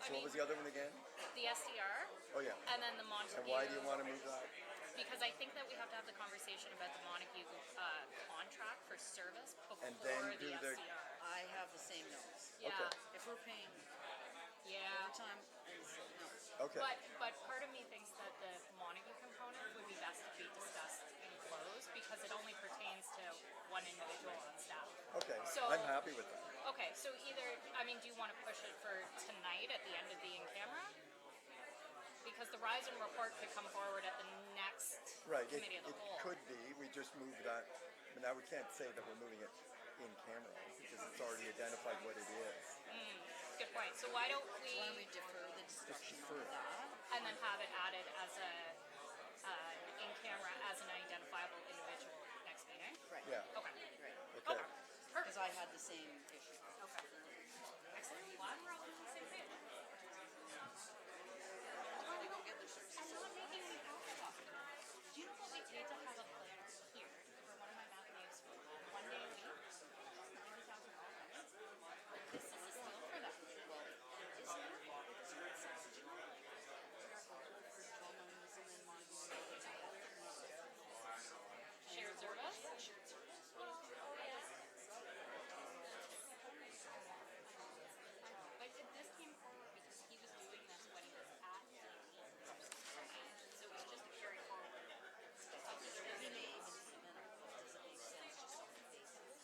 So what was the other one again? The SDR. Oh, yeah. And then the Montague. And why do you want to move that? Because I think that we have to have the conversation about the Montague contract for service before And then do the the- SDR. I have the same notes. Yeah. Okay. If we're paying Yeah. overtime, no. Okay. But part of me thinks that the Montague component would be best to be discussed in closed because it only pertains to one individual on staff. Okay. So- I'm happy with that. Okay, so either, do you want to push it for tonight at the end of the in-camera? Because the Rise and Report could come forward at the next Right. committee of the whole. It could be. We just moved that. But now we can't say that we're moving it in camera because it's already identified what it is. Good point. So why don't Why don't we defer the discussion defer. on that? and then have it added as a in-camera as an identifiable individual next meeting? Right. Yeah. Okay. Right. Okay. Because I had the same issue. Okay. Excellent. Well, we're all on the same page. Why do you go get the shirts? And not making me happy about it. Do you know what we paid to have a planner here for one of my mathematics for 1 day a week? $90,000. This is a steal for them. Shared service? But this came forward because he was doing this when he was at the meeting. So it was just a carry forward. He may even submit it. Does it make sense just off the basis?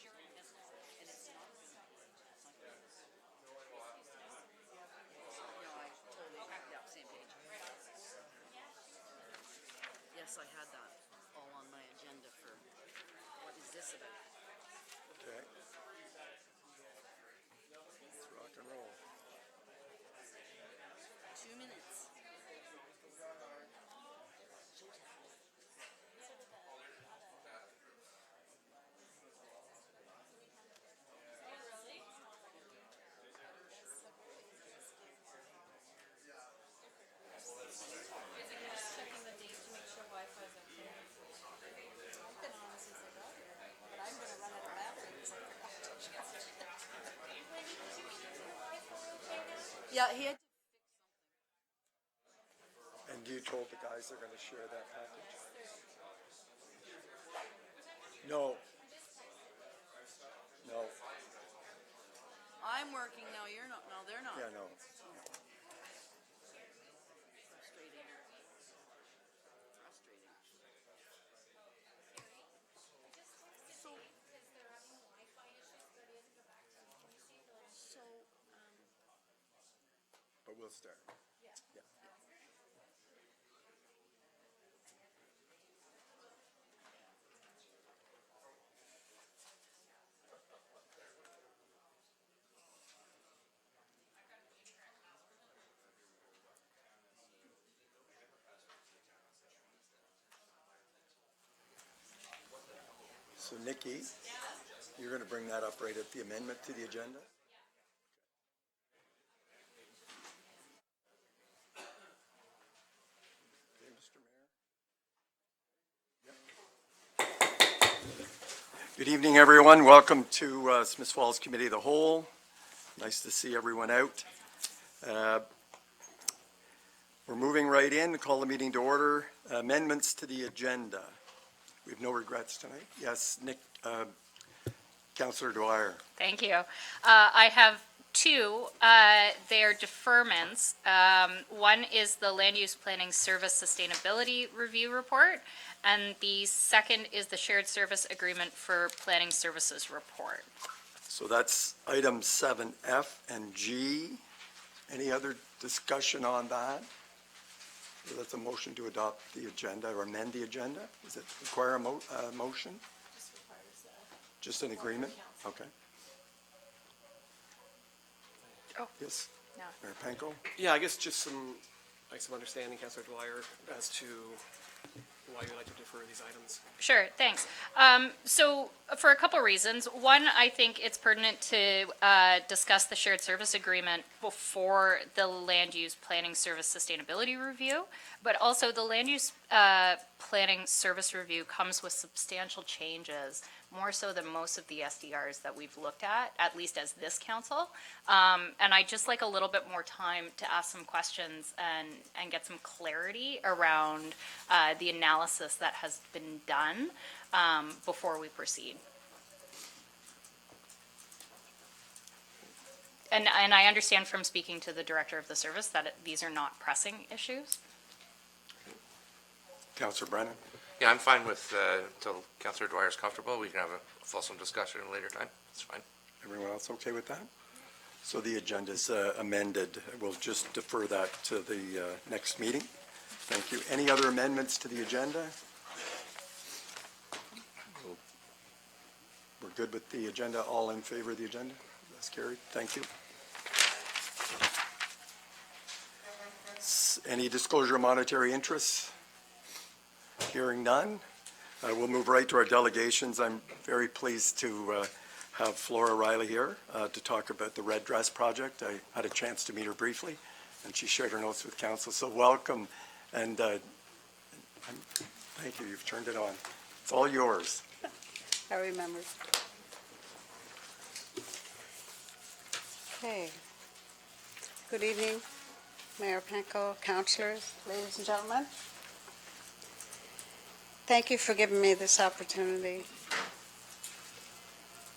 During business. And it's not good. It's not good. No, I totally, yeah, same page. Yes, I had that all on my agenda for, what is this about? Okay. Let's rock and roll. 2 minutes. Checking the date to make sure Wi-Fi is okay. I've been on since I got here, but I'm gonna run out of battery because I forgot to charge it. Yeah, he had to And you told the guys they're going to share that package? No. No. I'm working now, you're not, no, they're not. Yeah, no. Frustrating. Frustrating. So, But we'll start. Yeah. So Nikki, you're going to bring that up right at the amendment to the agenda? Okay, Mr. Mayor. Yep. Good evening, everyone. Welcome to Smiths Falls Committee of the Whole. Nice to see everyone out. We're moving right in to call the meeting to order. Amendments to the agenda. We have no regrets tonight. Yes, Nick, Councillor Dwyer. Thank you. I have two. They're deferments. One is the Land Use Planning Service Sustainability Review Report, and the second is the Shared Service Agreement for Planning Services Report. So that's item 7F and G. Any other discussion on that? So that's a motion to adopt the agenda or amend the agenda? Does it require a motion? Just requires Just an agreement? Okay. Oh. Yes, No. Mayor Panko? Yeah, I guess just some understanding, Councillor Dwyer, as to why you'd like to defer these items. Sure, thanks. So for a couple reasons. One, I think it's pertinent to discuss the shared service agreement before the land use planning service sustainability review, But also, the land use planning service review comes with substantial changes, more so than most of the SDRs that we've looked at least as this council. And I'd just like a little bit more time to ask some questions and get some clarity around the analysis that has been done before we proceed. And I understand from speaking to the director of the service that these are not pressing issues. Councillor Brennan? Yeah, I'm fine with, until Councillor Dwyer is comfortable, we can have a fulsome discussion at a later time. It's fine. Everyone else okay with that? So the agenda's amended. We'll just defer that to the next meeting. Thank you. Any other amendments to the agenda? We're good with the agenda. All in favor of the agenda? That's carried. Thank you. Any disclosure of monetary interests? Hearing none. We'll move right to our delegations. I'm very pleased to have Flora Riley here to talk about the Red Dress Project. I had a chance to meet her briefly, and she shared her notes with council. So welcome, and thank you. You've turned it on. It's all yours. I remember. Okay. Good evening, Mayor Panko, councillors, ladies and gentlemen. Thank you for giving me this opportunity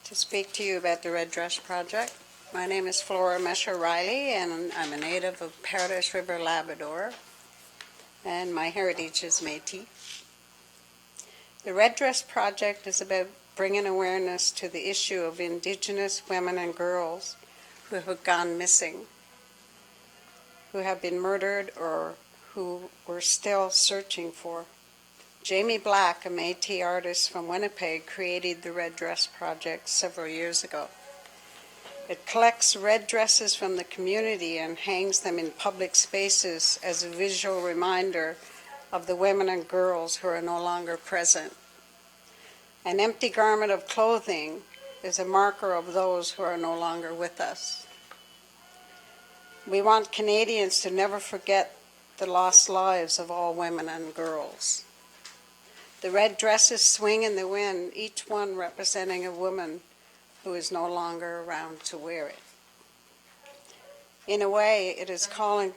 to speak to you about the Red Dress Project. My name is Flora Mesher Riley, and I'm a native of Paradise River, Labrador, and my heritage is Métis. The Red Dress Project is about bringing awareness to the issue of Indigenous women and girls who have gone missing, who have been murdered, or who we're still searching for. Jamie Black, a Métis artist from Winnipeg, created the Red Dress Project several years ago. It collects red dresses from the community and hangs them in public spaces as a visual reminder of the women and girls who are no longer present. An empty garment of clothing is a marker of those who are no longer with us. We want Canadians to never forget the lost lives of all women and girls. The red dresses swing in the wind, each one representing a woman who is no longer around to wear it. In a way, it is calling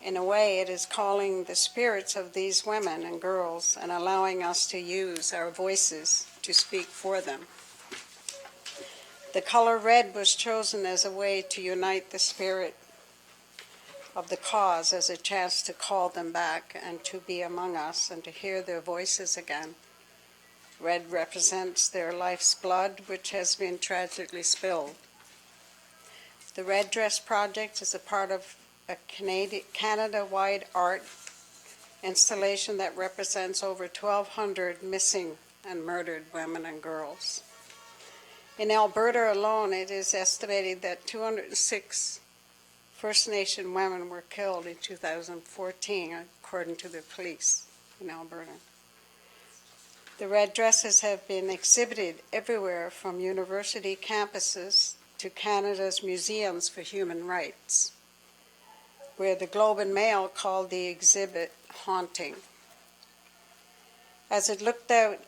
the spirits of these women and girls and allowing us to use our voices to speak for them. The color red was chosen as a way to unite the spirit of the cause, as a chance to call them back and to be among us and to hear their voices again. Red represents their life's blood, which has been tragically spilled. The Red Dress Project is a part of a Canada-wide art installation that represents over 1,200 missing and murdered women and girls. In Alberta alone, it is estimated that 206 First Nation women were killed in 2014, according to the police in Alberta. The red dresses have been exhibited everywhere from university campuses to Canada's museums for human rights, where the Globe and Mail called the exhibit haunting. As it looked out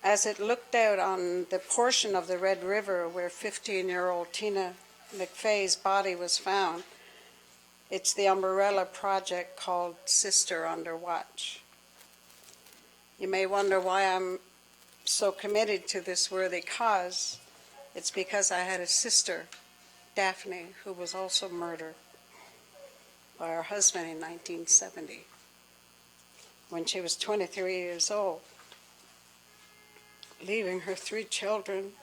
on the portion of the Red River where 15-year-old Tina McVeigh's body was found, it's the umbrella project called Sister Under Watch. You may wonder why I'm so committed to this worthy cause. It's because I had a sister, Daphne, who was also murdered by her husband in 1970 when she was 23 years old, leaving her 3 children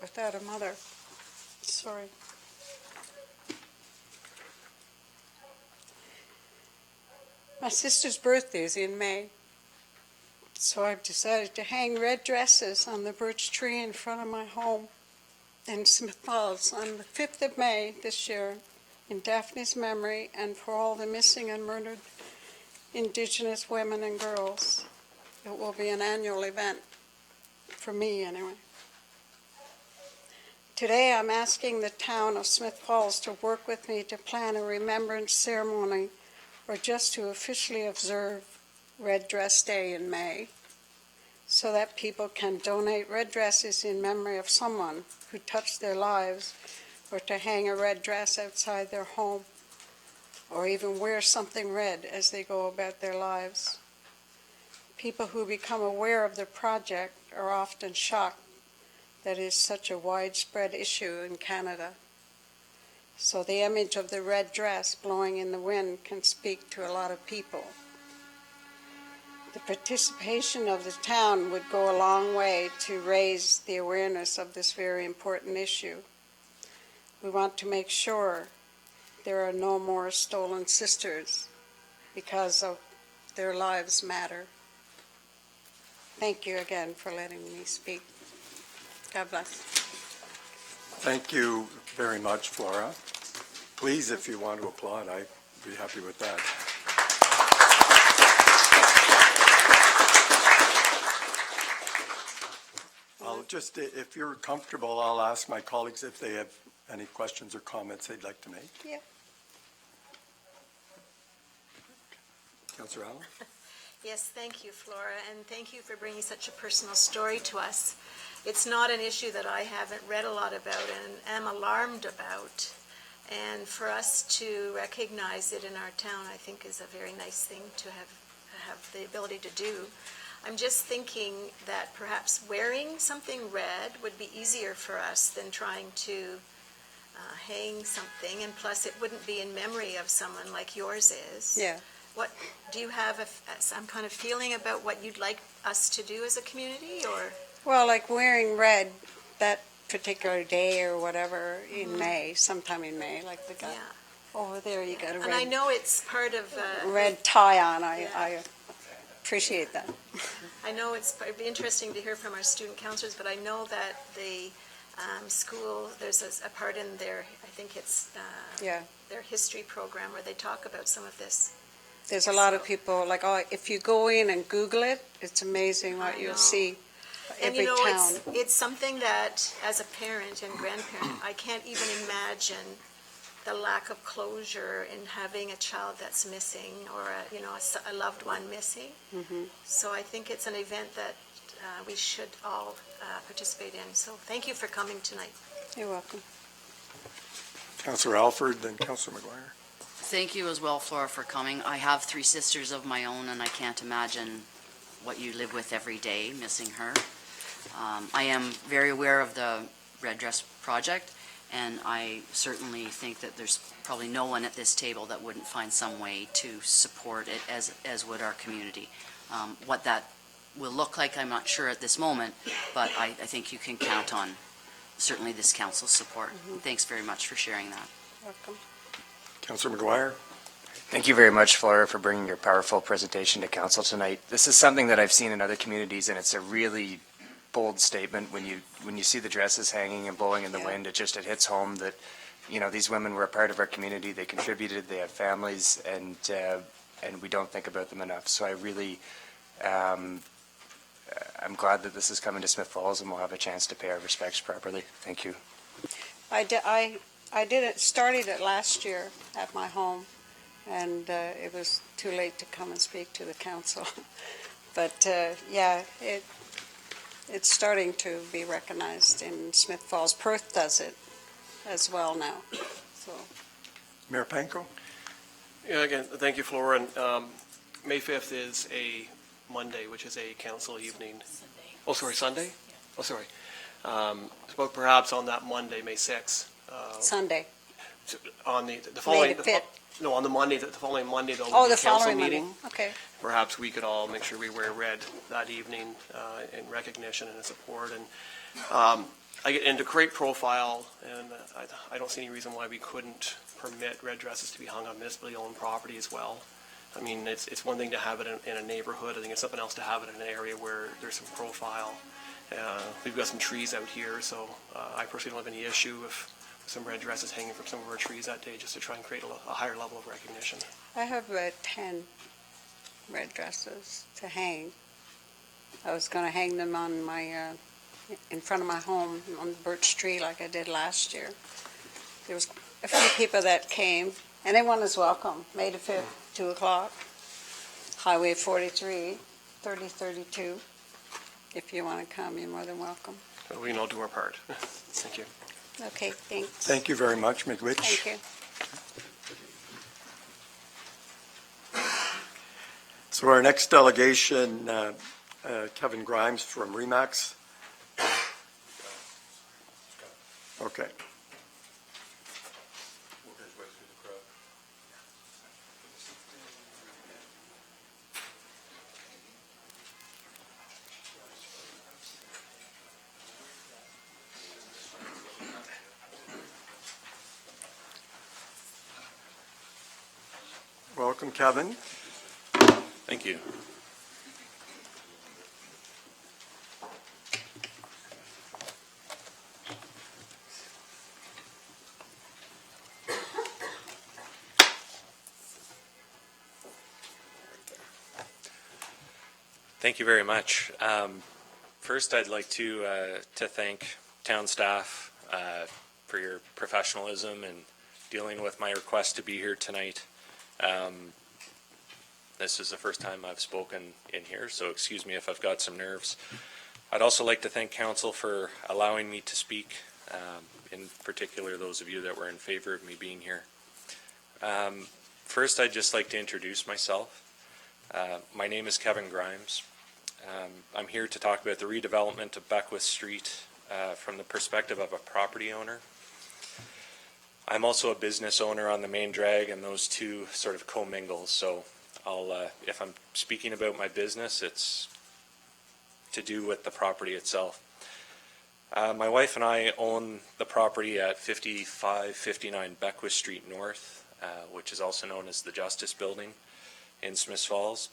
without a mother. Sorry. My sister's birthday is in May, so I've decided to hang red dresses on the birch tree in front of my home in Smith Falls on the 5th of May this year, in Daphne's memory and for all the missing and murdered Indigenous women and girls. It will be an annual event, for me anyway. Today I'm asking the town of Smith Falls to work with me to plan a remembrance ceremony or just to officially observe Red Dress Day in May, so that people can donate red dresses in memory of someone who touched their lives, or to hang a red dress outside their home, or even wear something red as they go about their lives. People who become aware of the project are often shocked that it is such a widespread issue in Canada. So the image of the red dress blowing in the wind can speak to a lot of people. The participation of the town would go a long way to raise the awareness of this very important issue. We want to make sure there are no more stolen sisters because of their lives matter. Thank you again for letting me speak. God bless. Thank you very much, Flora. Please, if you want to applaud, I'd be happy with that. I'll just, if you're comfortable, I'll ask my colleagues if they have any questions or comments they'd like to make. Yeah. Councillor Allen? Yes, thank you, Flora, and thank you for bringing such a personal story to us. It's not an issue that I haven't read a lot about and am alarmed about. And for us to recognize it in our town, I think is a very nice thing to have the ability to do. I'm just thinking that perhaps wearing something red would be easier for us than trying to hang something, and plus it wouldn't be in memory of someone like yours is. Yeah. What, do you have some kind of feeling about what you'd like us to do as a community, or? Well, like wearing red that particular day or whatever in May, sometime in May, like the guy Yeah. over there, you got a And I red, know it's part of, red tie on. I Yeah. appreciate that. I know it'd be interesting to hear from our student counselors, but I know that the school, there's a part in their, I think it's Yeah. their history program where they talk about some of this. There's a lot of people, like, oh, if you go in and Google it, it's amazing what I you'll know. see. And Every you know, town. it's something that, as a parent and grandparent, I can't even imagine the lack of closure in having a child that's missing, or a loved one missing. So I think it's an event that we should all participate in. So thank you for coming tonight. You're welcome. Councillor Alford, then Councillor McGuire. Thank you as well, Flora, for coming. I have 3 sisters of my own, and I can't imagine what you live with every day, missing her. I am very aware of the Red Dress Project, and I certainly think that there's probably no one at this table that wouldn't find some way to support it, as would our community. What that will look like, I'm not sure at this moment, but I think you can count on certainly this council's support. Thanks very much for sharing that. Welcome. Councillor McGuire? Thank you very much, Flora, for bringing your powerful presentation to council tonight. This is something that I've seen in other communities, and it's a really bold statement when you see the dresses hanging and blowing in the Yeah. wind. It hits home that, these women were a part of our community. They contributed. They have families, and we don't think about them enough. So I really, I'm glad that this is coming to Smith Falls, and we'll have a chance to pay our respects properly. Thank you. I started it last year at my home, and it was too late to come and speak to the council. But yeah, it's starting to be recognized in Smith Falls. Perth does it as well now. So Mayor Panko? Yeah, again, thank you, Flora. And May 5th is a Monday, which is a council evening. Oh, sorry, Sunday? Oh, sorry. So perhaps on that Monday, May 6th. Sunday. On the following, the 5th. no, on the Monday, the following Monday, though, Oh, will be the a council following Monday. meeting. Okay. Perhaps we could all make sure we wear red that evening in recognition and in support. And to create profile, and I don't see any reason why we couldn't permit red dresses to be hung on municipally owned property as well. I mean, it's one thing to have it in a neighborhood. I think it's something else to have it in an area where there's some profile. We've got some trees out here, so I personally don't have any issue with some red dresses hanging from some of our trees that day, just to try and create a higher level of recognition. I have 10 red dresses to hang. I was going to hang them on my, in front of my home on the birch tree like I did last year. There was a few people that came, and everyone is welcome, May the 5th. 2 o'clock. Highway 43, 3032. If you want to come, you're more than welcome. We can all do our part. Thank you. Okay, thanks. Thank you very much, Ms. Witch. Thank you. So our next delegation, Kevin Grimes from Remax. Okay. Welcome, Kevin. Thank you. Thank you very much. First, I'd like to thank town staff for your professionalism in dealing with my request to be here tonight. This is the first time I've spoken in here, so excuse me if I've got some nerves. I'd also like to thank council for allowing me to speak, in particular those of you that were in favor of me being here. First, I'd just like to introduce myself. My name is Kevin Grimes. I'm here to talk about the redevelopment of Beckwith Street from the perspective of a property owner. I'm also a business owner on the main drag, and those two sort of commingle. So if I'm speaking about my business, it's to do with the property itself. My wife and I own the property at 5559 Beckwith Street North, which is also known as the Justice Building in Smiths Falls.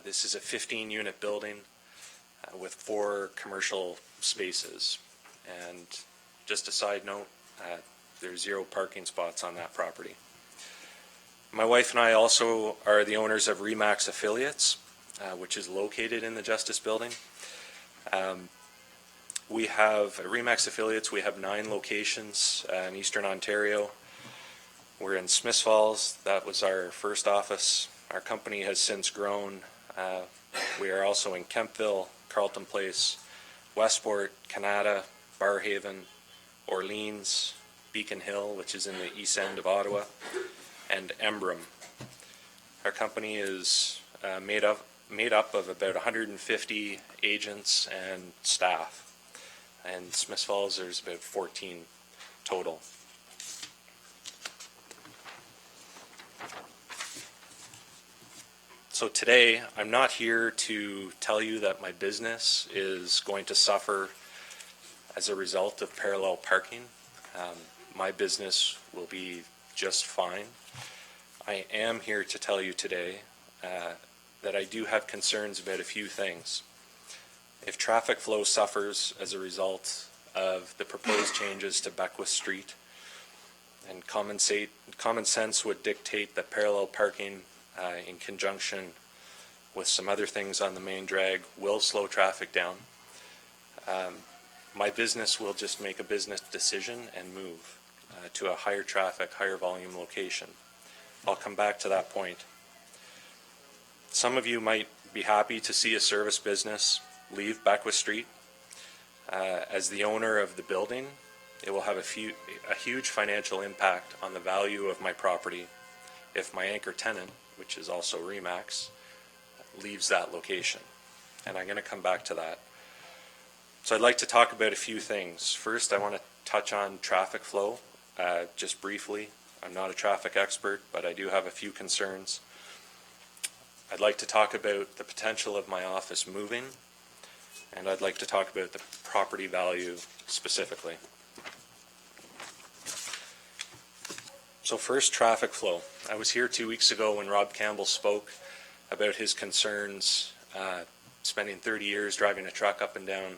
This is a 15-unit building with 4 commercial spaces. And just a side note, there's 0 parking spots on that property. My wife and I also are the owners of Remax Affiliates, which is located in the Justice Building. We have, at Remax Affiliates, we have 9 locations in Eastern Ontario. We're in Smiths Falls. That was our first office. Our company has since grown. We are also in Kempville, Carleton Place, Westport, Canada, Barrhaven, Orleans, Beacon Hill, which is in the east end of Ottawa, and Embrun. Our company is made up of about 150 agents and staff. In Smiths Falls, there's about 14 total. So today, I'm not here to tell you that my business is going to suffer as a result of parallel parking. My business will be just fine. I am here to tell you today that I do have concerns about a few things. If traffic flow suffers as a result of the proposed changes to Beckwith Street, and common sense would dictate that parallel parking in conjunction with some other things on the main drag will slow traffic down. My business will just make a business decision and move to a higher traffic, higher volume location. I'll come back to that point. Some of you might be happy to see a service business leave Beckwith Street. As the owner of the building, it will have a huge financial impact on the value of my property if my anchor tenant, which is also Remax, leaves that location. And I'm going to come back to that. So I'd like to talk about a few things. First, I want to touch on traffic flow, just briefly. I'm not a traffic expert, but I do have a few concerns. I'd like to talk about the potential of my office moving, and I'd like to talk about the property value specifically. So first, traffic flow. I was here 2 weeks ago when Rob Campbell spoke about his concerns spending 30 years driving a truck up and down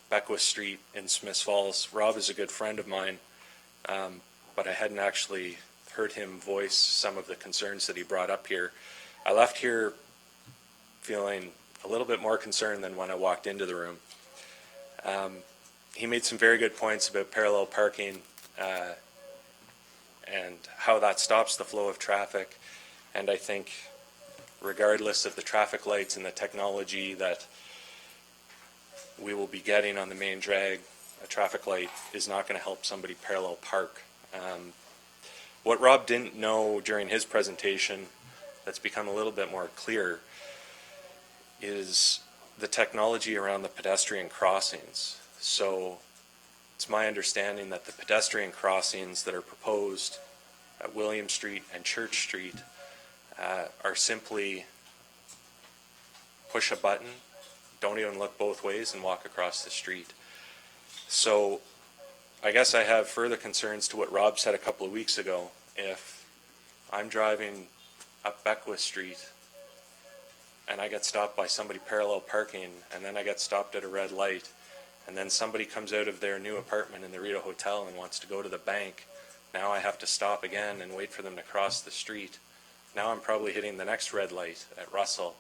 Beckwith Street in Smiths Falls. Rob is a good friend of mine, but I hadn't actually heard him voice some of the concerns that he brought up here. I left here feeling a little bit more concerned than when I walked into the room. He made some very good points about parallel parking and how that stops the flow of traffic And I think regardless of the traffic lights and the technology that we will be getting on the main drag, a traffic light is not going to help somebody parallel park. What Rob didn't know during his presentation that's become a little bit more clear is the technology around the pedestrian crossings. So it's my understanding that the pedestrian crossings that are proposed at William Street and Church Street are simply push a button, don't even look both ways, and walk across the street. So I guess I have further concerns to what Rob said a couple of weeks ago. If I'm driving up Beckwith Street and I get stopped by somebody parallel parking, and then I get stopped at a red light, and then somebody comes out of their new apartment in the Rita Hotel and wants to go to the bank, now I have to stop again and wait for them to cross the street. Now I'm probably hitting the next red light at Russell,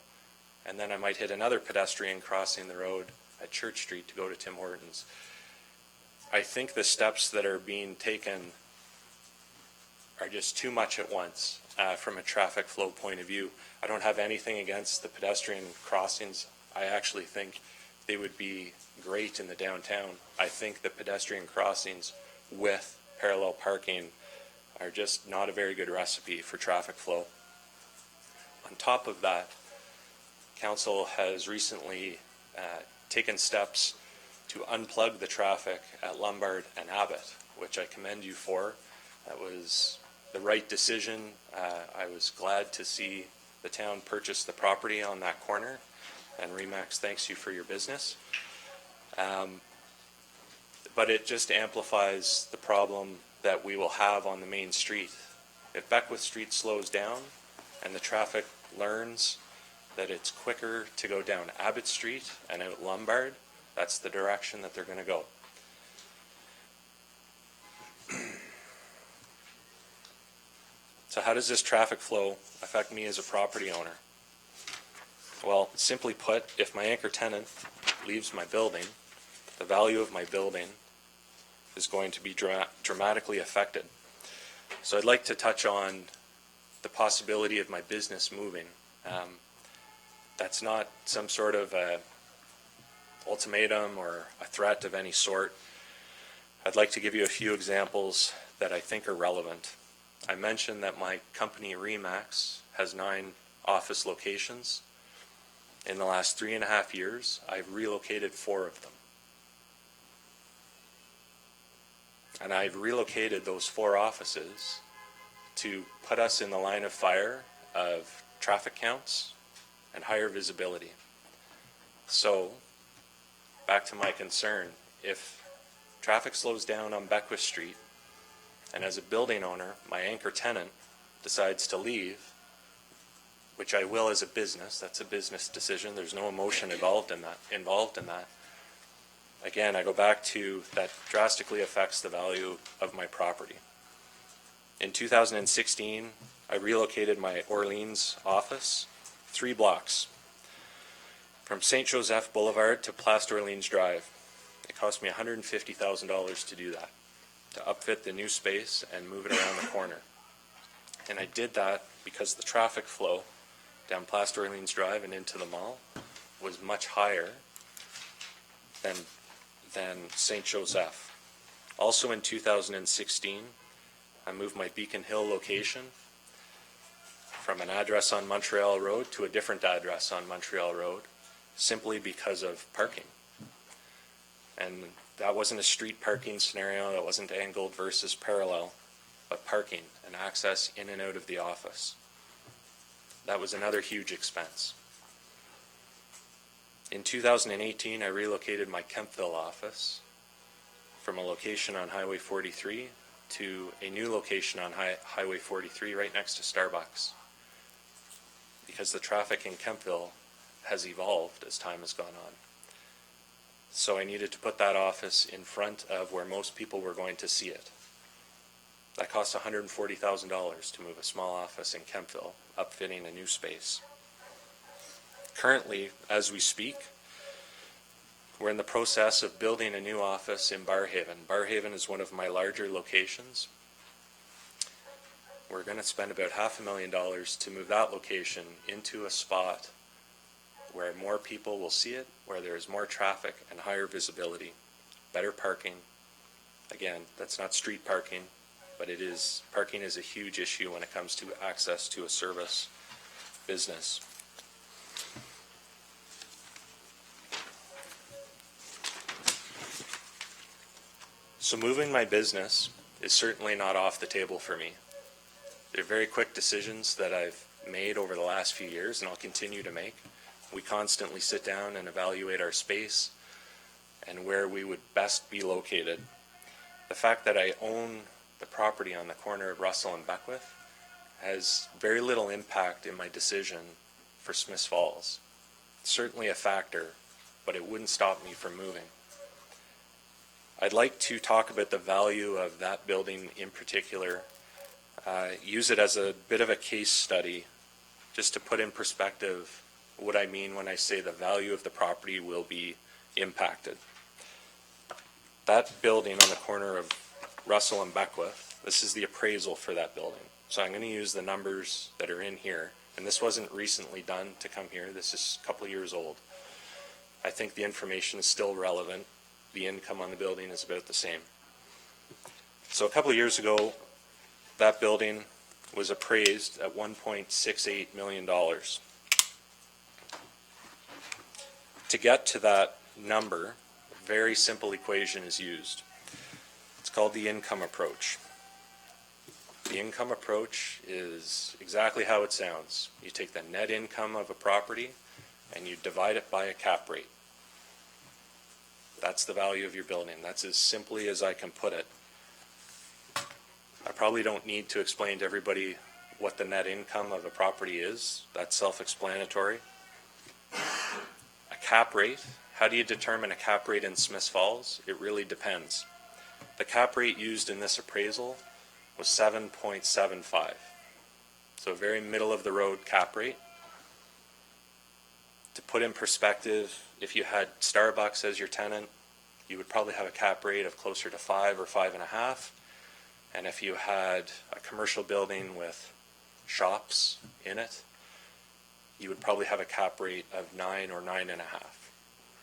and then I might hit another pedestrian crossing the road at Church Street to go to Tim Hortons. I think the steps that are being taken are just too much at once from a traffic flow point of view. I don't have anything against the pedestrian crossings. I actually think they would be great in the downtown. I think the pedestrian crossings with parallel parking are just not a very good recipe for traffic flow. On top of that, Council has recently taken steps to unplug the traffic at Lombard and Abbott, which I commend you for. That was the right decision. I was glad to see the town purchase the property on that corner, and Remax thanks you for your business. But it just amplifies the problem that we will have on the main street. If Beckwith Street slows down and the traffic learns that it's quicker to go down Abbott Street and out Lombard, that's the direction that they're going to go. So how does this traffic flow affect me as a property owner? Well, simply put, if my anchor tenant leaves my building, the value of my building is going to be dramatically affected. So I'd like to touch on the possibility of my business moving. That's not some sort of a ultimatum or a threat of any sort. I'd like to give you a few examples that I think are relevant. I mentioned that my company Remax has 9 office locations. In the last 3.5 years, I've relocated 4 of them. And I've relocated those 4 offices to put us in the line of fire of traffic counts and higher visibility. So, back to my concern, if traffic slows down on Beckwith Street, and as a building owner, my anchor tenant decides to leave, which I will as a business, that's a business decision, there's no emotion involved in that. Again, I go back to that drastically affects the value of my property. In 2016, I relocated my Orleans office 3 blocks from St. Joseph Boulevard to Place d'Orleans Drive. It cost me $150,000 to do that, to upfit the new space and move it around the corner. And I did that because the traffic flow down Place d'Orleans Drive and into the mall was much higher than St. Joseph. Also in 2016, I moved my Beacon Hill location from an address on Montreal Road to a different address on Montreal Road, simply because of parking. And that wasn't a street parking scenario, that wasn't angled versus parallel, but parking and access in and out of the office. That was another huge expense. In 2018, I relocated my Kempville office from a location on Highway 43 to a new location on Highway 43 right next to Starbucks, because the traffic in Kempville has evolved as time has gone on. So I needed to put that office in front of where most people were going to see it. That cost $140,000 to move a small office in Kempville, upfitting a new space. Currently, as we speak, we're in the process of building a new office in Barrhaven. Barrhaven is one of my larger locations. we're going to spend about $500,000 to move that location into a spot where more people will see it, where there's more traffic and higher visibility, better parking. Again, that's not street parking, but parking is a huge issue when it comes to access to a service business. So moving my business is certainly not off the table for me. They're very quick decisions that I've made over the last few years and I'll continue to make. We constantly sit down and evaluate our space and where we would best be located. The fact that I own the property on the corner of Russell and Beckwith has very little impact in my decision for Smiths Falls. It's certainly a factor, but it wouldn't stop me from moving. I'd like to talk about the value of that building in particular, use it as a bit of a case study, just to put in perspective what I mean when I say the value of the property will be impacted. That building on the corner of Russell and Beckwith, this is the appraisal for that building. So I'm going to use the numbers that are in here, and this wasn't recently done to come here, this is a couple of years old. I think the information is still relevant. The income on the building is about the same. So a couple of years ago, that building was appraised at $1.68 million. To get to that number, a very simple equation is used. It's called the income approach. The income approach is exactly how it sounds. You take the net income of a property and you divide it by a cap rate. That's the value of your building. That's as simply as I can put it. I probably don't need to explain to everybody what the net income of a property is. That's self-explanatory. A cap rate, how do you determine a cap rate in Smiths Falls? It really depends. The cap rate used in this appraisal was 7.75. So a very middle of the road cap rate. To put in perspective, if you had Starbucks as your tenant, you would probably have a cap rate of closer to 5 or 5.5. And if you had a commercial building with shops in it, you would probably have a cap rate of 9 or 9.5.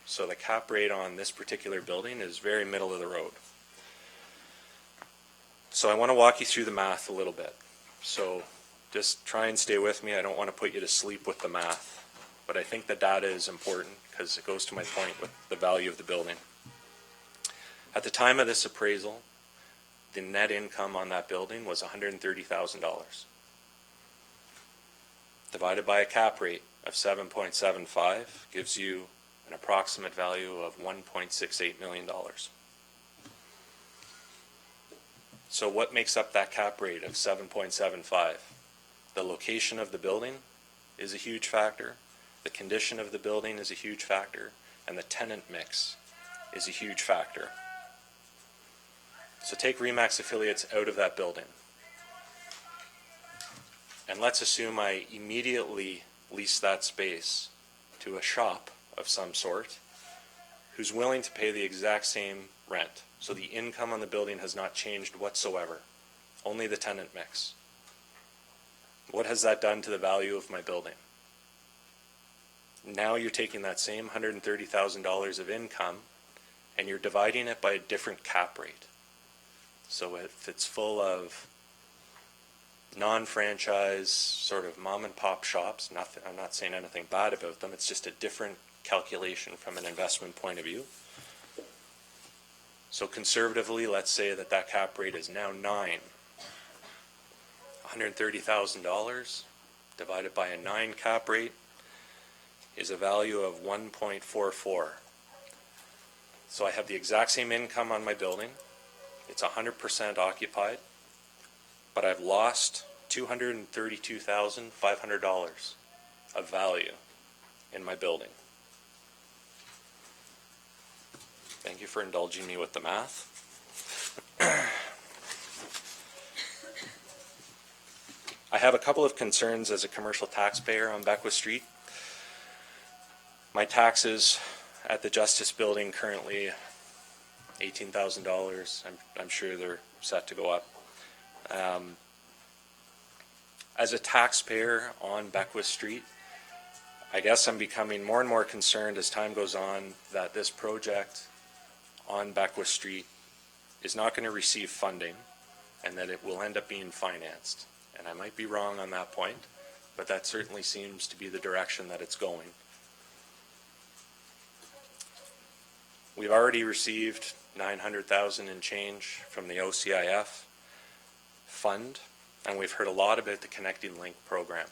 So the cap rate on this particular building is very middle of the road. So I want to walk you through the math a little bit. So just try and stay with me. I don't want to put you to sleep with the math. But I think the data is important because it goes to my point with the value of the building. At the time of this appraisal, the net income on that building was $130,000. Divided by a cap rate of 7.75 gives you an approximate value of $1.68 million. So what makes up that cap rate of 7.75? The location of the building is a huge factor. The condition of the building is a huge factor, and the tenant mix is a huge factor. So take RE/MAX affiliates out of that building. And let's assume I immediately lease that space to a shop of some sort who's willing to pay the exact same rent. So the income on the building has not changed whatsoever, only the tenant mix. What has that done to the value of my building? Now you're taking that same $130,000 of income and you're dividing it by a different cap rate. So if it's full of non-franchise sort of mom and pop shops, I'm not saying anything bad about them, it's just a different calculation from an investment point of view. So conservatively, let's say that that cap rate is now 9. $130,000 divided by a 9 cap rate is a value of 1.44. So I have the exact same income on my building. It's 100% occupied, but I've lost $232,500 of value in my building. Thank you for indulging me with the math. I have a couple of concerns as a commercial taxpayer on Beckwith Street. My taxes at the Justice Building currently $18,000. I'm sure they're set to go up. As a taxpayer on Beckwith Street, I guess I'm becoming more and more concerned as time goes on that this project on Beckwith Street is not going to receive funding and that it will end up being financed. And I might be wrong on that point, but that certainly seems to be the direction that it's going. We've already received $900,000 in change from the OCIF fund, and we've heard a lot about the Connecting Link program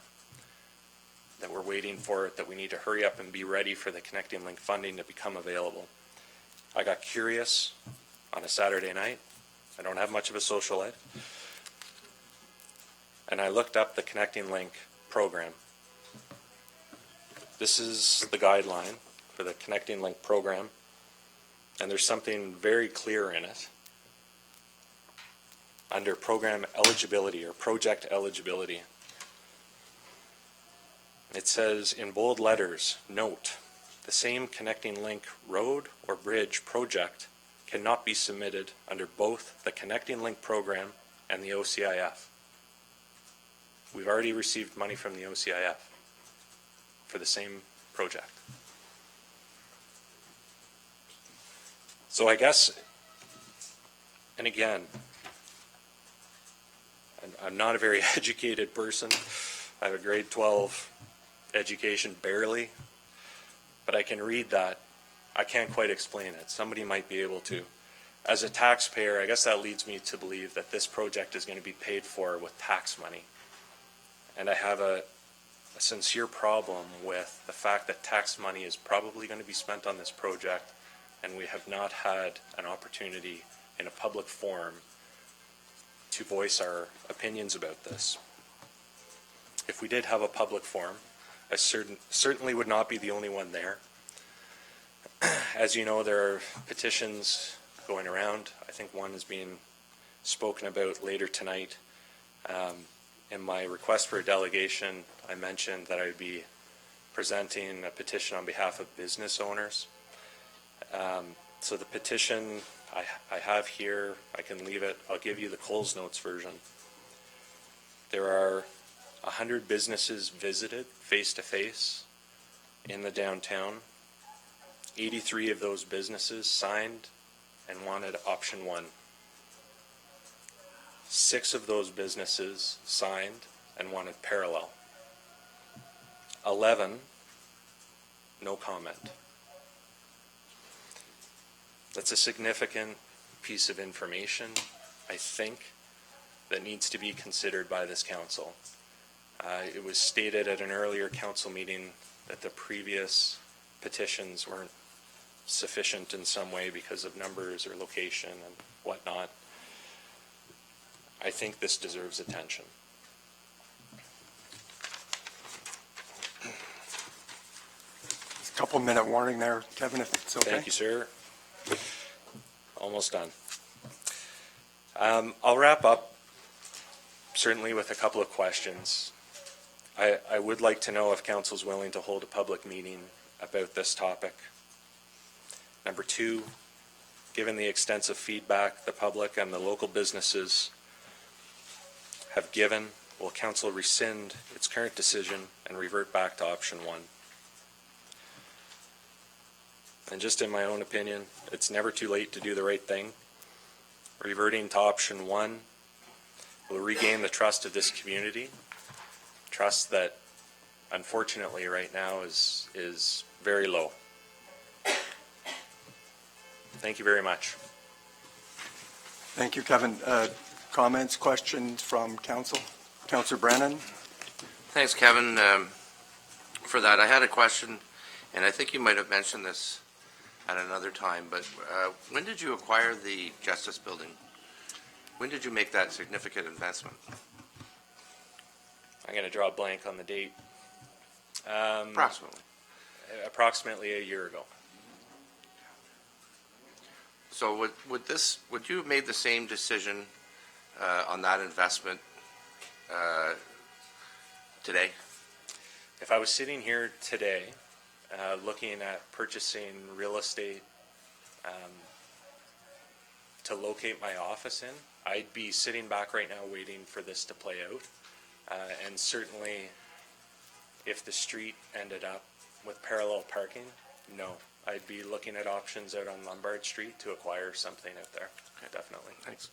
that we're waiting for, that we need to hurry up and be ready for the Connecting Link funding to become available. I got curious on a Saturday night. I don't have much of a social life. And I looked up the Connecting Link program. This is the guideline for the Connecting Link program, and there's something very clear in it. Under program eligibility or project eligibility, it says in bold letters, note, the same Connecting Link road or bridge project cannot be submitted under both the Connecting Link program and the OCIF. We've already received money from the OCIF for the same project. So I guess, and again, I'm not a very educated person. I have a grade 12 education, barely, but I can read that. I can't quite explain it. Somebody might be able to. As a taxpayer, I guess that leads me to believe that this project is going to be paid for with tax money. And I have a sincere problem with the fact that tax money is probably going to be spent on this project, and we have not had an opportunity in a public forum to voice our opinions about this. If we did have a public forum, I certainly would not be the only one there. As you know, there are petitions going around. I think one is being spoken about later tonight. In my request for a delegation, I mentioned that I would be presenting a petition on behalf of business owners. So the petition I have here, I can leave it. I'll give you the Coles Notes version. There are 100 businesses visited face-to-face in the downtown. 83 of those businesses signed and wanted option 1. 6 of those businesses signed and wanted parallel. 11, no comment. That's a significant piece of information, I think, that needs to be considered by this council. It was stated at an earlier council meeting that the previous petitions weren't sufficient in some way because of numbers or location and whatnot. I think this deserves attention. Just a couple-minute warning there, Kevin, if it's okay. Thank you, sir. Almost done. I'll wrap up certainly with a couple of questions. I would like to know if council's willing to hold a public meeting about this topic. Number 2, given the extensive feedback the public and the local businesses have given, will council rescind its current decision and revert back to option 1? And just in my own opinion, it's never too late to do the right thing. Reverting to option 1 will regain the trust of this community, trust that unfortunately right now is very low. Thank you very much. Thank you, Kevin. Comments, questions from council? Councillor Brennan? Thanks, Kevin, for that. I had a question, and I think you might have mentioned this at another time, but when did you acquire the Justice Building? When did you make that significant investment? I'm going to draw a blank on the date. Approximately. Approximately a year ago. So would you have made the same decision on that investment today? If I was sitting here today looking at purchasing real estate to locate my office in, I'd be sitting back right now waiting for this to play out. And certainly, if the street ended up with parallel parking, no. I'd be looking at options out on Lombard Street to acquire something out there, definitely. Thanks.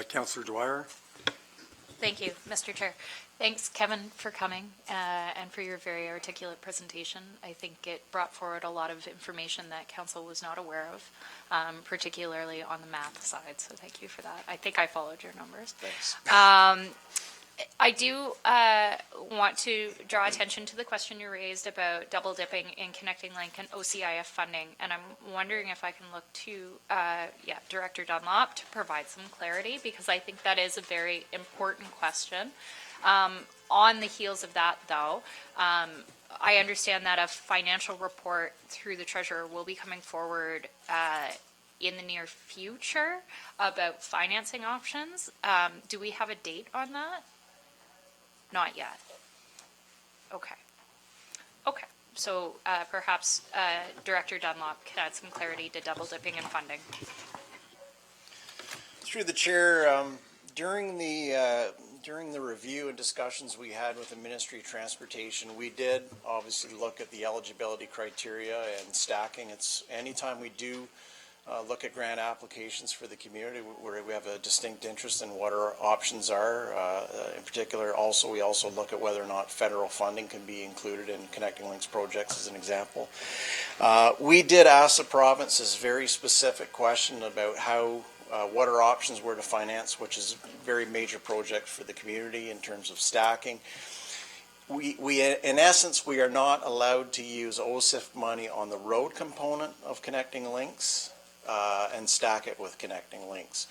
Councillor Dwyer? Thank you, Mr. Chair. Thanks, Kevin, for coming and for your very articulate presentation. I think it brought forward a lot of information that council was not aware of, particularly on the math side, so thank you for that. I think I followed your numbers. Thanks. I do want to draw attention to the question you raised about double dipping in Connecting Link and OCIF funding, and I'm wondering if I can look to Director Dunlop to provide some clarity, because I think that is a very important question. On the heels of that, though, I understand that a financial report through the treasurer will be coming forward in the near future about financing options. Do we have a date on that? Not yet. Okay. Okay. So perhaps Director Dunlop can add some clarity to double dipping and funding. Through the chair, during the review and discussions we had with the Ministry of Transportation, we did obviously look at the eligibility criteria and stacking. It's anytime we do look at grant applications for the community where we have a distinct interest in what our options are. In particular, we also look at whether or not federal funding can be included in Connecting Links projects, as an example. We did ask the province this very specific question about what our options were to finance, which is a very major project for the community in terms of stacking. In essence, we are not allowed to use OCIF money on the road component of Connecting Links and stack it with Connecting Links.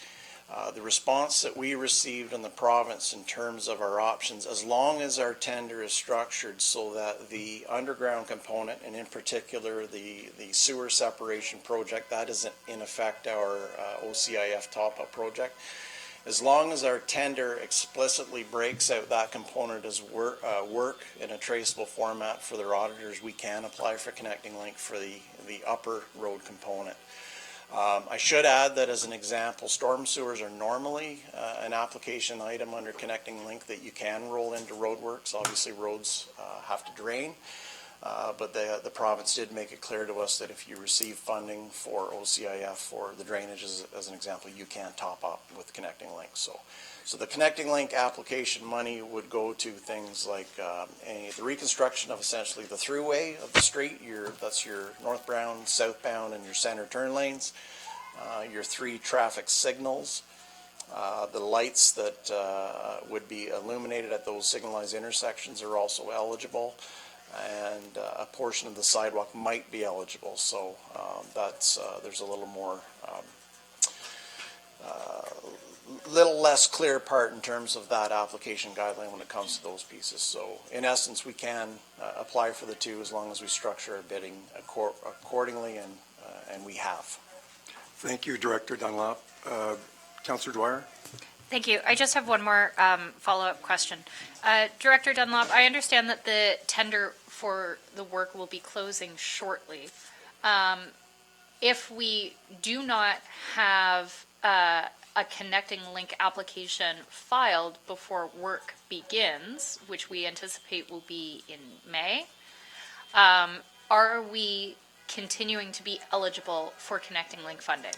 The response that we received in the province in terms of our options, as long as our tender is structured so that the underground component, and in particular the sewer separation project, that is in effect our OCIF top-up project, as long as our tender explicitly breaks out that component as work in a traceable format for their auditors, we can apply for Connecting Link for the upper road component. I should add that as an example, storm sewers are normally an application item under Connecting Link that you can roll into roadworks. Obviously roads have to drain, but the province did make it clear to us that if you receive funding for OCIF for the drainage as an example, you can top up with Connecting Link. So the Connecting Link application money would go to things like the reconstruction of essentially the throughway of the street. That's your northbound, southbound, and your center turn lanes. Your 3 traffic signals. The lights that would be illuminated at those signalized intersections are also eligible. And a portion of the sidewalk might be eligible. So there's a little more little less clear part in terms of that application guideline when it comes to those pieces. So in essence, we can apply for the 2 as long as we structure our bidding accordingly, and we have. Thank you, Director Dunlop. Councillor Dwyer? Thank you. I just have one more follow-up question. Director Dunlop, I understand that the tender for the work will be closing shortly. If we do not have a Connecting Link application filed before work begins, which we anticipate will be in May, are we continuing to be eligible for Connecting Link funding?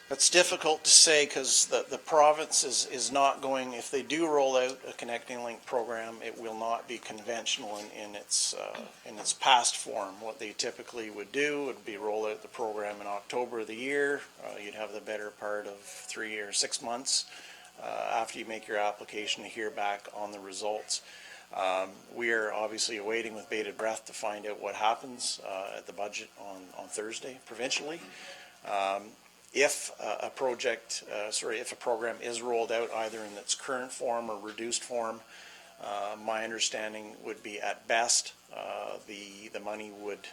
It's difficult to say because the province is not going, if they do roll out a Connecting Link program, it will not be conventional in its past form. What they typically would do would be roll out the program in October of the year. You'd have the better part of 3 or 6 months after you make your application to hear back on the results. We are obviously awaiting with bated breath to find out what happens at the budget on Thursday provincially. If a program is rolled out either in its current form or reduced form, my understanding would be at best the money would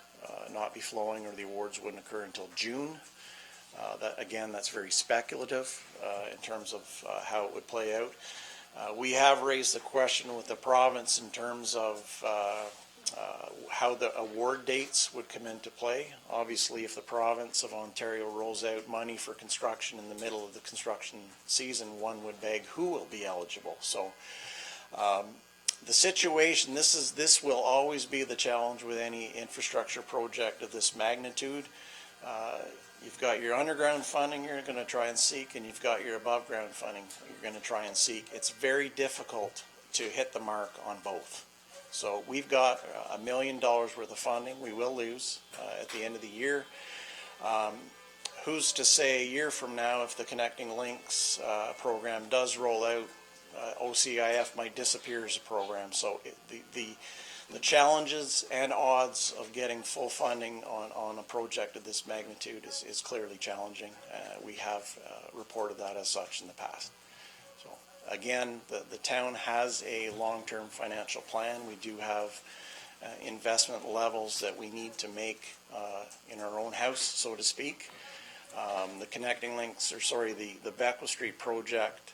not be flowing or the awards wouldn't occur until June. That's very speculative in terms of how it would play out. We have raised the question with the province in terms of how the award dates would come into play. Obviously, if the province of Ontario rolls out money for construction in the middle of the construction season, one would beg who will be eligible. So the situation, this will always be the challenge with any infrastructure project of this magnitude. You've got your underground funding you're going to try and seek, and you've got your above ground funding you're going to try and seek. It's very difficult to hit the mark on both. So we've got $1 million worth of funding we will lose at the end of the year. Who's to say a year from now, if the Connecting Links program does roll out, OCIF might disappear as a program. So the challenges and odds of getting full funding on a project of this magnitude is clearly challenging. We have reported that as such in the past. So again, the town has a long-term financial plan. We do have investment levels that we need to make in our own house, so to speak. The Connecting Links, the Beckwith Street project,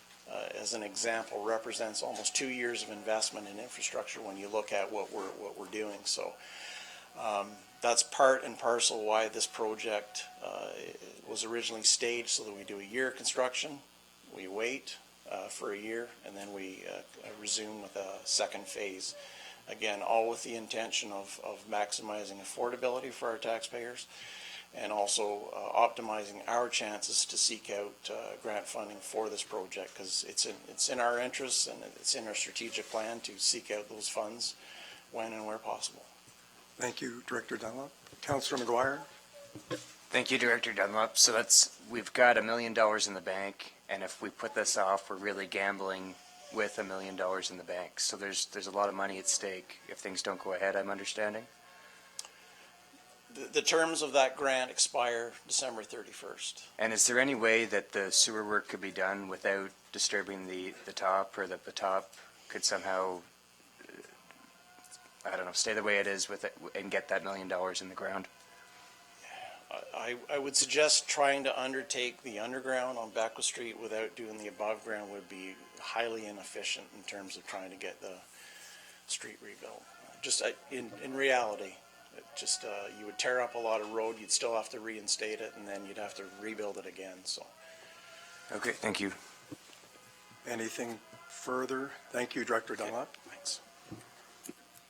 as an example, represents almost 2 years of investment in infrastructure when you look at what we're doing. So that's part and parcel why this project was originally staged, so that we do a year of construction, we wait for a year, and then we resume with a second phase. Again, all with the intention of maximizing affordability for our taxpayers, and also optimizing our chances to seek out grant funding for this project, because it's in our interests and it's in our strategic plan to seek out those funds when and where possible. Thank you, Director Dunlop. Councillor McGuire? Thank you, Director Dunlop. So we've got $1 million in the bank, and if we put this off, we're really gambling with $1 million in the bank. So there's a lot of money at stake if things don't go ahead, I'm understanding. The terms of that grant expire December 31st. And is there any way that the sewer work could be done without disturbing the top, or that the top could somehow, I don't know, stay the way it is with it and get that $1 million in the ground? I would suggest trying to undertake the underground on Beckwith Street without doing the above ground would be highly inefficient in terms of trying to get the street rebuilt. Just in reality. You would tear up a lot of road, you'd still have to reinstate it, and then you'd have to rebuild it again, so. Okay, thank you. Anything further? Thank you, Director Dunlop. Thanks.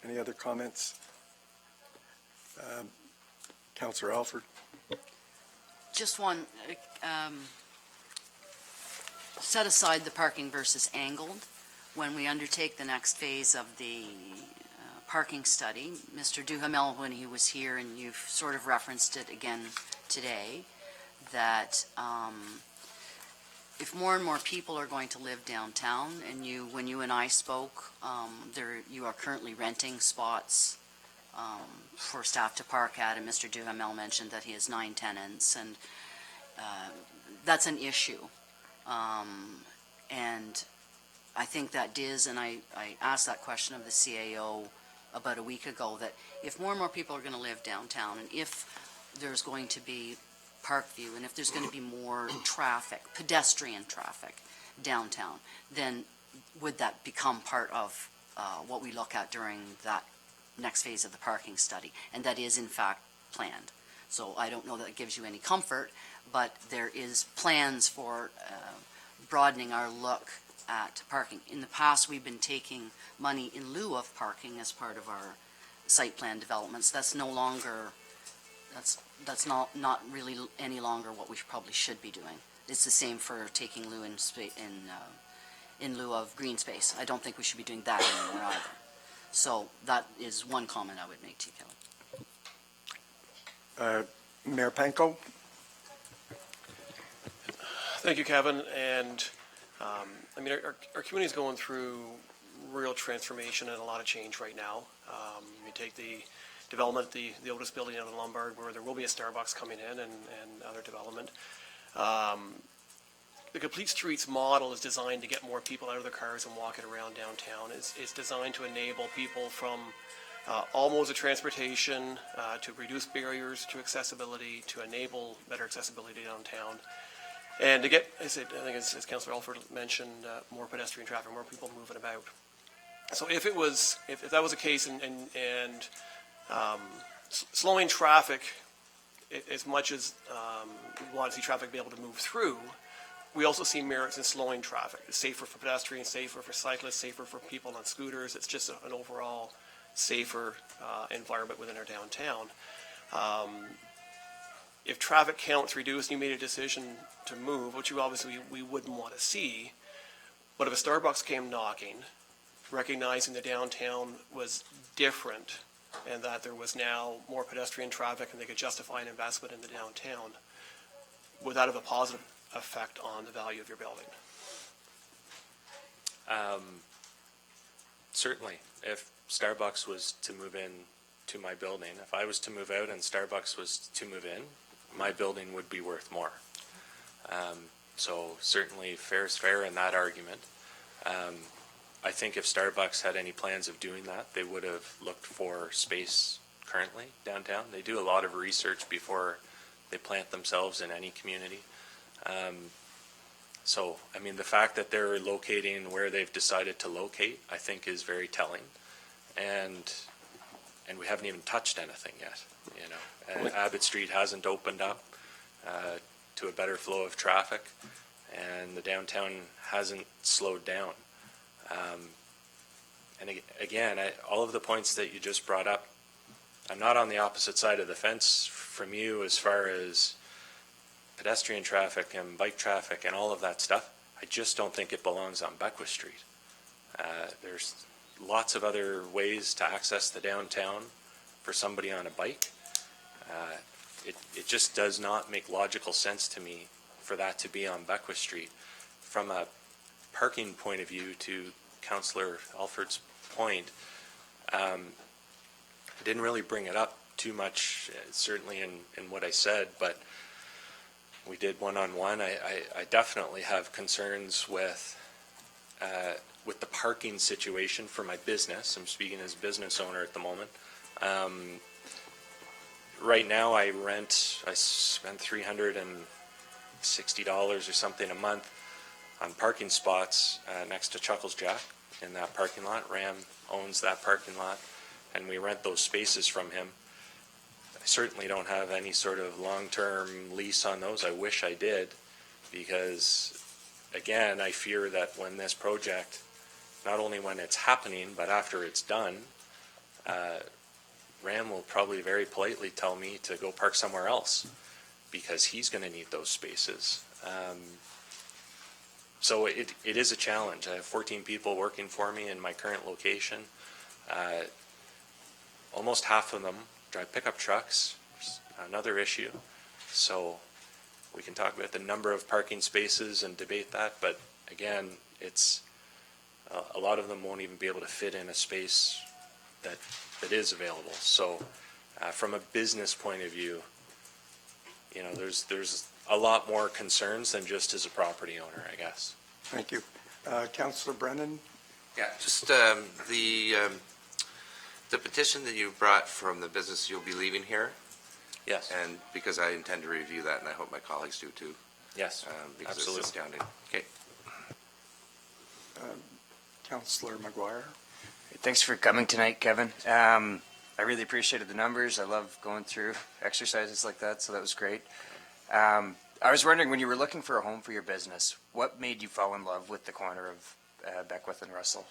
Any other comments? Councillor Alford? Just one, set aside the parking versus angled. When we undertake the next phase of the parking study, Mr. Duhamel, when he was here, and you've sort of referenced it again today, that if more and more people are going to live downtown, and when you and I spoke, you are currently renting spots for staff to park at, and Mr. Duhamel mentioned that he has 9 tenants, and that's an issue. And I think that DIS, and I asked that question of the CAO about a week ago, that if more and more people are going to live downtown, and if there's going to be Parkview, and if there's going to be more traffic, pedestrian traffic downtown, then would that become part of what we look at during that next phase of the parking study? And that is in fact planned. So I don't know that it gives you any comfort, but there is plans for broadening our look at parking. In the past, we've been taking money in lieu of parking as part of our site plan developments. That's no longer, that's not really any longer what we probably should be doing. It's the same for taking in lieu of green space. I don't think we should be doing that anymore either. So that is one comment I would make to you, Kelly. Mayor Panko? Thank you, Kevin. And I mean, our community is going through real transformation and a lot of change right now. You take the development, the Otis building out in Lombard, where there will be a Starbucks coming in, and other development. The Complete Streets model is designed to get more people out of their cars and walking around downtown. It's designed to enable people from all modes of transportation, to reduce barriers to accessibility, to enable better accessibility downtown. And to get, I think as Councillor Alford mentioned, more pedestrian traffic, more people moving about. So if that was the case and slowing traffic, as much as we want to see traffic be able to move through, we also see merits in slowing traffic. It's safer for pedestrians, safer for cyclists, safer for people on scooters. It's just an overall safer environment within our downtown. If traffic count's reduced, and you made a decision to move, which we wouldn't want to see, but if a Starbucks came knocking, recognizing the downtown was different and that there was now more pedestrian traffic and they could justify an investment in the downtown, would that have a positive effect on the value of your building? Certainly, if Starbucks was to move in to my building, if I was to move out and Starbucks was to move in, my building would be worth more. So certainly fair is fair in that argument. I think if Starbucks had any plans of doing that, they would have looked for space currently downtown. They do a lot of research before they plant themselves in any community. So, I mean, the fact that they're locating where they've decided to locate, I think is very telling. And we haven't even touched anything yet, you know. And Abbott Street hasn't opened up to a better flow of traffic, and the downtown hasn't slowed down. And again, all of the points that you just brought up, I'm not on the opposite side of the fence from you as far as pedestrian traffic and bike traffic and all of that stuff. I just don't think it belongs on Beckwith Street. There's lots of other ways to access the downtown for somebody on a bike. It just does not make logical sense to me for that to be on Beckwith Street. From a parking point of view, to Councillor Alford's point, I didn't really bring it up too much, certainly in what I said, but we did one-on-one. I definitely have concerns with the parking situation for my business. I'm speaking as a business owner at the moment. Right now I spend $360 or something a month on parking spots next to Chuckles Jack in that parking lot. Ram owns that parking lot, and we rent those spaces from him. I certainly don't have any sort of long-term lease on those. I wish I did, because, again, I fear that when this project, not only when it's happening, but after it's done, Ram will probably very politely tell me to go park somewhere else, because he's going to need those spaces. So it is a challenge. I have 14 people working for me in my current location. Almost half of them drive pickup trucks, another issue. So we can talk about the number of parking spaces and debate that, but again, it's a lot of them won't even be able to fit in a space that is available. So from a business point of view, you know, there's a lot more concerns than just as a property owner, I guess. Thank you. Councillor Brennan? Yeah, just the petition that you brought from the business, you'll be leaving here? Yes. And because I intend to review that, and I hope my colleagues do too. Yes, Because absolutely. it's astounding. Okay. Councillor McGuire? Thanks for coming tonight, Kevin. I really appreciated the numbers. I love going through exercises like that, so that was great. I was wondering, when you were looking for a home for your business, what made you fall in love with the corner of Beckwith and Russell?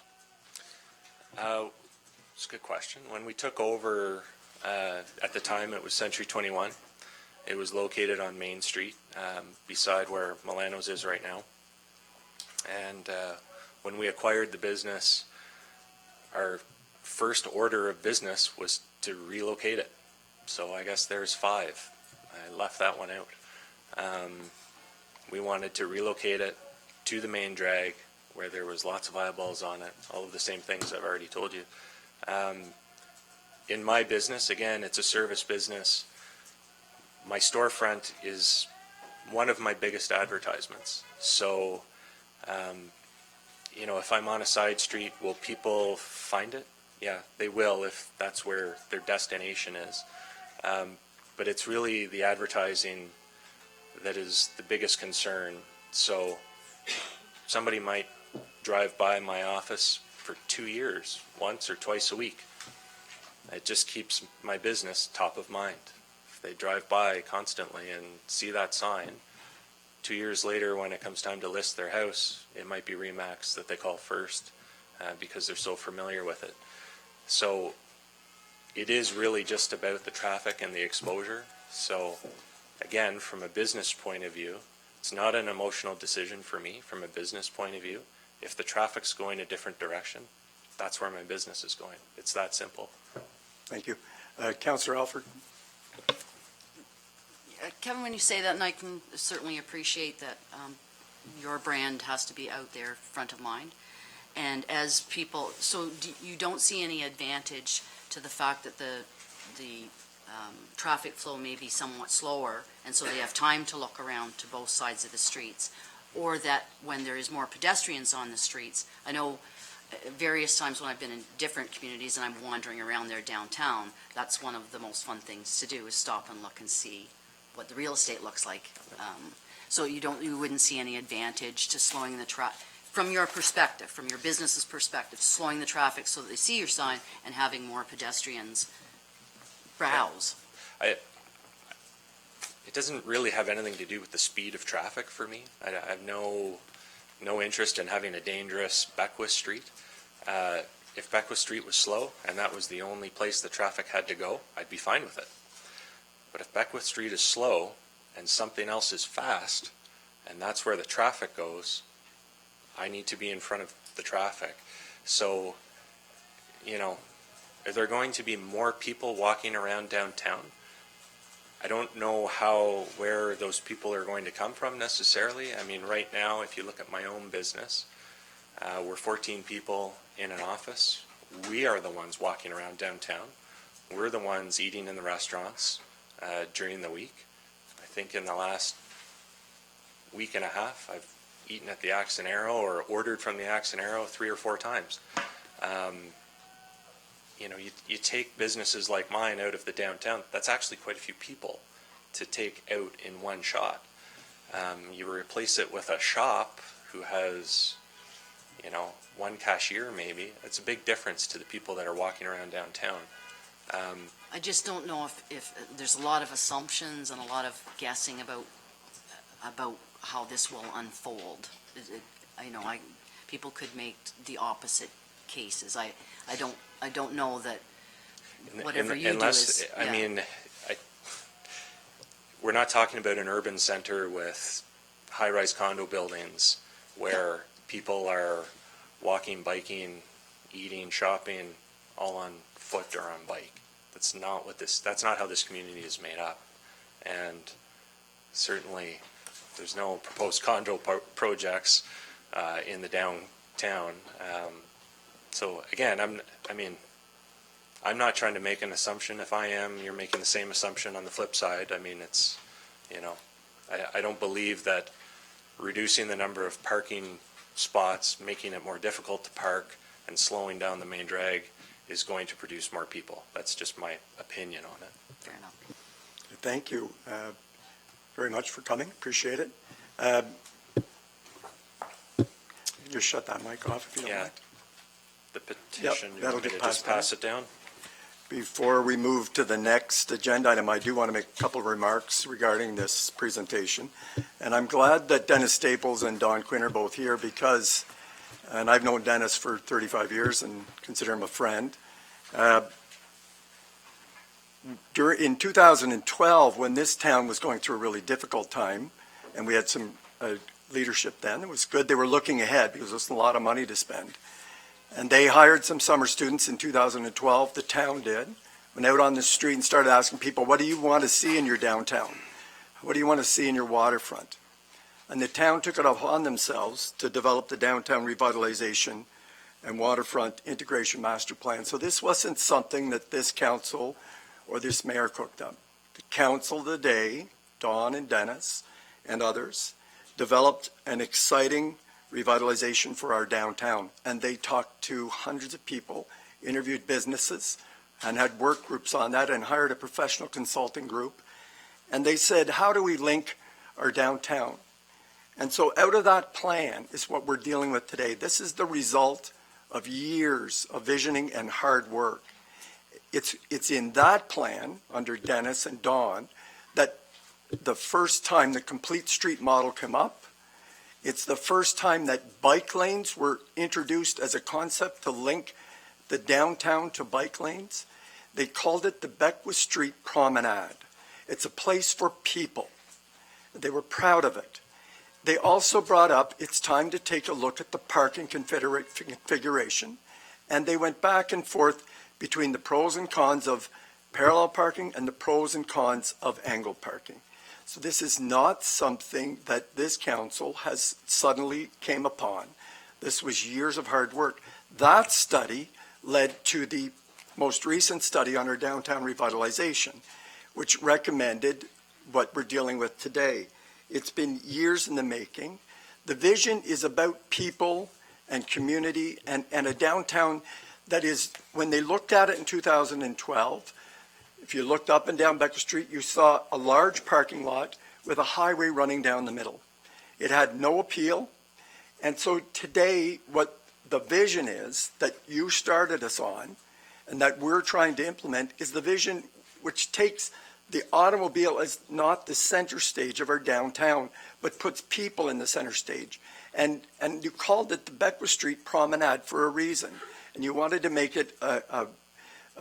It's a good question. When we took over, at the time it was Century 21. It was located on Main Street, beside where Milano's is right now. And when we acquired the business, our first order of business was to relocate it. So I guess there's 5. I left that one out. We wanted to relocate it to the main drag where there was lots of eyeballs on it, all of the same things I've already told you. In my business, again, it's a service business. My storefront is one of my biggest advertisements. So, you know, if I'm on a side street, will people find it? Yeah, they will if that's where their destination is. But it's really the advertising that is the biggest concern. So somebody might drive by my office, for 2 years, once or twice a week. It just keeps my business top of mind. If they drive by constantly and see that sign, 2 years later, when it comes time to list their house, it might be Remax that they call first because they're so familiar with it. So it is really just about the traffic and the exposure. So again, from a business point of view, it's not an emotional decision for me. From a business point of view, if the traffic's going a different direction, that's where my business is going. It's that simple. Thank you. Councillor Alford? Kevin, when you say that, and I can certainly appreciate that your brand has to be out there front of mind. And as people, so you don't see any advantage to the fact that the traffic flow may be somewhat slower, and so they have time to look around to both sides of the streets, or that when there is more pedestrians on the streets, I know various times when I've been in different communities and I'm wandering around there downtown, that's one of the most fun things to do, is stop and look and see what the real estate looks like. So you wouldn't see any advantage to slowing the traffic, from your perspective, from your business's perspective, slowing the traffic so that they see your sign and having more pedestrians browse. It doesn't really have anything to do with the speed of traffic for me. I have no interest in having a dangerous Beckwith Street. If Beckwith Street was slow and that was the only place the traffic had to go, I'd be fine with it. But if Beckwith Street is slow and something else is fast, and that's where the traffic goes, I need to be in front of the traffic. So, are there going to be more people walking around downtown? I don't know where those people are going to come from necessarily. I mean, right now, if you look at my own business, we're 14 people in an office. We are the ones walking around downtown. We're the ones eating in the restaurants during the week. I think in the last week and a half, I've eaten at the Axe and Arrow or ordered from the Axe and Arrow 3 or 4 times. You take businesses like mine out of the downtown, that's actually quite a few people to take out in one shot. You replace it with a shop who has, one cashier maybe. It's a big difference to the people that are walking around downtown. I just don't know if there's a lot of assumptions and a lot of guessing about how this will unfold. People could make the opposite cases. I don't know that whatever you do is. We're not talking about an urban center with high-rise condo buildings where people are walking, biking, eating, shopping, all on foot or on bike. That's not how this community is made up. And certainly there's no proposed condo projects in the downtown. So again, I'm not trying to make an assumption. If I am, you're making the same assumption on the flip side. I don't believe that reducing the number of parking spots, making it more difficult to park, and slowing down the main drag is going to produce more people. That's just my opinion on it. Fair enough. Thank you very much for coming. Appreciate it. Just shut that mic off if you don't mind. The petition, you that'll want me get to just passed pass it down? Before we move to the next agenda item, I do want to make a couple of remarks regarding this presentation. And I'm glad that Dennis Staples and Don Quinn are both here because, and I've known Dennis for 35 years and consider him a friend. In 2012, when this town was going through a really difficult time, and we had some leadership then, it was good. They were looking ahead because there was a lot of money to spend. And they hired some summer students in 2012, the town did, went out on the street and started asking people, what do you want to see in your downtown? What do you want to see in your waterfront? And the town took it upon themselves to develop the downtown revitalization and waterfront integration master plan. So this wasn't something that this council or this mayor cooked up. The council of the day, Don and Dennis and others, developed an exciting revitalization for our downtown. And they talked to hundreds of people, interviewed businesses, and had work groups on that and hired a professional consulting group. And they said, how do we link our downtown? And so out of that plan is what we're dealing with today. This is the result of years of visioning and hard work. It's in that plan, under Dennis and Don, that the first time the complete street model came up. It's the first time that bike lanes were introduced as a concept to link the downtown to bike lanes. They called it the Beckwith Street Promenade. It's a place for people. They were proud of it. They also brought up it's time to take a look at the parking configuration, and they went back and forth between the pros and cons of parallel parking and the pros and cons of angled parking. So this is not something that this council has suddenly came upon. This was years of hard work. That study led to the most recent study on our downtown revitalization, which recommended what we're dealing with today. It's been years in the making. The vision is about people and community and a downtown that is, when they looked at it in 2012, if you looked up and down Beckwith Street, you saw a large parking lot with a highway running down the middle. It had no appeal. And so today, what the vision is that you started us on and that we're trying to implement is the vision which takes the automobile as not the center stage of our downtown, but puts people in the center stage. And you called it the Beckwith Street Promenade for a reason. And you wanted to make it a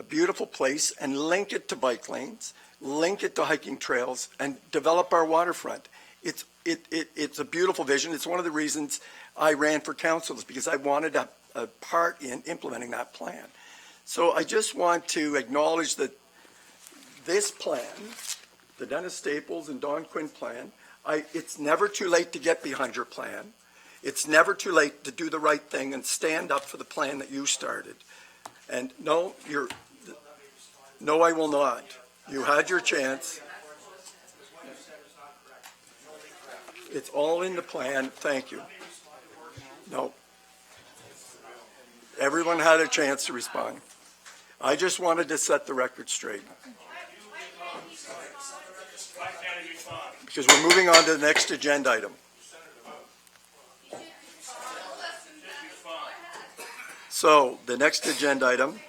beautiful place and link it to bike lanes, link it to hiking trails, and develop our waterfront. It's a beautiful vision. It's one of the reasons I ran for council, is because I wanted a part in implementing that plan. So I just want to acknowledge that this plan, the Dennis Staples and Don Quinn plan, it's never too late to get behind your plan. It's never too late to do the right thing and stand up for the plan that you started. And no, I will not. You had your chance. It's all in the plan. Thank you. No. Everyone had a chance to respond. I just wanted to set the record straight. Because we're moving on to the next agenda item. So the next agenda item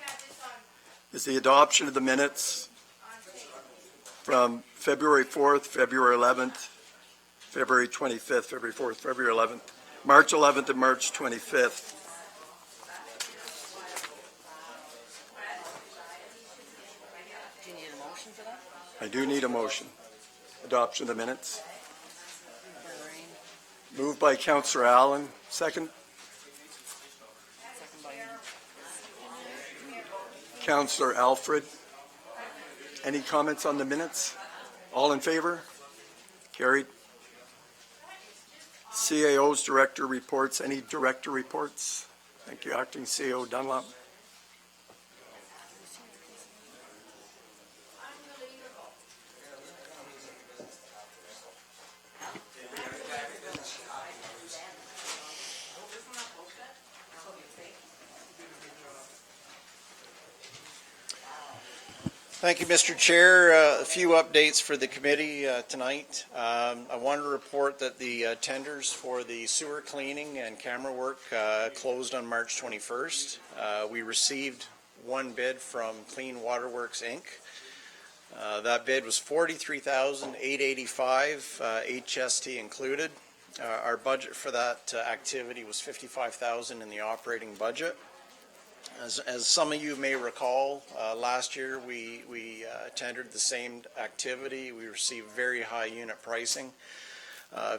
is the adoption of the minutes from February 4th, February 11th, February 25th, February 4th, February 11th, March 11th, and March 25th. Do you need a motion for that? I do need a motion. Adoption of the minutes. Moved by Councillor Allen. Second. Councillor Alfred. Any comments on the minutes? All in favor? Carried. CAO's director reports. Any director reports? Thank you, Acting CAO Dunlop. Thank you, Mr. Chair. A few updates for the committee tonight. I wanted to report that the tenders for the sewer cleaning and camera work closed on March 21st. We received one bid from Clean Waterworks, Inc. That bid was $43,885, HST included. Our budget for that activity was $55,000 in the operating budget. As some of you may recall, last year we tendered the same activity. We received very high unit pricing.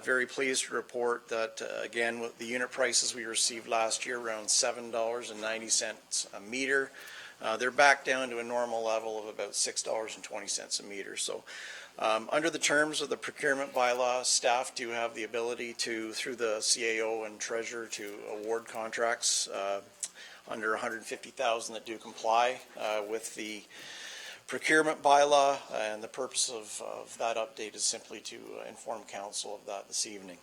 Very pleased to report that, again, with the unit prices we received last year, around $7.90 a meter, they're back down to a normal level of about $6.20 a meter. So under the terms of the procurement bylaw, staff do have the ability to, through the CAO and treasurer, to award contracts under $150,000 that do comply with the procurement bylaw, and the purpose of that update is simply to inform council of that this evening.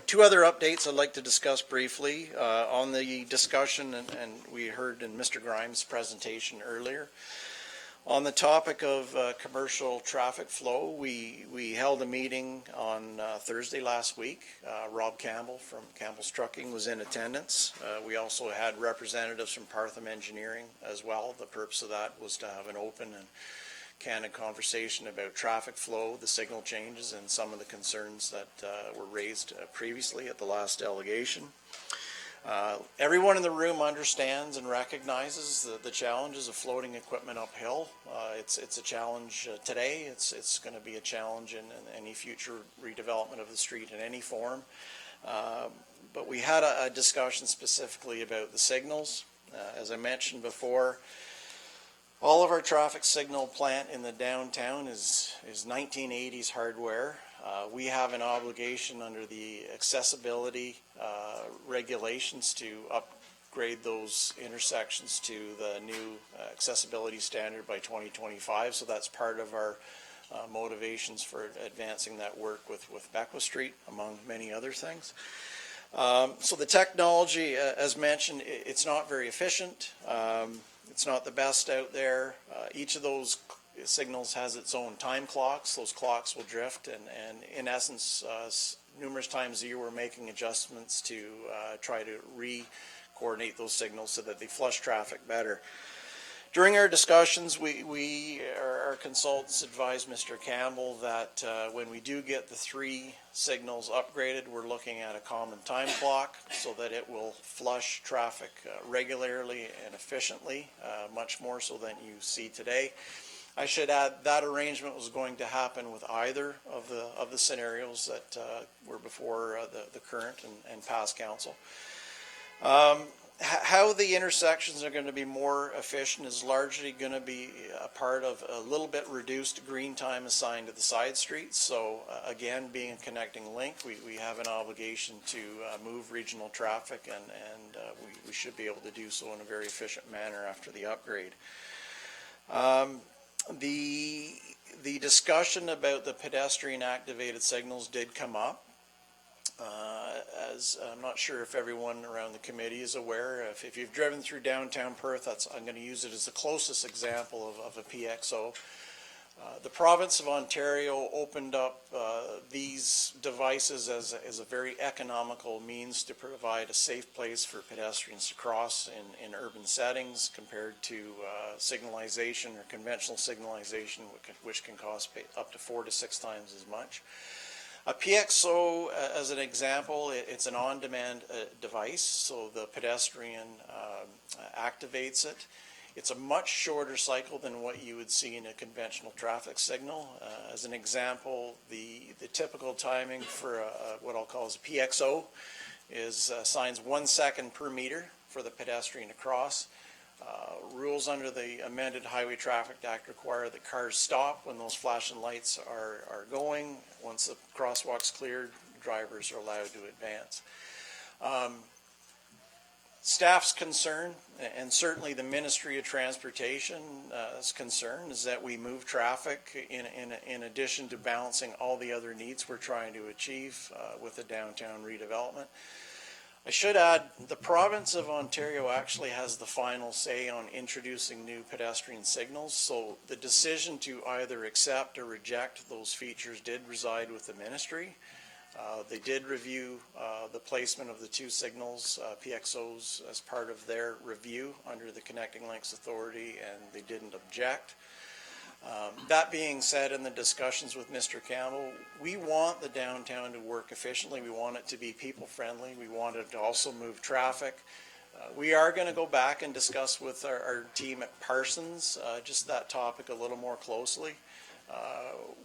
Two other updates I'd like to discuss briefly on the discussion, and we heard in Mr. Grimes' presentation earlier, On the topic of commercial traffic flow, we held a meeting on Thursday last week. Rob Campbell from Campbell's Trucking was in attendance. We also had representatives from Partham Engineering as well. The purpose of that was to have an open and candid conversation about traffic flow, the signal changes, and some of the concerns that were raised previously at the last delegation. Everyone in the room understands and recognizes the challenges of floating equipment uphill. It's a challenge today. It's going to be a challenge in any future redevelopment of the street in any form. But we had a discussion specifically about the signals. As I mentioned before, all of our traffic signal plant in the downtown is 1980s hardware. We have an obligation under the accessibility regulations to upgrade those intersections to the new accessibility standard by 2025. So that's part of our motivations for advancing that work with Beckwith Street, among many other things. So the technology, as mentioned, it's not very efficient. It's not the best out there. Each of those signals has its own time clocks. Those clocks will drift, and in essence, numerous times a year we're making adjustments to try to re-coordinate those signals so that they flush traffic better. During our discussions, our consultants advised Mr. Campbell that when we do get the 3 signals upgraded, we're looking at a common time clock so that it will flush traffic regularly and efficiently, much more so than you see today. I should add that arrangement was going to happen with either of the scenarios that were before the current and past council. How the intersections are going to be more efficient is largely going to be a part of a little bit reduced green time assigned to the side streets. So again, being a connecting link, we have an obligation to move regional traffic, and we should be able to do so in a very efficient manner after the upgrade. The discussion about the pedestrian activated signals did come up. As I'm not sure if everyone around the committee is aware, if you've driven through downtown Perth, I'm going to use it as the closest example of a PXO. The province of Ontario opened up these devices as a very economical means to provide a safe place for pedestrians to cross in urban settings compared to signalization or conventional signalization, which can cost up to 4 to 6 times as much. A PXO, as an example, it's an on-demand device, so the pedestrian activates it. It's a much shorter cycle than what you would see in a conventional traffic signal. As an example, the typical timing for what I'll call as a PXO is signs 1 second per meter for the pedestrian to cross. Rules under the amended Highway Traffic Act require that cars stop when those flashing lights are going. Once the crosswalk's cleared, drivers are allowed to advance. Staff's concern, and certainly the Ministry of Transportation's concern, is that we move traffic in addition to balancing all the other needs we're trying to achieve with the downtown redevelopment. I should add, the province of Ontario actually has the final say on introducing new pedestrian signals, so the decision to either accept or reject those features did reside with the ministry. They did review the placement of the 2 signals, PXOs, as part of their review under the Connecting Links Authority, and they didn't object. That being said, in the discussions with Mr. Campbell, we want the downtown to work efficiently. We want it to be people-friendly. We want it to also move traffic. We are going to go back and discuss with our team at Parsons just that topic a little more closely.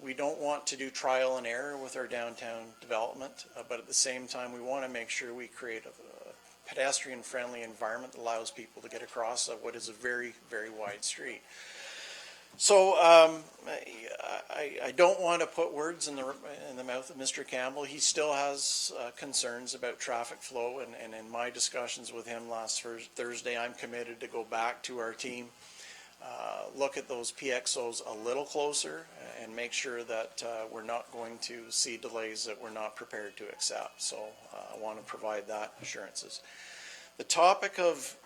We don't want to do trial and error with our downtown development, but at the same time, we want to make sure we create a pedestrian-friendly environment that allows people to get across what is a very, very wide street. So I don't want to put words in the mouth of Mr. Campbell. He still has concerns about traffic flow, and in my discussions with him last Thursday, I'm committed to go back to our team, look at those PXOs a little closer, and make sure that we're not going to see delays that we're not prepared to accept. So I want to provide that assurances. The topic of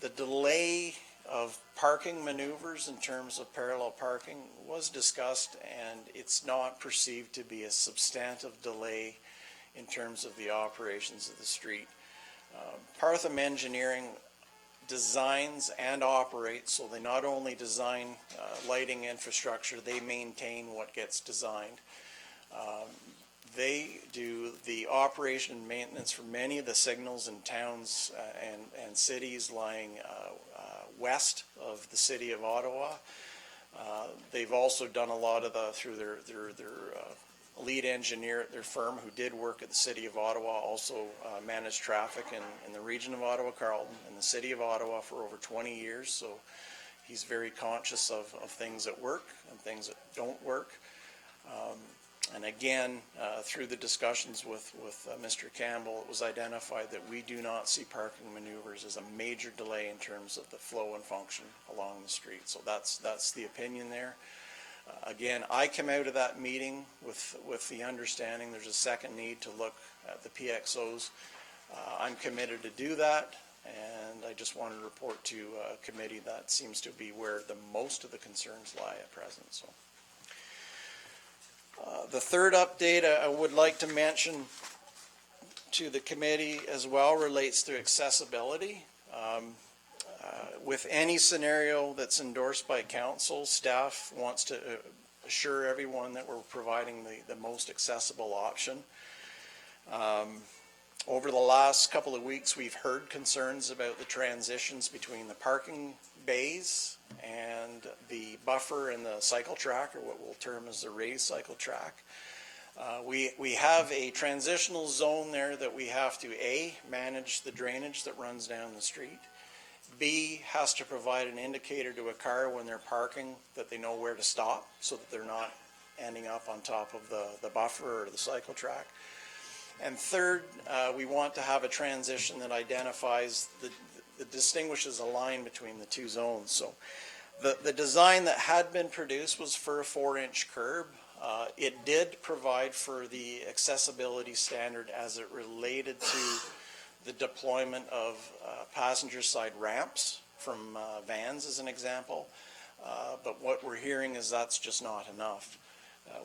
the delay of parking maneuvers in terms of parallel parking was discussed, and it's not perceived to be a substantive delay in terms of the operations of the street. Partham Engineering designs and operates, so they not only design lighting infrastructure, they maintain what gets designed. They do the operation and maintenance for many of the signals in towns and cities lying west of the city of Ottawa. They've also done a lot of through their lead engineer at their firm who did work at the city of Ottawa, also managed traffic in the region of Ottawa, Carleton, and the city of Ottawa for over 20 years. So he's very conscious of things that work and things that don't work. And again, through the discussions with Mr. Campbell, it was identified that we do not see parking maneuvers as a major delay in terms of the flow and function along the street. So that's the opinion there. Again, I come out of that meeting with the understanding there's a second need to look at the PXOs. I'm committed to do that, and I just wanted to report to committee that seems to be where the most of the concerns lie at present. So. The third update I would like to mention to the committee as well relates to accessibility. With any scenario that's endorsed by council, staff wants to assure everyone that we're providing the most accessible option. Over the last couple of weeks, we've heard concerns about the transitions between the parking bays and the buffer and the cycle track, or what we'll term as the raised cycle track. We have a transitional zone there that we have to A, manage the drainage that runs down the street. B, has to provide an indicator to a car when they're parking that they know where to stop so that they're not ending up on top of the buffer or the cycle track. And third, we want to have a transition that identifies that distinguishes a line between the two zones. So the design that had been produced was for a 4-inch curb. It did provide for the accessibility standard as it related to the deployment of passenger side ramps from vans as an example. But what we're hearing is that's just not enough.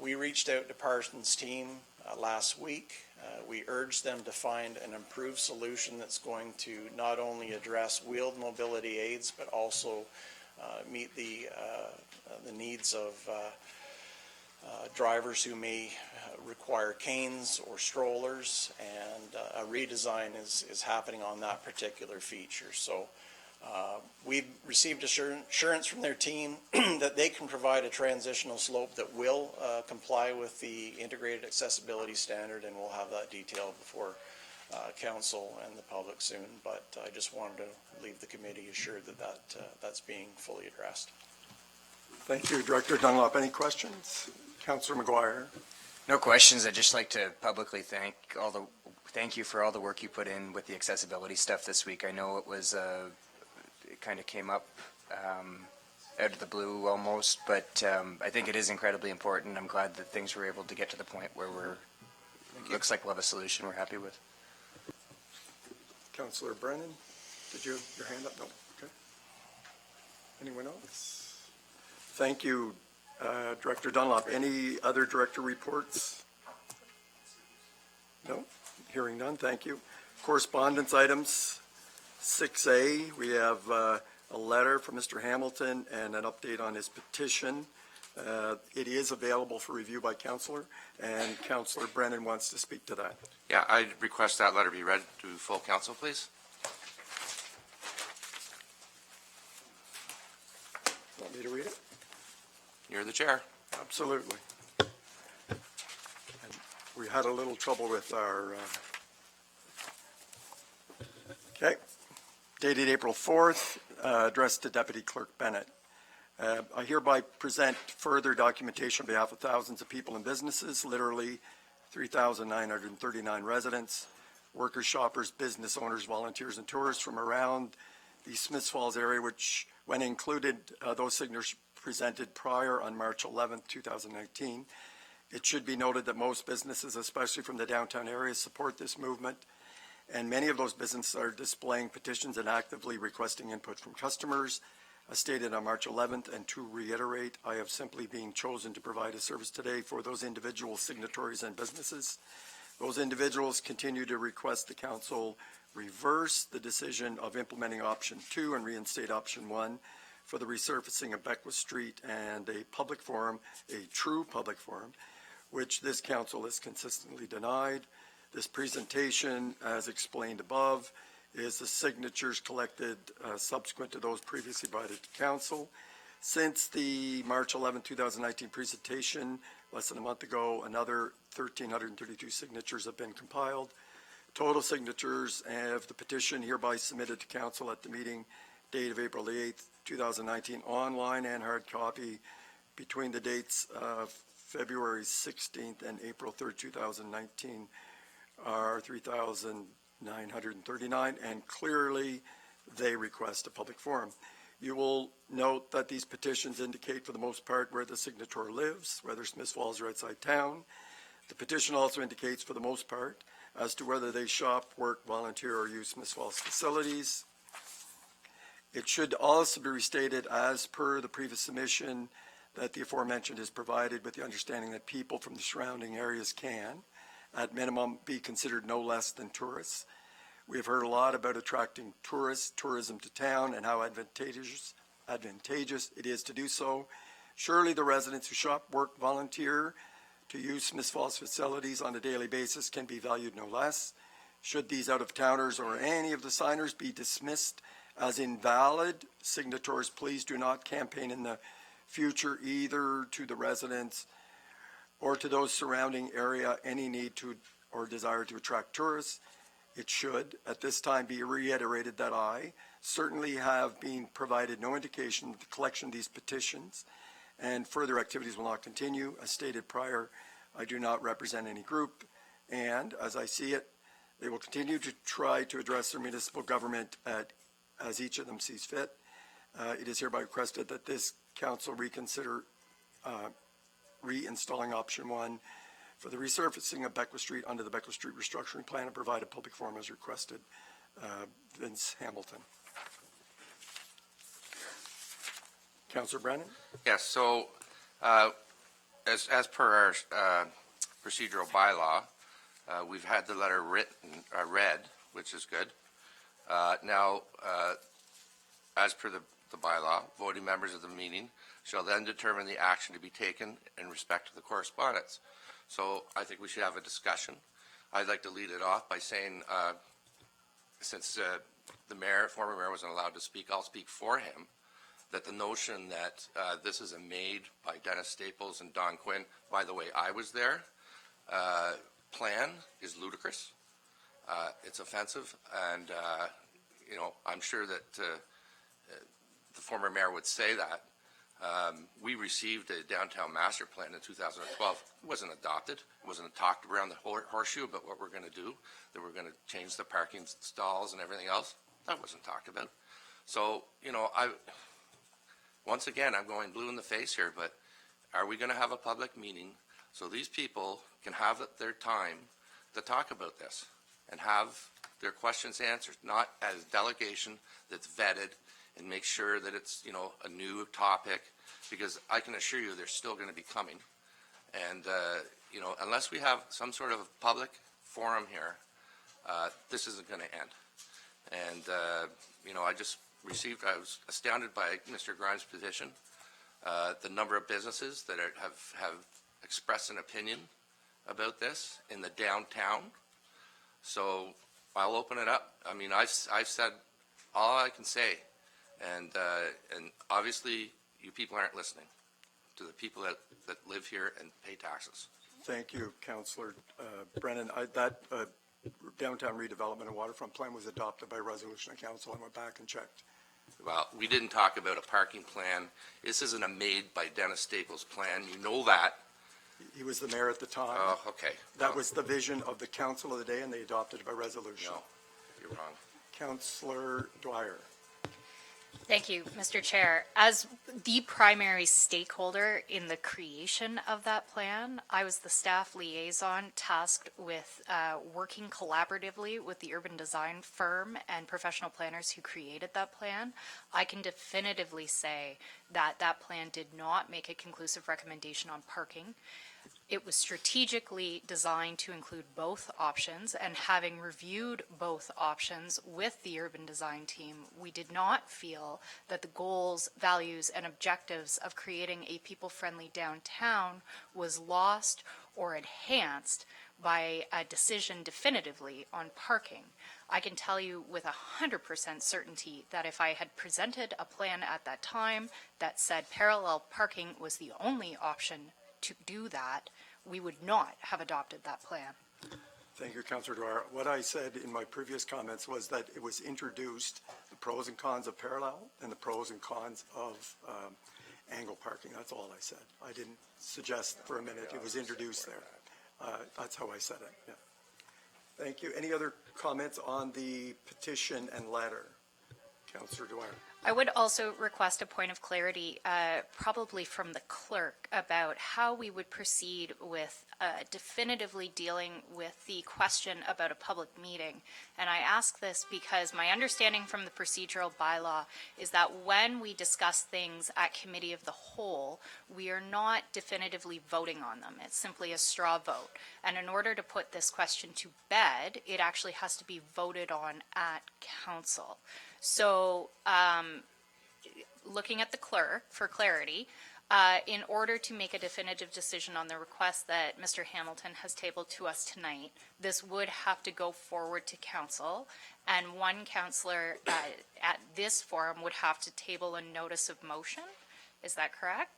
We reached out to Parsons' team last week. We urged them to find an improved solution that's going to not only address wheeled mobility aids, but also meet the needs of drivers who may require canes or strollers, and a redesign is happening on that particular feature. So we've received assurance from their team that they can provide a transitional slope that will comply with the integrated accessibility standard, and we'll have that detailed before council and the public soon. But I just wanted to leave the committee assured that that's being fully addressed. Thank you, Director Dunlop. Any questions? Councillor McGuire. No questions. I'd just like to publicly thank you for all the work you put in with the accessibility stuff this week. I know it was it kind of came up out of the blue almost, but I think it is incredibly important. I'm glad that things were able to get to the point where looks like we'll have a solution we're happy with. Councillor Brennan, did you have your hand up? No. Okay. Anyone else? Thank you, Director Dunlop. Any other director reports? No? Hearing none, thank you. Correspondence items. 6A, we have a letter from Mr. Hamilton and an update on his petition. It is available for review by Councillor, and Councillor Brennan wants to speak to that. Yeah, I request that letter be read to full council, please. Want me to read it? You're the chair. Absolutely. And we had a little trouble with our, okay. Dated April 4th, addressed to Deputy Clerk Bennett. I hereby present further documentation on behalf of thousands of people and businesses, literally 3,939 residents, workers, shoppers, business owners, volunteers, and tourists from around the Smiths Falls area, which, when included, those signatures presented prior on March 11th, 2019. It should be noted that most businesses, especially from the downtown area, support this movement, and many of those businesses are displaying petitions and actively requesting input from customers. as stated on March 11th, and to reiterate, I have simply been chosen to provide a service today for those individual signatories and businesses. Those individuals continue to request the council reverse the decision of implementing option 2 and reinstate option 1 for the resurfacing of Beckwith Street and a public forum, a true public forum, which this council has consistently denied. This presentation, as explained above, is the signatures collected subsequent to those previously provided to council. Since the March 11, 2019 presentation, less than a month ago, another 1,332 signatures have been compiled. Total signatures of the petition hereby submitted to council at the meeting date of April the 8th, 2019, online and hard copy between the dates of February 16th and April 3rd, 2019 are 3,939, and clearly they request a public forum. You will note that these petitions indicate for the most part where the signator lives, whether Smiths Falls or outside town. The petition also indicates for the most part as to whether they shop, work, volunteer, or use Smiths Falls facilities. It should also be restated, as per the previous submission, that the aforementioned is provided with the understanding that people from the surrounding areas can, at minimum, be considered no less than tourists. We have heard a lot about attracting tourism to town, and how advantageous it is to do so. Surely the residents who shop, work, volunteer to use Smiths Falls facilities on a daily basis can be valued no less. Should these out-of-towners or any of the signers be dismissed as invalid signatories, please do not campaign in the future either to the residents or to those surrounding area any need to or desire to attract tourists. It should at this time be reiterated that I certainly have been provided no indication that the collection of these petitions and further activities will not continue. As stated prior, I do not represent any group, and as I see it, they will continue to try to address their municipal government as each of them sees fit. It is hereby requested that this council reconsider reinstalling option 1 for the resurfacing of Beckwith Street under the Beckwith Street restructuring plan and provide a public forum as requested. Vince Hamilton. Councillor Brennan? Yes, so as per our procedural bylaw, we've had the letter read, which is good. Now, as per the bylaw, voting members of the meeting shall then determine the action to be taken in respect to the correspondence. So I think we should have a discussion. I'd like to lead it off by saying, since the mayor, former mayor, wasn't allowed to speak, I'll speak for him, that the notion that this is a made by Dennis Staples and Don Quinn, by the way, I was there, plan is ludicrous. It's offensive, and I'm sure that the former mayor would say that. We received a downtown master plan in 2012. It wasn't adopted. It wasn't talked around the horseshoe about what we're going to do, that we're going to change the parking stalls and everything else. That wasn't talked about. So, once again, I'm going blue in the face here, but are we going to have a public meeting so these people can have their time to talk about this and have their questions answered, not as delegation that's vetted and make sure that it's, a new topic, because I can assure you they're still going to be coming. And, unless we have some sort of public forum here, this isn't going to end. And, I was astounded by Mr. Grimes' petition, the number of businesses that have expressed an opinion about this in the downtown. So I'll open it up. I mean, I've said all I can say, and obviously you people aren't listening to the people that live here and pay taxes. Thank you, Councillor Brennan. That downtown redevelopment and waterfront plan was adopted by resolution of council. I went back and checked. Well, we didn't talk about a parking plan. This isn't a made by Dennis Staples plan. You know that. He was the mayor at the time. Oh, okay. That was the vision of the council of the day, and they adopted it by resolution. No, you're wrong. Councillor Dwyer. Thank you, Mr. Chair. As the primary stakeholder in the creation of that plan, I was the staff liaison tasked with working collaboratively with the urban design firm and professional planners who created that plan. I can definitively say that that plan did not make a conclusive recommendation on parking. It was strategically designed to include both options, and having reviewed both options with the urban design team, we did not feel that the goals, values, and objectives of creating a people-friendly downtown was lost or enhanced by a decision definitively on parking. I can tell you with 100% certainty that if I had presented a plan at that time that said parallel parking was the only option to do that, we would not have adopted that plan. Thank you, Councillor Dwyer. What I said in my previous comments was that it was introduced, the pros and cons of parallel and the pros and cons of angle parking. That's all I said. I didn't suggest for a minute it was introduced there. That's how I said it. Yeah. Thank you. Any other comments on the petition and letter? Councillor Dwyer. I would also request a point of clarity, probably from the clerk, about how we would proceed with definitively dealing with the question about a public meeting. And I ask this because my understanding from the procedural bylaw is that when we discuss things at committee of the whole, we are not definitively voting on them. It's simply a straw vote. And in order to put this question to bed, it actually has to be voted on at council. So, looking at the clerk for clarity, in order to make a definitive decision on the request that Mr. Hamilton has tabled to us tonight, this would have to go forward to council, and one councillor at this forum would have to table a notice of motion. Is that correct?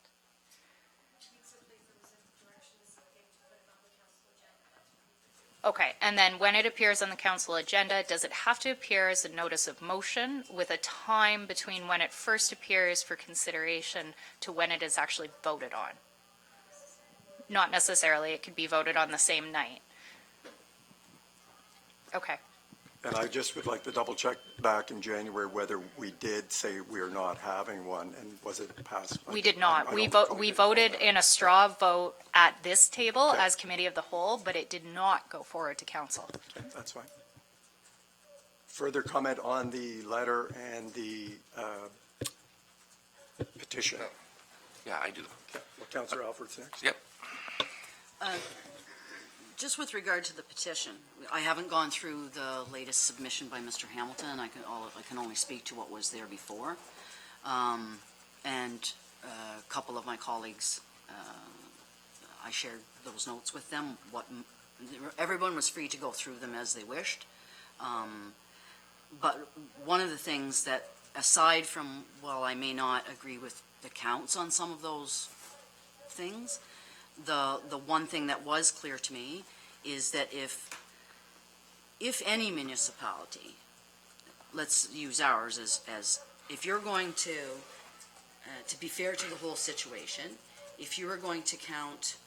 Okay, and then when it appears on the council agenda, does it have to appear as a notice of motion with a time between when it first appears for consideration to when it is actually voted on? Not necessarily, it could be voted on the same night. Okay. And I just would like to double check back in January whether we did say we're not having one, and was it passed? We did not. I We don't recall voted that. in a straw vote at this table Okay. as committee of the whole, but it did not go forward to council. Okay, that's fine. Further comment on the letter and the petition? Yeah, I do. Okay, well, Councillor Alfred's next. Yep. Just with regard to the petition, I haven't gone through the latest submission by Mr. Hamilton. I can only speak to what was there before. And a couple of my colleagues, I shared those notes with them. Everyone was free to go through them as they wished. But one of the things that, aside from, while I may not agree with the counts on some of those things, the one thing that was clear to me is that if any municipality, let's use ours as if you're going to be fair to the whole situation, if you were going to count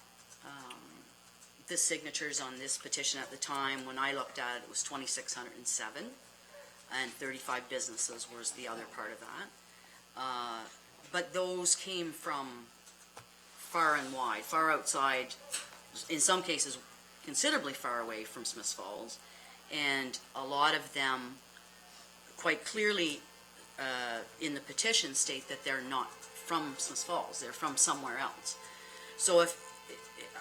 the signatures on this petition at the time, when I looked at it, it was 2,607, and 35 businesses was the other part of that. But those came from far and wide, far outside, in some cases considerably far away from Smiths Falls, and a lot of them quite clearly in the petition state that they're not from Smiths Falls, they're from somewhere else. So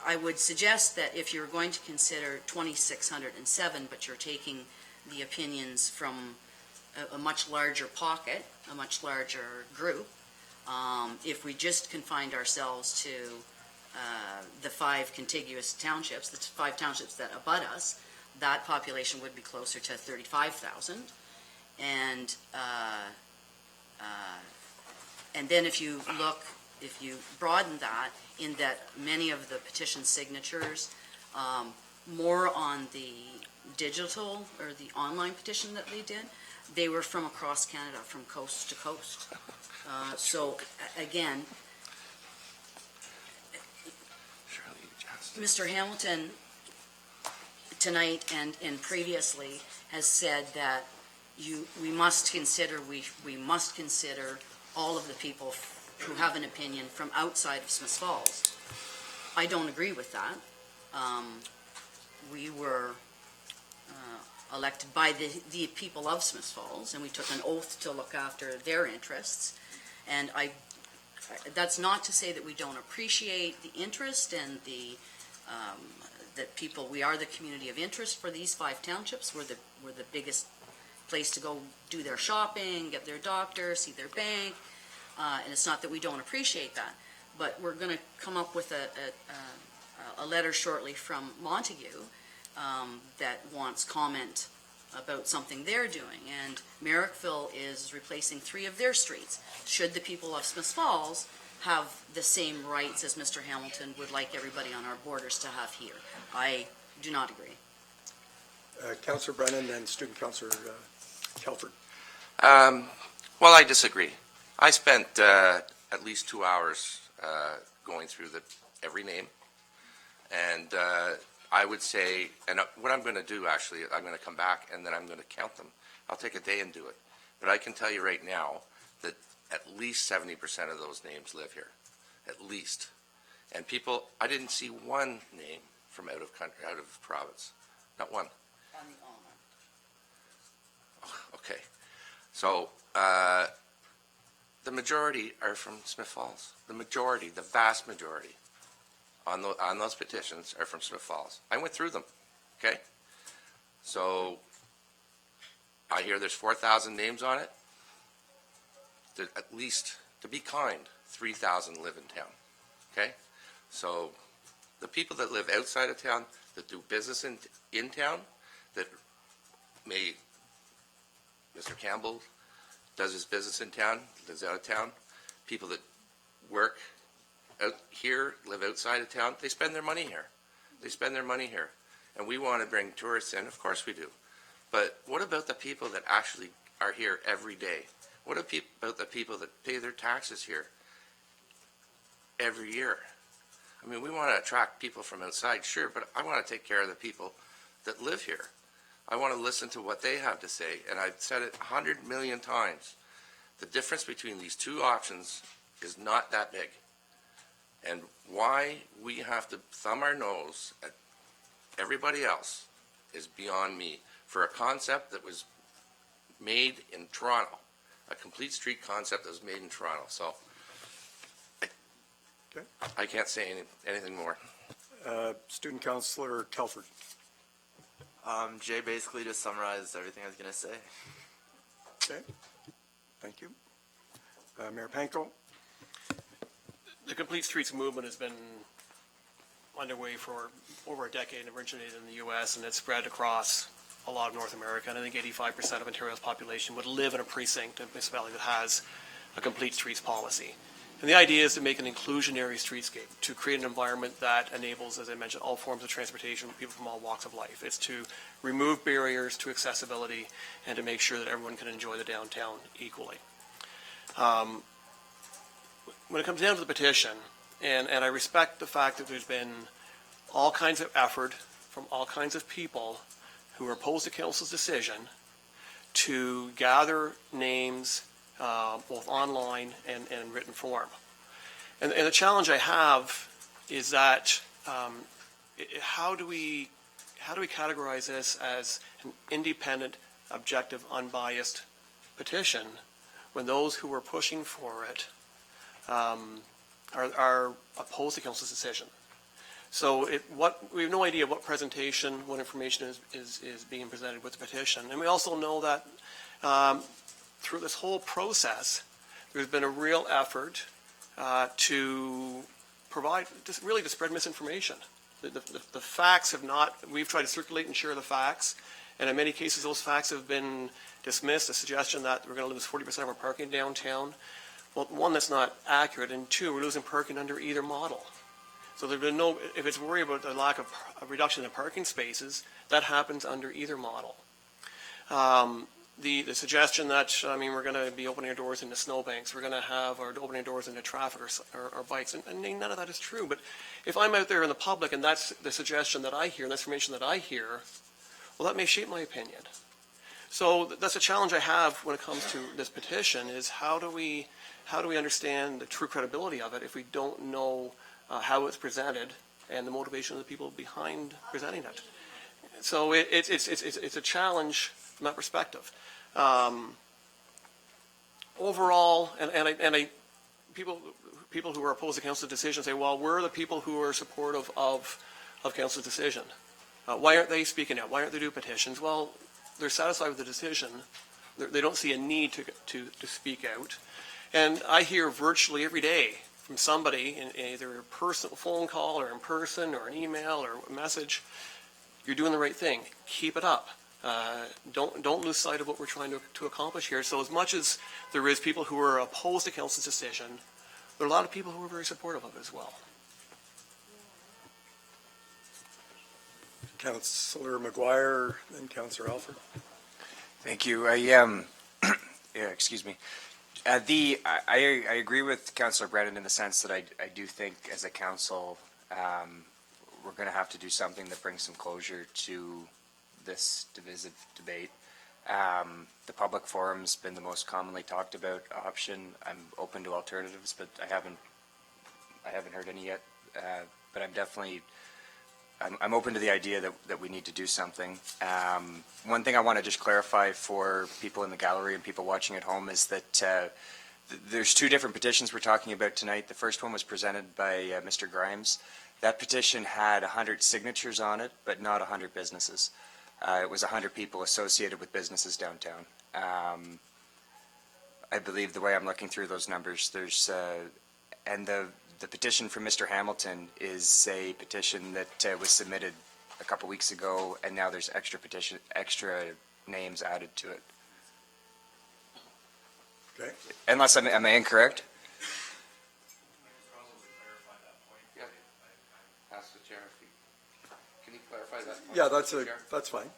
I would suggest that if you're going to consider 2,607, but you're taking the opinions from a much larger pocket, a much larger group, if we just confined ourselves to the 5 contiguous townships, the 5 townships that abut us, that population would be closer to 35,000. And then if you broaden that, in that many of the petition signatures, more on the digital or the online petition that they did, they were from across Canada, from coast to coast. So again, Mr. Hamilton tonight and previously has said that we must consider all of the people who have an opinion from outside of Smiths Falls. I don't agree with that. We were elected by the people of Smiths Falls, and we took an oath to look after their interests. And that's not to say that we don't appreciate the interest and that we are the community of interest for these 5 townships. We're the biggest place to go do their shopping, get their doctor, see their bank, and it's not that we don't appreciate that. But we're going to come up with a letter shortly from Montague that wants comment about something they're doing. And Merrickville is replacing 3 of their streets. Should the people of Smiths Falls have the same rights as Mr. Hamilton would like everybody on our borders to have here? I do not agree. Councillor Brennan and Student Councillor Telford. Well, I disagree. I spent at least 2 hours going through every name, and I would say, and what I'm going to do actually, I'm going to come back and then I'm going to count them. I'll take a day and do it. But I can tell you right now that at least 70% of those names live here, at least. And people, I didn't see one name from out of country, out of province, not one. On the owner. Okay, so the majority are from Smiths Falls. The majority, the vast majority on those petitions are from Smiths Falls. I went through them, okay? So I hear there's 4,000 names on it. There, at least, to be kind, 3,000 live in town, okay? So the people that live outside of town, that do business in town, that Mr. Campbell does his business in town, lives out of town, people that work out here, live outside of town, they spend their money here. They spend their money here. And we want to bring tourists in, of course we do. But what about the people that actually are here every day? What about the people that pay their taxes here every year? I mean, we want to attract people from outside, sure, but I want to take care of the people that live here. I want to listen to what they have to say, and I've said it 100 million times. The difference between these 2 options is not that big. And why we have to thumb our nose at everybody else is beyond me. For a concept that was made in Toronto, a complete street concept that was made in Toronto. So I can't say anything more. Student Councillor Telford. Jay basically just summarized everything I was going to say. Okay, thank you. Mayor Panko. The Complete Streets movement has been underway for over a decade and originated in the U.S. and it's spread across a lot of North America. And I think 85% of Ontario's population would live in a precinct, a municipality that has a complete streets policy. And the idea is to make an inclusionary streetscape, to create an environment that enables, as I mentioned, all forms of transportation, people from all walks of life. It's to remove barriers to accessibility and to make sure that everyone can enjoy the downtown equally. When it comes down to the petition, and I respect the fact that there's been all kinds of effort from all kinds of people who are opposed to council's decision to gather names both online and in written form. And the challenge I have is that how do we categorize this as an independent, objective, unbiased petition when those who are pushing for it are opposed to council's decision? So we have no idea what presentation, what information is being presented with the petition. And we also know that through this whole process, there's been a real effort to provide, really to spread misinformation. The facts have not, we've tried to circulate and share the facts, and in many cases those facts have been dismissed. The suggestion that we're going to lose 40% of our parking downtown, well, one, that's not accurate, and two, we're losing parking under either model. So there's been no, if it's worried about the lack of a reduction in parking spaces, that happens under either model. The suggestion that, we're going to be opening our doors into snowbanks, we're going to have our opening doors into traffic or bikes, and none of that is true. But if I'm out there in the public and that's the suggestion that I hear, and the information that I hear, well, that may shape my opinion. So that's a challenge I have when it comes to this petition is how do we understand the true credibility of it if we don't know how it's presented and the motivation of the people behind presenting it? So it's a challenge from that perspective. Overall, people who are opposed to council's decision say, well, we're the people who are supportive of council's decision. Why aren't they speaking out? Why aren't they doing petitions? Well, they're satisfied with the decision. They don't see a need to speak out. And I hear virtually every day from somebody in either a personal phone call or in person or an email or a message, you're doing the right thing. Keep it up. Don't lose sight of what we're trying to accomplish here. So as much as there is people who are opposed to council's decision, there are a lot of people who are very supportive of it as well. Councillor McGuire, then Councillor Alford. Thank you. Yeah, excuse me. I agree with Councillor Brennan in the sense that I do think as a council, we're going to have to do something that brings some closure to this divisive debate. The public forum's been the most commonly talked about option. I'm open to alternatives, but I haven't heard any yet. But I'm definitely I'm open to the idea that we need to do something. One thing I want to just clarify for people in the gallery and people watching at home is that there's two different petitions we're talking about tonight. The first one was presented by Mr. Grimes. That petition had 100 signatures on it, but not 100 businesses. It was 100 people associated with businesses downtown. I believe the way I'm looking through those numbers, there's and the petition from Mr. Hamilton is a petition that was submitted a couple weeks ago, and now there's extra names added to it. Okay. Unless am I incorrect? Yeah. Ask the chair if he, can you clarify that? Yeah, that's fine.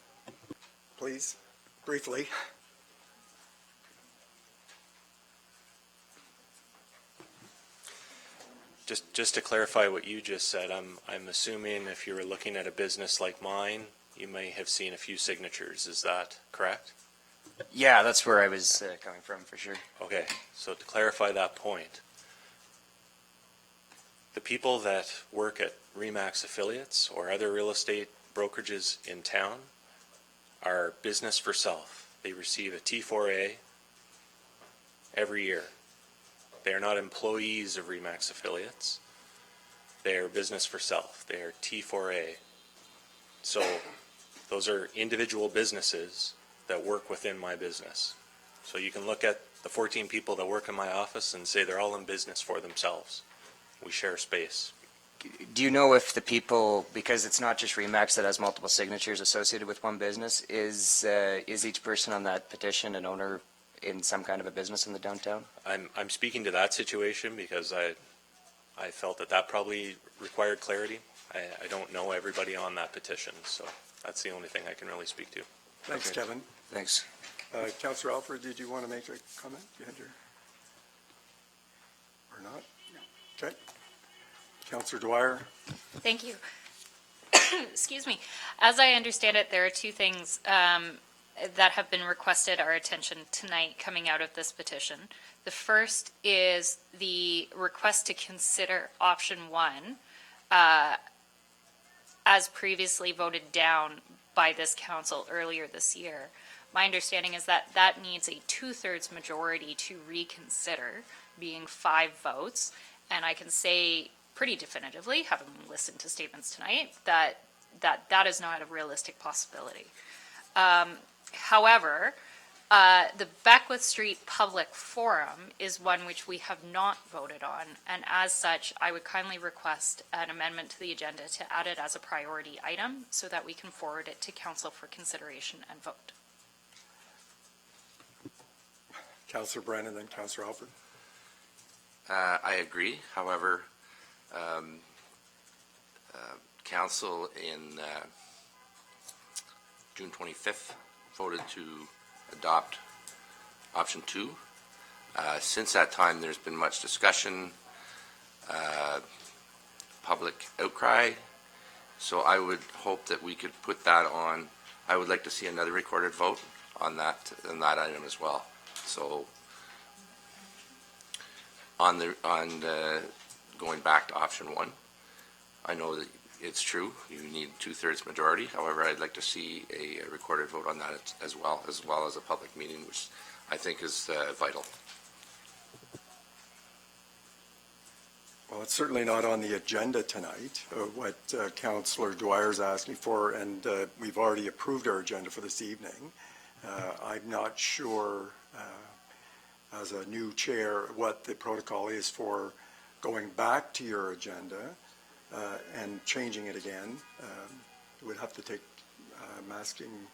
Please, briefly. Just to clarify what you just said, I'm assuming if you were looking at a business like mine, you may have seen a few signatures. Is that correct? Yeah, that's where I was coming from for sure. Okay, so to clarify that point, the people that work at RE/MAX affiliates or other real estate brokerages in town are business for self. They receive a T4A every year. They are not employees of RE/MAX affiliates. They are business for self. They are T4A. So those are individual businesses that work within my business. So you can look at the 14 people that work in my office and say they're all in business for themselves. We share space. Do you know if the people, because it's not just RE/MAX that has multiple signatures associated with one business, is each person on that petition an owner in some kind of a business in the downtown? I'm speaking to that situation because I felt that probably required clarity. I don't know everybody on that petition, so that's the only thing I can really speak to. Thanks, Okay. Kevin. Thanks. Councillor Alford, did you want to make a comment? You had your... Or not? No. Okay. Councillor Dwyer. Thank you. Excuse me. As I understand it, there are two things that have been requested our attention tonight coming out of this petition. The first is the request to consider option 1 as previously voted down by this council earlier this year. My understanding is that that needs a 2/3 majority to reconsider, being 5 votes. And I can say pretty definitively, having listened to statements tonight, that is not a realistic possibility. However, the Beckwith Street Public Forum is one which we have not voted on, and as such, I would kindly request an amendment to the agenda to add it as a priority item so that we can forward it to council for consideration and vote. Councillor Brennan, then Councillor Alford. I agree. However, council in June 25th voted to adopt option 2. Since that time, there's been much discussion, public outcry. So I would hope that we could put that on. I would like to see another recorded vote on that item as well. So on going back to option one, I know that it's true, you need 2/3 majority. However, I'd like to see a recorded vote on that as well as a public meeting, which I think is vital. Well, it's certainly not on the agenda tonight, what Councillor Dwyer's asking for, and we've already approved our agenda for this evening. I'm not sure, as a new chair, what the protocol is for going back to your agenda and changing it again. It would have to take, I'm asking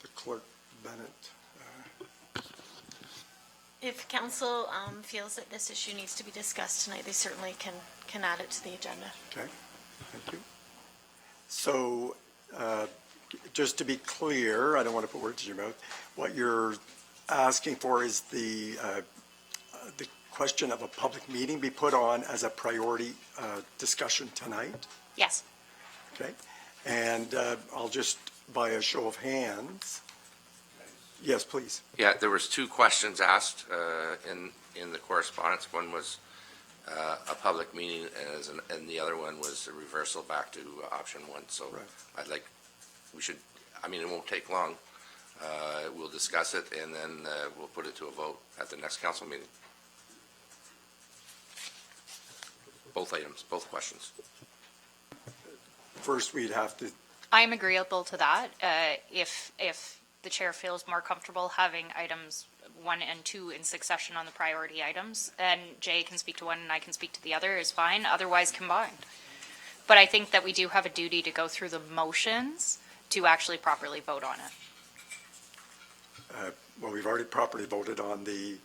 the clerk, Bennett. If council feels that this issue needs to be discussed tonight, they certainly can add it to the agenda. Okay, thank you. So, just to be clear, I don't want to put words in your mouth, what you're asking for is the question of a public meeting be put on as a priority discussion tonight? Yes. Okay, and I'll just, by a show of hands, yes, please. Yeah, there was two questions asked in the correspondence. One was a public meeting, and the other one was a reversal back to option one. So Right. I'd like, it won't take long. We'll discuss it, and then we'll put it to a vote at the next council meeting. Both items, both questions. First, we'd have to, I'm agreeable to that. If the chair feels more comfortable having items 1 and 2 in succession on the priority items, and Jay can speak to one and I can speak to the other, is fine, otherwise combined. But I think that we do have a duty to go through the motions to actually properly vote on it. well, we've already properly voted on the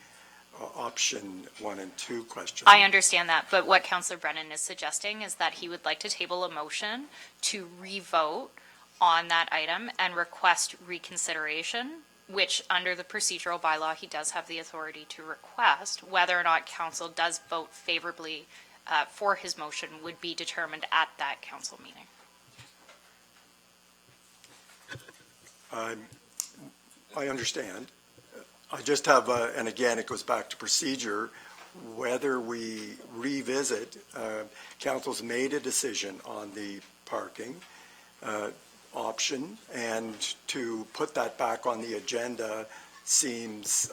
option 1 and 2 question. I understand that, but what Councillor Brennan is suggesting is that he would like to table a motion to re-vote on that item and request reconsideration, which under the procedural bylaw, he does have the authority to request. Whether or not council does vote favorably for his motion would be determined at that council meeting. I understand. I just have, and again, it goes back to procedure, whether we revisit, council's made a decision on the parking option, and to put that back on the agenda seems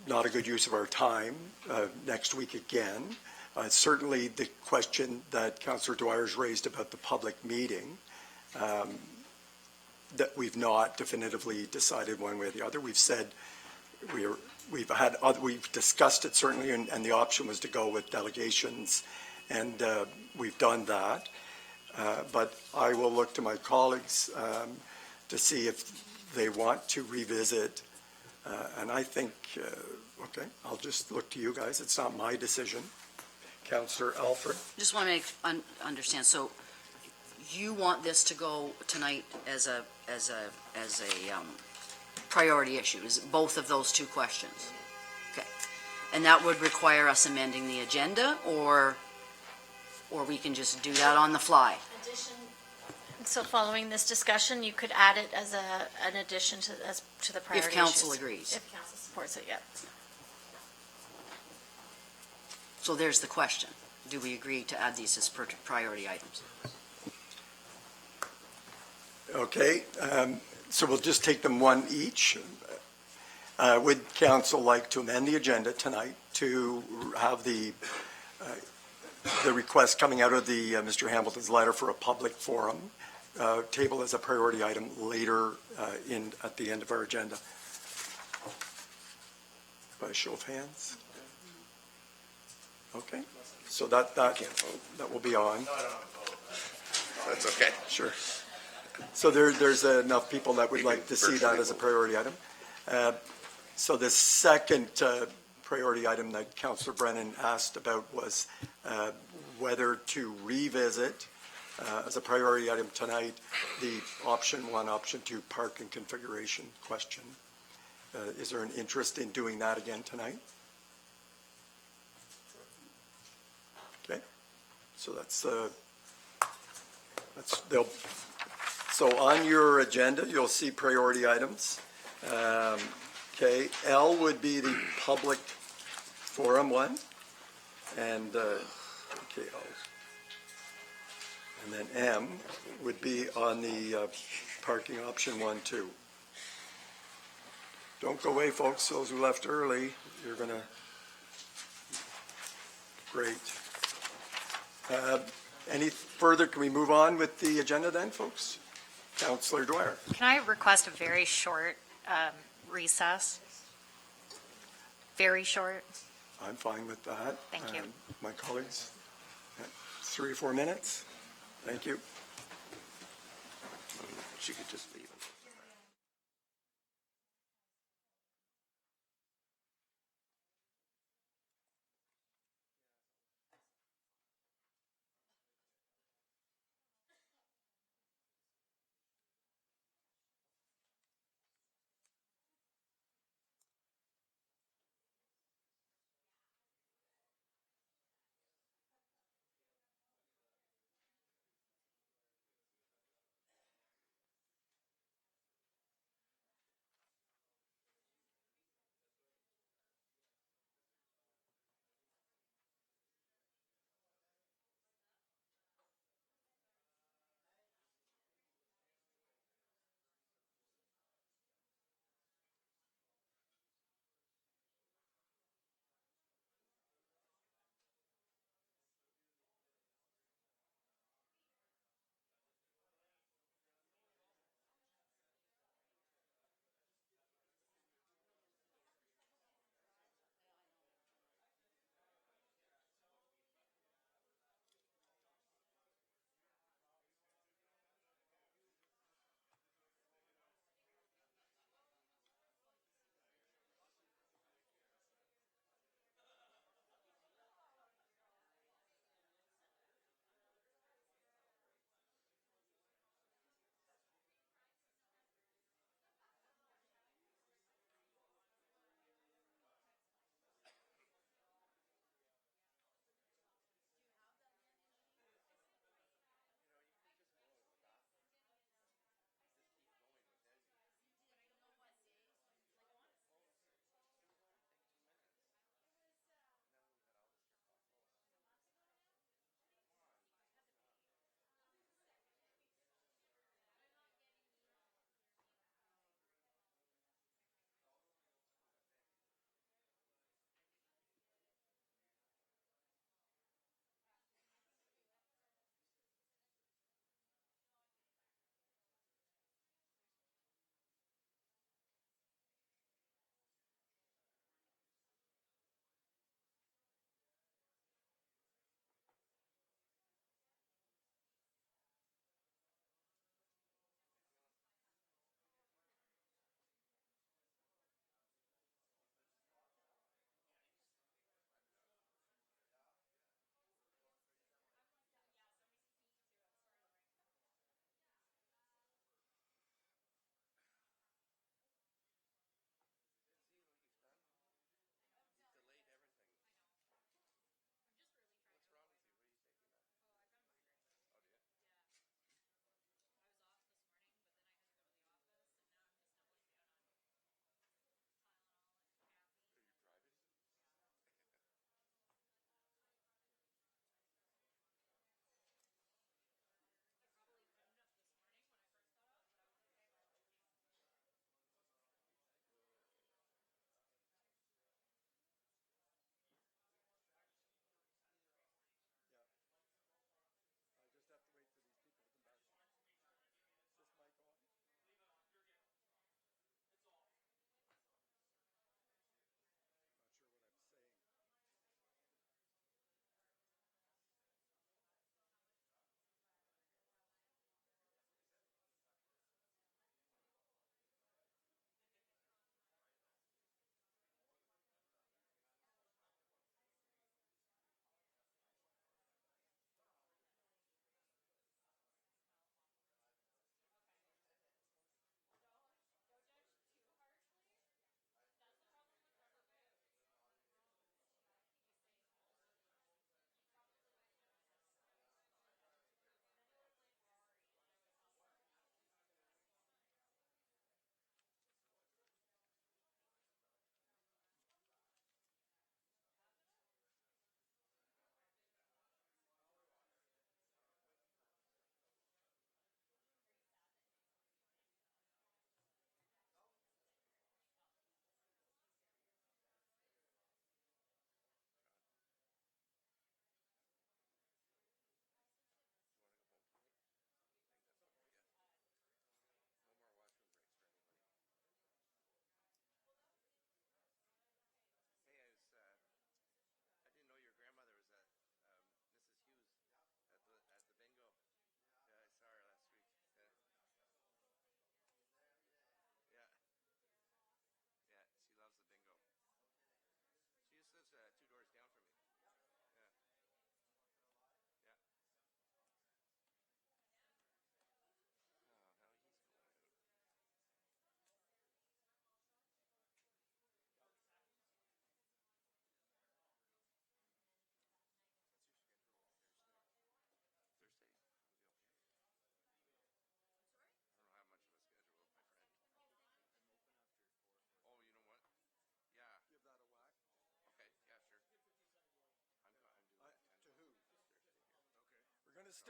not a good use of our time next week again. Certainly the question that Councillor Dwyer's raised about the public meeting, that we've not definitively decided one way or the other. We've said we've discussed it certainly, and the option was to go with delegations, and we've done that. But I will look to my colleagues to see if they want to revisit. And I think, okay, I'll just look to you guys. It's not my decision. Councillor Alfred? Just want to make, understand, so you want this to go tonight as a priority issue, is both of those two questions? Okay. And that would require us amending the agenda, or we can just do that on the fly? So following this discussion, you could add it as an addition to the priority If council issues. agrees. If council supports it, yeah. So there's the question. Do we agree to add these as priority items? Okay, so we'll just take them one each. Would council like to amend the agenda tonight to have the request coming out of the Mr. Hamilton's letter for a public forum table as a priority item later at the end of our agenda? By a show of hands? Okay, so that will be on. That's okay. Sure. So there's enough people that would like to see that as a priority item. So the second priority item that Councillor Brennan asked about was whether to revisit as a priority item tonight the option 1, option 2 parking configuration question. Is there an interest in doing that again tonight? Okay. So they'll So on your agenda, you'll see priority items. Okay, L would be the public forum one, and, okay, and then M would be on the parking option 1, 2. Don't go away, folks, those who left early, you're gonna, great. Any further, can we move on with the agenda then, folks? Councillor Dwyer. Can I request a very short recess? Very short. I'm fine with that. Thank you. My colleagues, 3 or 4 minutes? Thank you. She could just leave.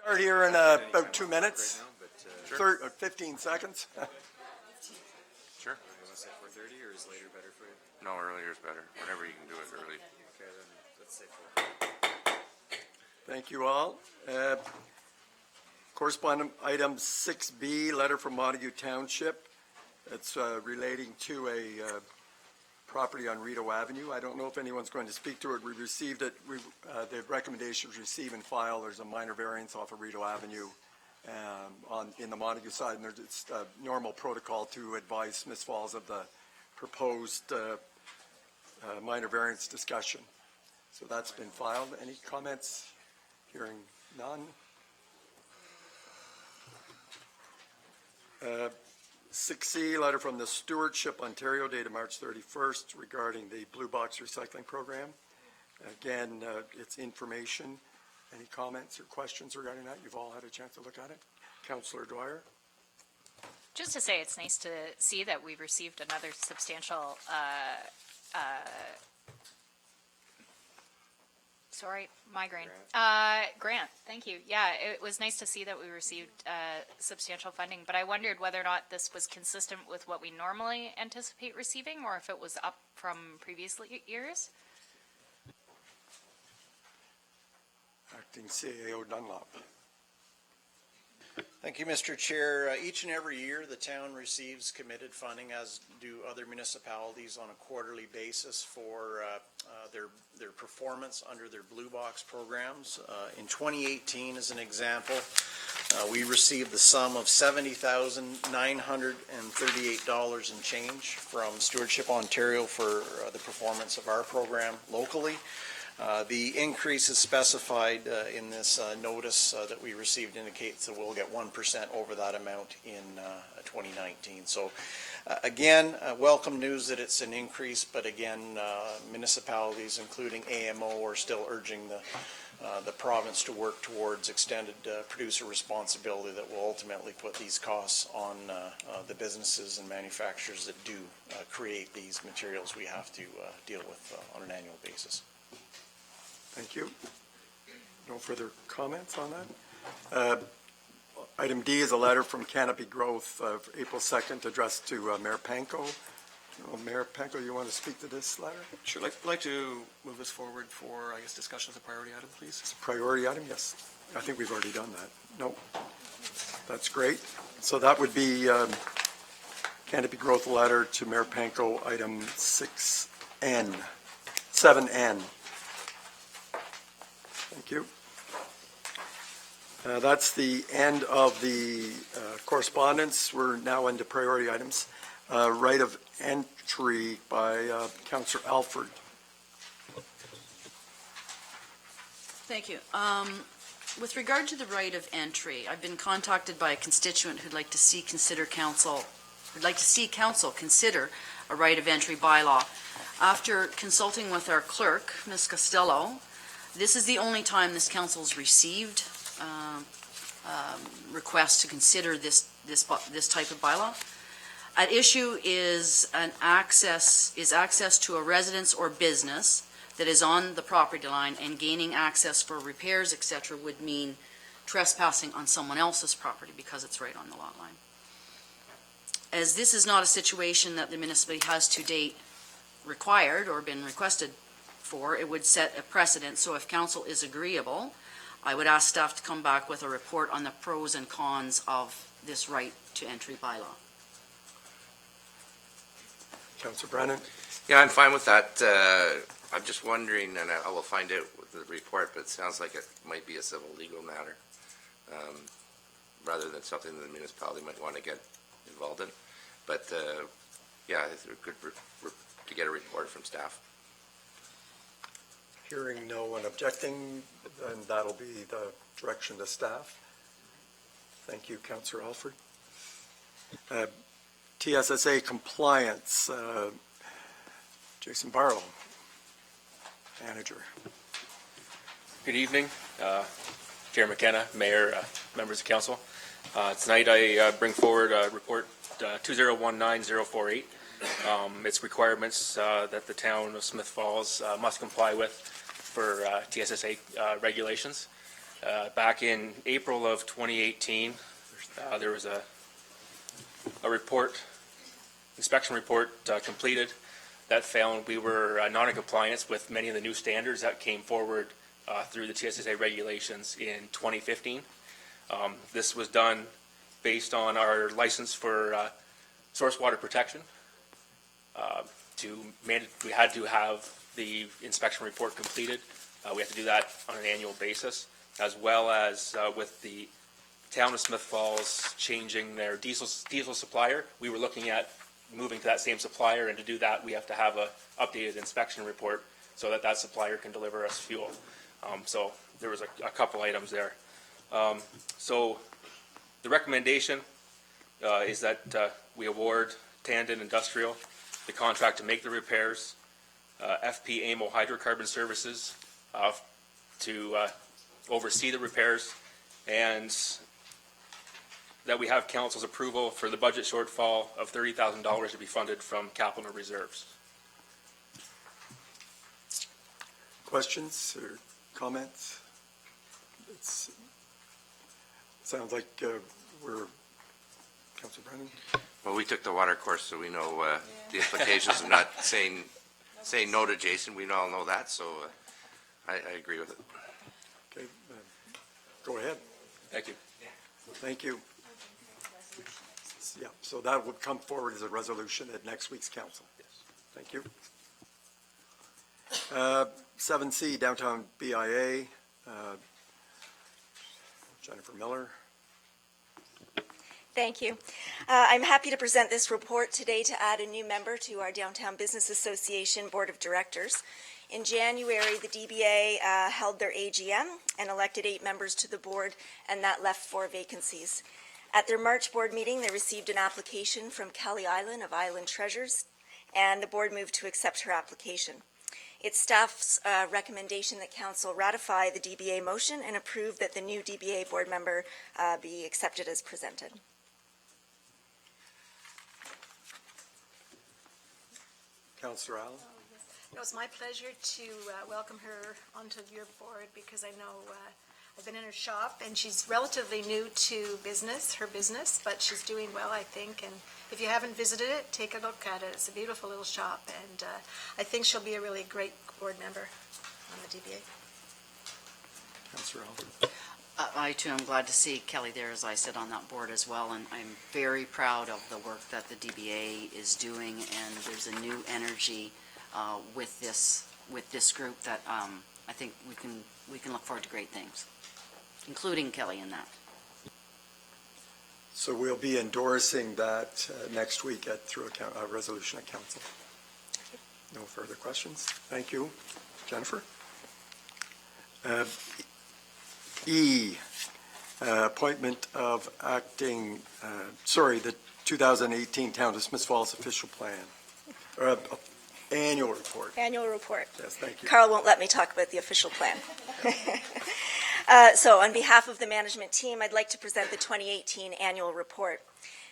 Start here in about 2 minutes, 15 seconds. Sure. You want to say 4:30 or is later better for you? No, earlier is better. Whenever you can do it early. Okay, then let's say 4:30. Thank you all. Correspondent item 6B, letter from Montague Township. It's relating to a property on Rideau Avenue. I don't know if anyone's going to speak to it. We received it. The recommendations receive and file. There's a minor variance off of Rideau Avenue in the Montague side, and there's normal protocol to advise Smiths Falls of the proposed minor variance discussion. So that's been filed. Any comments? Hearing none. 6C, letter from the Stewardship Ontario dated March 31st regarding the Blue Box Recycling Program. Again, it's information. Any comments or questions regarding that? You've all had a chance to look at it. Councillor Dwyer? Just to say, it's nice to see that we've received another substantial, grant. Thank you. Yeah, it was nice to see that we received substantial funding, but I wondered whether or not this was consistent with what we normally anticipate receiving, or if it was up from previous years. Acting CAO Dunlop. Thank you, Mr. Chair. Each and every year, the town receives committed funding, as do other municipalities, on a quarterly basis for their performance under their Blue Box programs. In 2018, as an example, we received the sum of $70,938 and change from Stewardship Ontario for the performance of our program locally. The increase is specified in this notice that we received indicates that we'll get 1% over that amount in 2019. So again, welcome news that it's an increase, but again, municipalities, including AMO, are still urging the province to work towards extended producer responsibility that will ultimately put these costs on the businesses and manufacturers that do create these materials we have to deal with on an annual basis. Thank you. No further comments on that? Item D is a letter from Canopy Growth of April 2nd addressed to Mayor Panko. Mayor Panko, you want to speak to this letter? Sure. I'd like to move this forward for, I guess, discussion as a priority item, please. It's a priority item? Yes. I think we've already done that. No. That's great. So that would be Canopy Growth letter to Mayor Panko, item 7N. Thank you. That's the end of the correspondence. We're now into priority items. Right of entry by Councillor Alford. Thank you. With regard to the right of entry, I've been contacted by a constituent who'd like to see council consider a right of entry bylaw. After consulting with our clerk, Ms. Costello, this is the only time this council's received requests to consider this type of bylaw. At issue is access to a residence or business that is on the property line, and gaining access for repairs, etc., would mean trespassing on someone else's property because it's right on the lot line. As this is not a situation that the municipality has to date required or been requested for, it would set a precedent. So if council is agreeable, I would ask staff to come back with a report on the pros and cons of this right to entry bylaw. Councillor Brennan? Yeah, I'm fine with that. I'm just wondering, and I will find out with the report, but it sounds like it might be a civil legal matter rather than something the municipality might want to get involved in. But yeah, it's good to get a report from staff. Hearing no one objecting, then that'll be the direction to staff. Thank you, Councillor Alford. TSSA compliance, Jason Barlow, manager. Good evening, Chair McKenna, Mayor, members of council. Tonight I bring forward report 2019048. Its requirements that the town of Smiths Falls must comply with for TSSA regulations. Back in April of 2018, there was a report, inspection report completed that found we were not in compliance with many of the new standards that came forward through the TSSA regulations in 2015. This was done based on our license for source water protection. We had to have the inspection report completed. We have to do that on an annual basis, as well as with the town of Smith Falls changing their diesel supplier. We were looking at moving to that same supplier, and to do that, we have to have a updated inspection report so that that supplier can deliver us fuel. So there was a couple items there. So the recommendation is that we award Tandon Industrial the contract to make the repairs, FP AMO Hydrocarbon Services to oversee the repairs, and that we have council's approval for the budget shortfall of $30,000 to be funded from capital reserves. Questions or comments? It sounds like we're, Councilor Brennan? Well, we took the water course, so we know the implications of not saying no to Jason. We all know that, so I agree with it. Okay, go ahead. Thank you. Thank you. Yeah, so that would come forward as a resolution at next week's council. Yes. Thank you. 7C, Downtown BIA, Jennifer Miller. Thank you. I'm happy to present this report today to add a new member to our Downtown Business Association Board of Directors. In January, the DBA held their AGM and elected 8 members to the board, and that left 4 vacancies. At their March board meeting, they received an application from Kelly Island of Island Treasures, and the board moved to accept her application. It's staff's recommendation that council ratify the DBA motion and approve that the new DBA board member be accepted as presented. Councillor Allen. It was my pleasure to welcome her onto your board because I know I've been in her shop and she's relatively new to her business, but she's doing well, I think. And if you haven't visited it, take a look at it. It's a beautiful little shop, and I think she'll be a really great board member on the DBA. Councillor Allen. I too am glad to see Kelly there, as I sit on that board as well, and I'm very proud of the work that the DBA is doing, and there's a new energy with this group that I think we can look forward to great things, including Kelly in that. So we'll be endorsing that next week through a resolution at council. No further questions. Thank you. Jennifer? E, appointment of the 2018 Town of Smith Falls official plan, annual report. Annual report. Yes, thank you. Carl won't let me talk about the official plan. So on behalf of the management team, I'd like to present the 2018 annual report.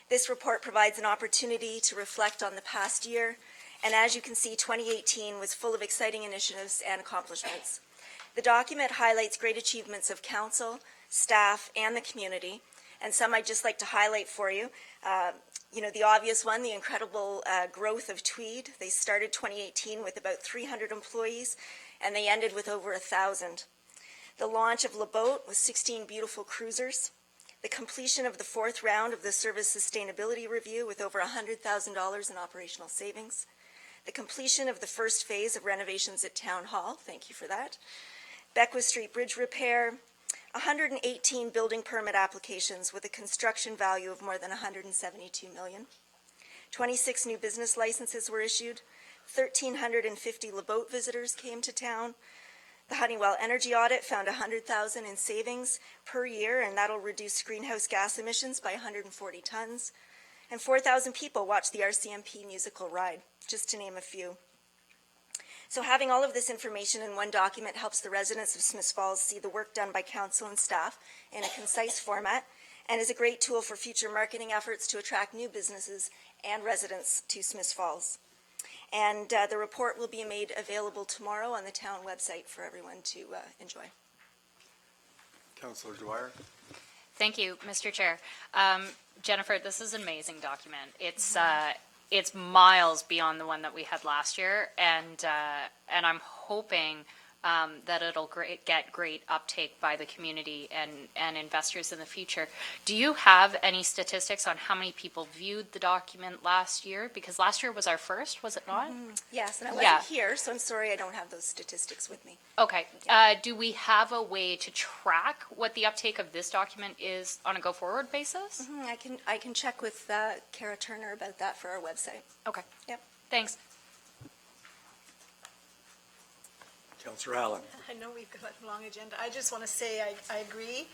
This report provides an opportunity to reflect on the past year, and as you can see, 2018 was full of exciting initiatives and accomplishments. The document highlights great achievements of council, staff, and the community, and some I'd just like to highlight for you. The obvious one, the incredible growth of Tweed. They started 2018 with about 300 employees, and they ended with over 1,000. The launch of La Boat with 16 beautiful cruisers. The completion of the 4th round of the Service Sustainability Review with over $100,000 in operational savings. The completion of the first phase of renovations at Town Hall. Thank you for that. Beckwith Street Bridge repair, 118 building permit applications with a construction value of more than $172 million. 26 new business licenses were issued. 1,350 La Boat visitors came to town. The Honeywell Energy Audit found $100,000 in savings per year, and that'll reduce greenhouse gas emissions by 140 tons. And 4,000 people watched the RCMP musical ride, just to name a few. So having all of this information in one document helps the residents of Smith Falls see the work done by council and staff in a concise format, and is a great tool for future marketing efforts to attract new businesses and residents to Smith Falls. And the report will be made available tomorrow on the town website for everyone to enjoy. Councillor Dwyer? Thank you, Mr. Chair. Jennifer, this is an amazing document. It's miles beyond the one that we had last year, and I'm hoping that it'll get great uptake by the community and investors in the future. Do you have any statistics on how many people viewed the document last year? Because last year was our first, was it not? Yes, and I wasn't here, so I'm sorry I don't have those statistics with me. Okay. Do we have a way to track what the uptake of this document is on a go-forward basis? I can check with Kara Turner about that for our website. Okay. Yep. Thanks. Councillor Allen? I know we've got a long agenda. I just want to say I agree.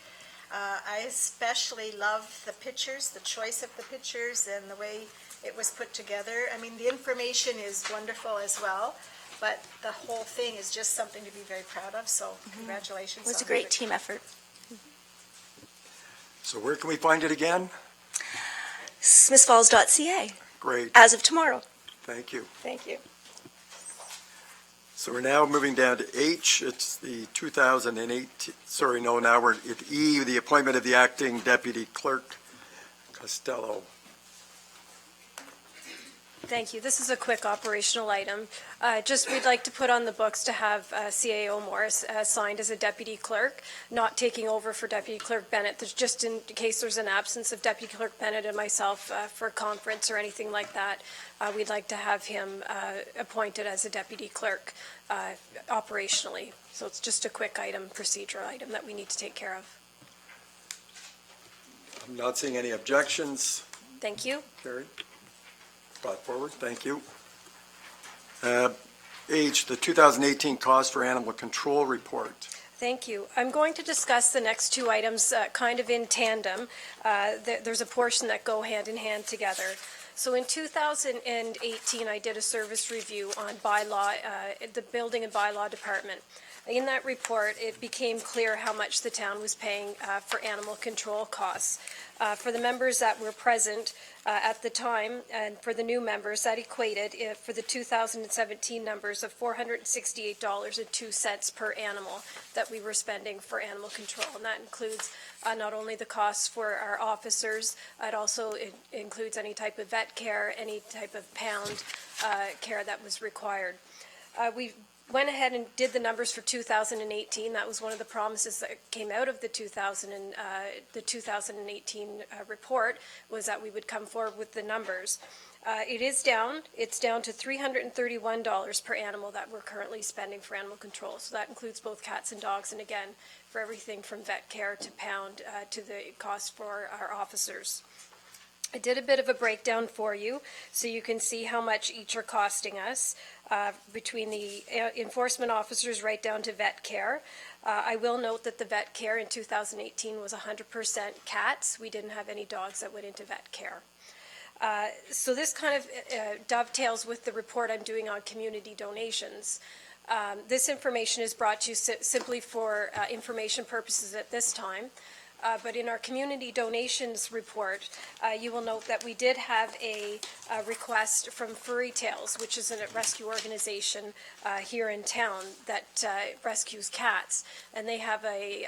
I especially love the pictures, the choice of the pictures and the way it was put together. I mean, the information is wonderful as well, but the whole thing is just something to be very proud of, so congratulations. It was a on great it. team effort. So where can we find it again? smithsfalls.ca, Great, as of tomorrow. thank you. Thank you. So we're now moving down to H. It's the 2008, now we're at E, the appointment of the acting deputy clerk, Costello. Thank you. This is a quick operational item. We'd like to put on the books to have CAO Morris assigned as a deputy clerk, not taking over for Deputy Clerk Bennett. There's just in case there's an absence of Deputy Clerk Bennett and myself for a conference or anything like that, we'd like to have him appointed as a deputy clerk operationally. So it's just a quick item, procedural item that we need to take care of. I'm not seeing any objections. Thank you. Carried. Brought forward, thank you. H, the 2018 cost for animal control report. Thank you. I'm going to discuss the next two items kind of in tandem. There's a portion that go hand in hand together. So in 2018, I did a service review on bylaw, the Building and Bylaw Department. In that report, it became clear how much the town was paying for animal control costs. For the members that were present at the time, and for the new members, that equated for the 2017 numbers of $468.02 per animal that we were spending for animal control. And that includes not only the costs for our officers, it also includes any type of vet care, any type of pound care that was required. We went ahead and did the numbers for 2018. That was one of the promises that came out of the 2018 report, was that we would come forward with the numbers. It is down. It's down to $331 per animal that we're currently spending for animal control. So that includes both cats and dogs, and again, for everything from vet care to pound to the cost for our officers. I did a bit of a breakdown for you, so you can see how much each are costing us between the enforcement officers right down to vet care. I will note that the vet care in 2018 was 100% cats. We didn't have any dogs that went into vet care. So this kind of dovetails with the report I'm doing on community donations. This information is brought to you simply for information purposes at this time. But in our community donations report, you will note that we did have a request from Furry Tales, which is a rescue organization here in town that rescues cats. And they have a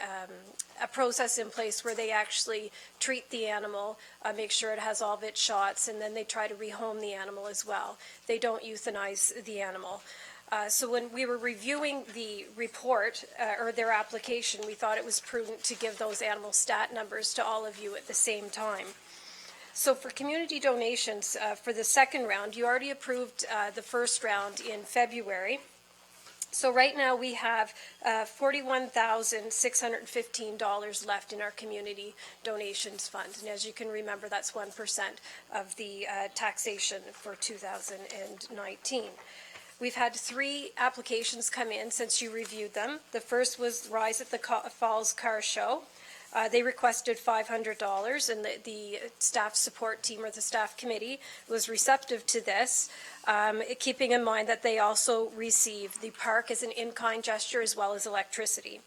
process in place where they actually treat the animal, make sure it has all of its shots, and then they try to rehome the animal as well. They don't euthanize the animal. So when we were reviewing the report, or their application, we thought it was prudent to give those animal stat numbers to all of you at the same time. So for community donations, for the second round, you already approved the first round in February. So right now we have $41,615 left in our community donations fund. And as you can remember, that's 1% of the taxation for 2019. We've had 3 applications come in since you reviewed them. The first was Rise at the Falls Car Show. They requested $500, and the staff support team, or the staff committee, was receptive to this, keeping in mind that they also receive the park as an in-kind gesture as well as electricity.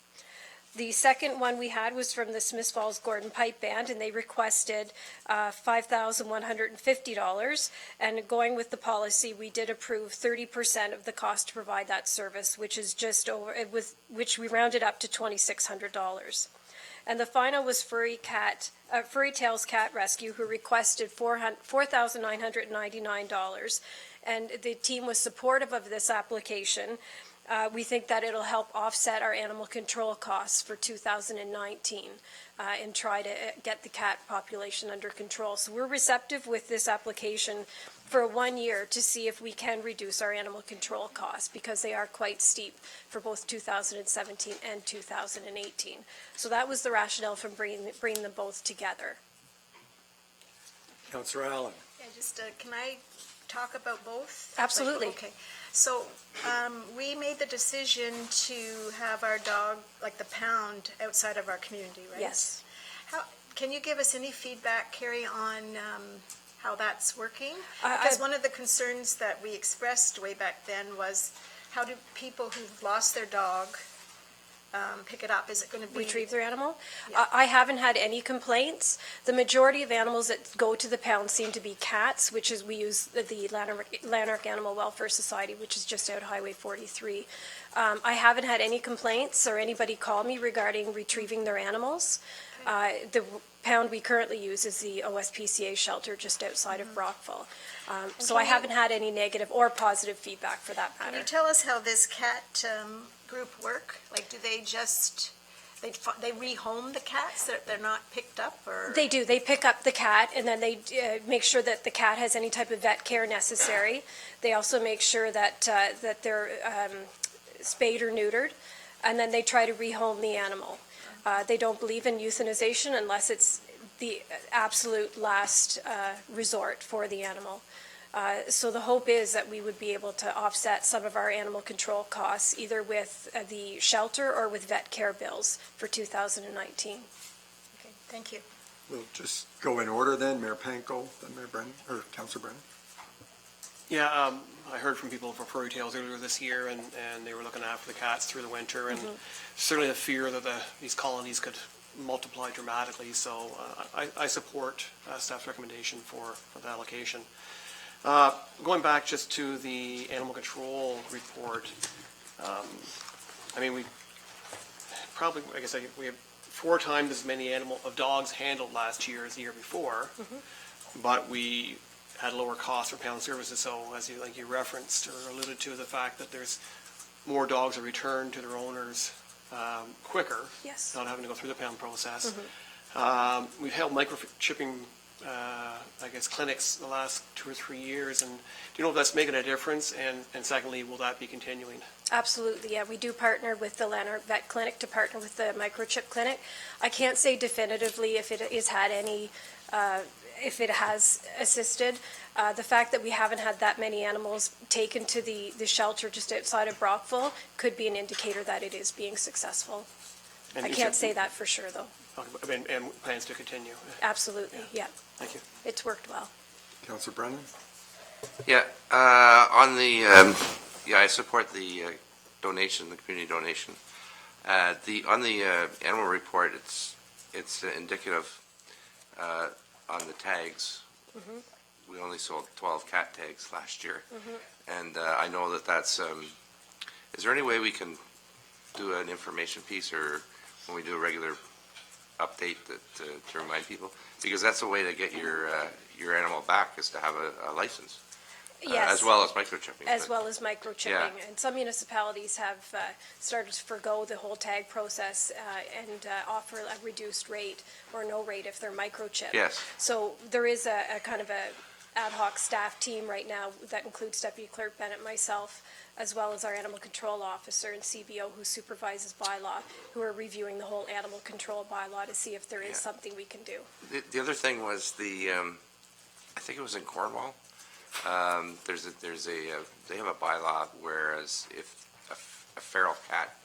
The second one we had was from the Smiths Falls Gordon Pipe Band, and they requested $5,150. And going with the policy, we did approve 30% of the cost to provide that service, which is just over, which we rounded up to $2,600. And the final was Furry Tales Cat Rescue, who requested $4,999. And the team was supportive of this application. We think that it'll help offset our animal control costs for 2019 and try to get the cat population under control. So we're receptive with this application for 1 year to see if we can reduce our animal control costs, because they are quite steep for both 2017 and 2018. So that was the rationale for bringing them both together. Councillor Allen. Yeah, just, can I talk about both? Absolutely. Okay. So, we made the decision to have our dog, like the pound, outside of our community, right? Yes. Can you give us any feedback, Carrie, on how that's working? Because one of the concerns that we expressed way back then was, how do people who've lost their dog pick it up? Is it going to be... Retrieve their animal? Yeah. I haven't had any complaints. The majority of animals that go to the pound seem to be cats, which is, we use the Lanark Animal Welfare Society, which is just out Highway 43. I haven't had any complaints or anybody call me regarding retrieving their animals. The pound we currently use is the OSPCA shelter just outside of Brockville. So I haven't had any negative or positive feedback for that matter. Can you tell us how this cat group work? Like, do they just, they rehome the cats? They're not picked up, or? They do. They pick up the cat, and then they make sure that the cat has any type of vet care necessary. They also make sure that that they're spayed or neutered, and then they try to rehome the animal. They don't believe in euthanization unless it's the absolute last resort for the animal. So the hope is that we would be able to offset some of our animal control costs, either with the shelter or with vet care bills for 2019. Okay, thank you. We'll just go in order then, Mayor Panko, then Mayor Brennan, or Councillor Brennan. Yeah, I heard from people from Furry Tales earlier this year, and they were looking after the cats through the winter, and certainly the fear that these colonies could multiply dramatically. So I support staff's recommendation for the allocation. Going back just to the animal control report, I mean, we had 4 times as many dogs handled last year as the year before, but we had lower costs for pound services. So as you referenced or alluded to, the fact that there's more dogs are returned to their owners quicker, yes, not having to go through the pound process. We've held microchipping clinics the last 2 or 3 years, and do you know if that's making a difference? And secondly, will that be continuing? Absolutely, yeah. We do partner with the Lanark Vet Clinic to partner with the microchip clinic. I can't say definitively if it has had any, if it has assisted. The fact that we haven't had that many animals taken to the shelter just outside of Brockville could be an indicator that it is being successful. And I can't say that for sure, though. And plans to continue? Absolutely, yeah. Thank you. It's worked well. Councillor Brennan? Yeah, on the, I support the donation, the community donation. On the animal report, it's indicative on the tags. We only sold 12 cat tags last year. And I know that's, is there any way we can do an information piece, or when we do a regular update to remind people? Because that's a way to get your animal back, is to have a license. Yes. As well as microchipping. As well as microchipping. Yeah. And some municipalities have started to forgo the whole tag process and offer a reduced rate or no rate if they're microchipped. Yes. So there is a kind of a ad hoc staff team right now that includes Deputy Clerk Bennett, myself, as well as our animal control officer and CBO who supervises bylaw, who are reviewing the whole animal control bylaw to see if there is something we can do. The other thing was I think it was in Cornwall. They have a bylaw, whereas if a feral cat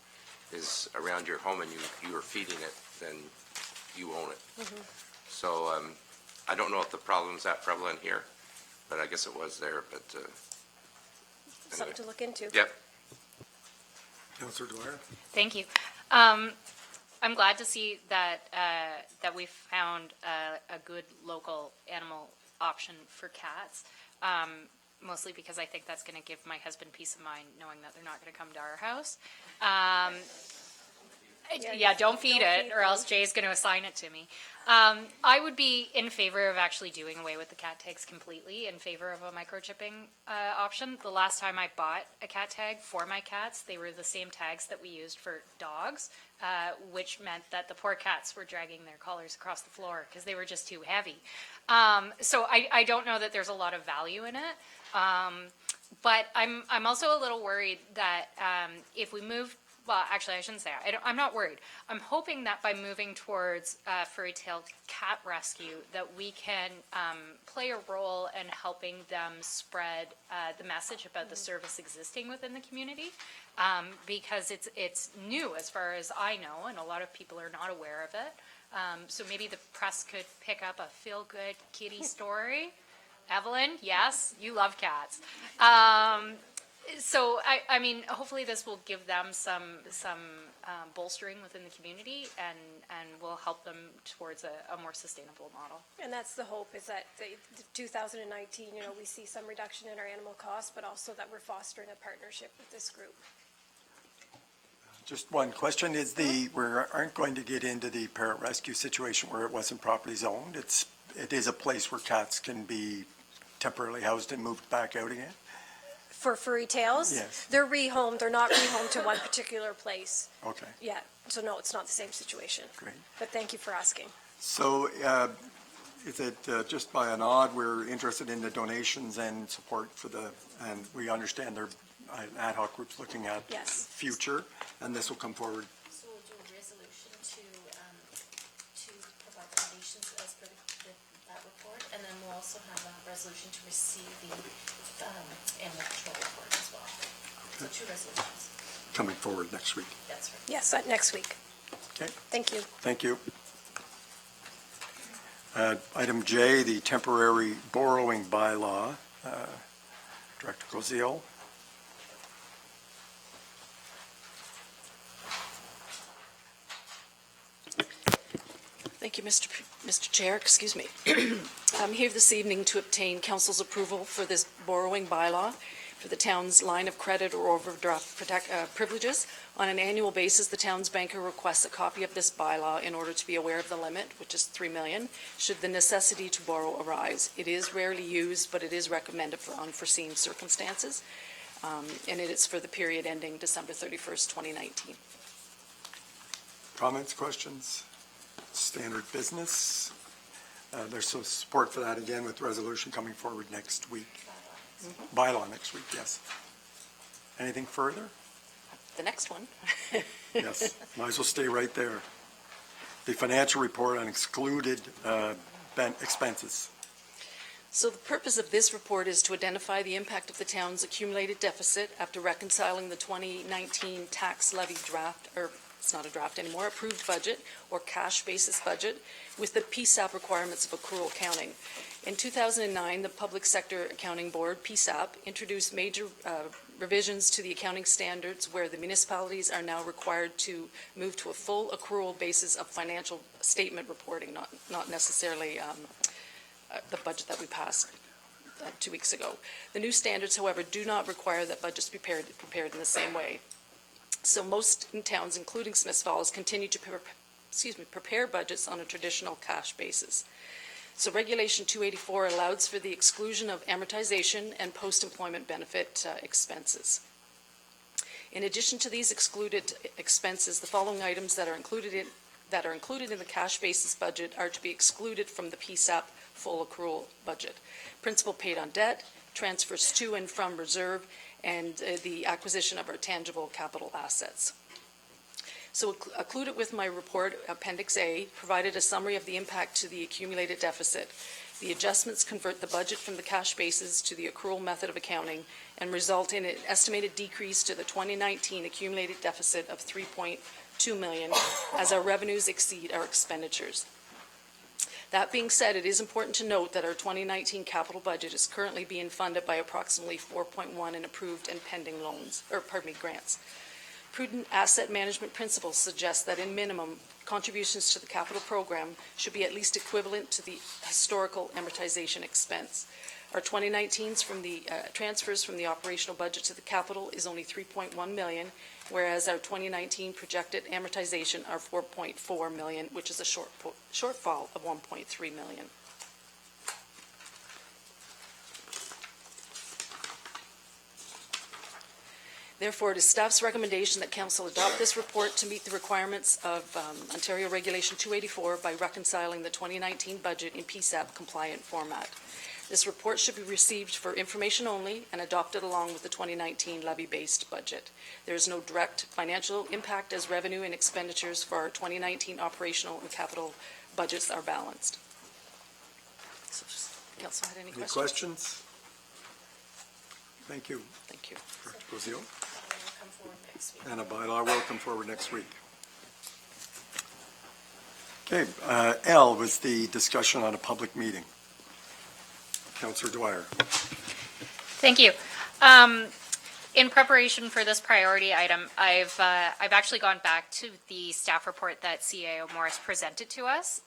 is around your home and you are feeding it, then you own it. So I don't know if the problem's that prevalent here, but I guess it was there. But Something to look into. Yep. Councillor Dwyer? Thank you. I'm glad to see that that we found a good local animal option for cats. Mostly because I think that's going to give my husband peace of mind knowing that they're not going to come to our house. Yeah, don't feed it, or else Jay's going to assign it to me. I would be in favor of actually doing away with the cat tags completely, in favor of a microchipping option. The last time I bought a cat tag for my cats, they were the same tags that we used for dogs, which meant that the poor cats were dragging their collars across the floor because they were just too heavy. So I don't know that there's a lot of value in it. But I'm also a little worried that if we move, well, actually, I shouldn't say I'm not worried. I'm hoping that by moving towards furry tail cat rescue, that we can play a role in helping them spread the message about the service existing within the community, because it's new as far as I know, and a lot of people are not aware of it. So maybe the press could pick up a feel-good kitty story. Evelyn, yes, you love cats. So I mean, hopefully this will give them some bolstering within the community and will help them towards a more sustainable model. And that's the hope, is that the 2019, we see some reduction in our animal costs, but also that we're fostering a partnership with this group. Just one question, we aren't going to get into the parrot rescue situation where it wasn't properly zoned. It is a place where cats can be temporarily housed and moved back out again? For furry tails? Yes. They're rehomed. They're not rehomed to one particular place. Okay, Yeah, so no, it's not the same situation. great. But thank you for asking. So is it just by a nod, we're interested in the donations and support and we understand there are ad hoc groups looking at Yes. future, and this will come forward. So we'll do a resolution to provide donations as per that report, and then we'll also have a resolution to receive the animal control report as well. So 2 resolutions. Coming forward next week. That's right. Yes, next week. Okay, Thank you. thank you. Item J, the temporary borrowing bylaw. Director Cozile. Thank you, Mr. Chair. Excuse me. I'm here this evening to obtain council's approval for this borrowing bylaw for the town's line of credit or overdraft privileges. On an annual basis, the town's banker requests a copy of this bylaw in order to be aware of the limit, which is $3 million, should the necessity to borrow arise. It is rarely used, but it is recommended for unforeseen circumstances, and it is for the period ending December 31st, 2019. Comments, questions? Standard business. There's some support for that again with resolution coming forward next week. Bylaw next week, yes. Anything further? The next one. Yes, might as well stay right there. The financial report on excluded expenses. So the purpose of this report is to identify the impact of the town's accumulated deficit after reconciling the 2019 tax levy draft, or it's not a draft anymore, approved budget or cash basis budget with the PSAP requirements of accrual accounting. In 2009, the Public Sector Accounting Board, PSAP, introduced major revisions to the accounting standards where the municipalities are now required to move to a full accrual basis of financial statement reporting, not necessarily the budget that we passed 2 weeks ago. The new standards, however, do not require that budgets be prepared in the same way. So most towns, including Smiths Falls, continue to prepare budgets on a traditional cash basis. So Regulation 284 allows for the exclusion of amortization and post-employment benefit expenses. In addition to these excluded expenses, the following items that are included in the cash basis budget are to be excluded from the PSAP full accrual budget. Principal paid on debt, transfers to and from reserve, and the acquisition of our tangible capital assets. So included with my report, Appendix A, provided a summary of the impact to the accumulated deficit. The adjustments convert the budget from the cash basis to the accrual method of accounting and result in an estimated decrease to the 2019 accumulated deficit of $3.2 million as our revenues exceed our expenditures. That being said, it is important to note that our 2019 capital budget is currently being funded by approximately 4.1 in approved and pending grants. Prudent asset management principles suggest that in minimum, contributions to the capital program should be at least equivalent to the historical amortization expense. Our 2019s from the transfers from the operational budget to the capital is only 3.1 million, whereas our 2019 projected amortization are 4.4 million, which is a shortfall of 1.3 million. Therefore, it is staff's recommendation that council adopt this report to meet the requirements of Ontario Regulation 284 by reconciling the 2019 budget in PSAP compliant format. This report should be received for information only and adopted along with the 2019 levy-based budget. There is no direct financial impact as revenue and expenditures for our 2019 operational and capital budgets are balanced. So, council had any questions? Any questions? Thank you. Thank you. Director Brazil. Come forward next week. And a bylaw will come forward next week. Okay, L was the discussion on a public meeting. Councillor Dwyer. Thank you. In preparation for this priority item, I've actually gone back to the staff report that CAO Morris presented to us,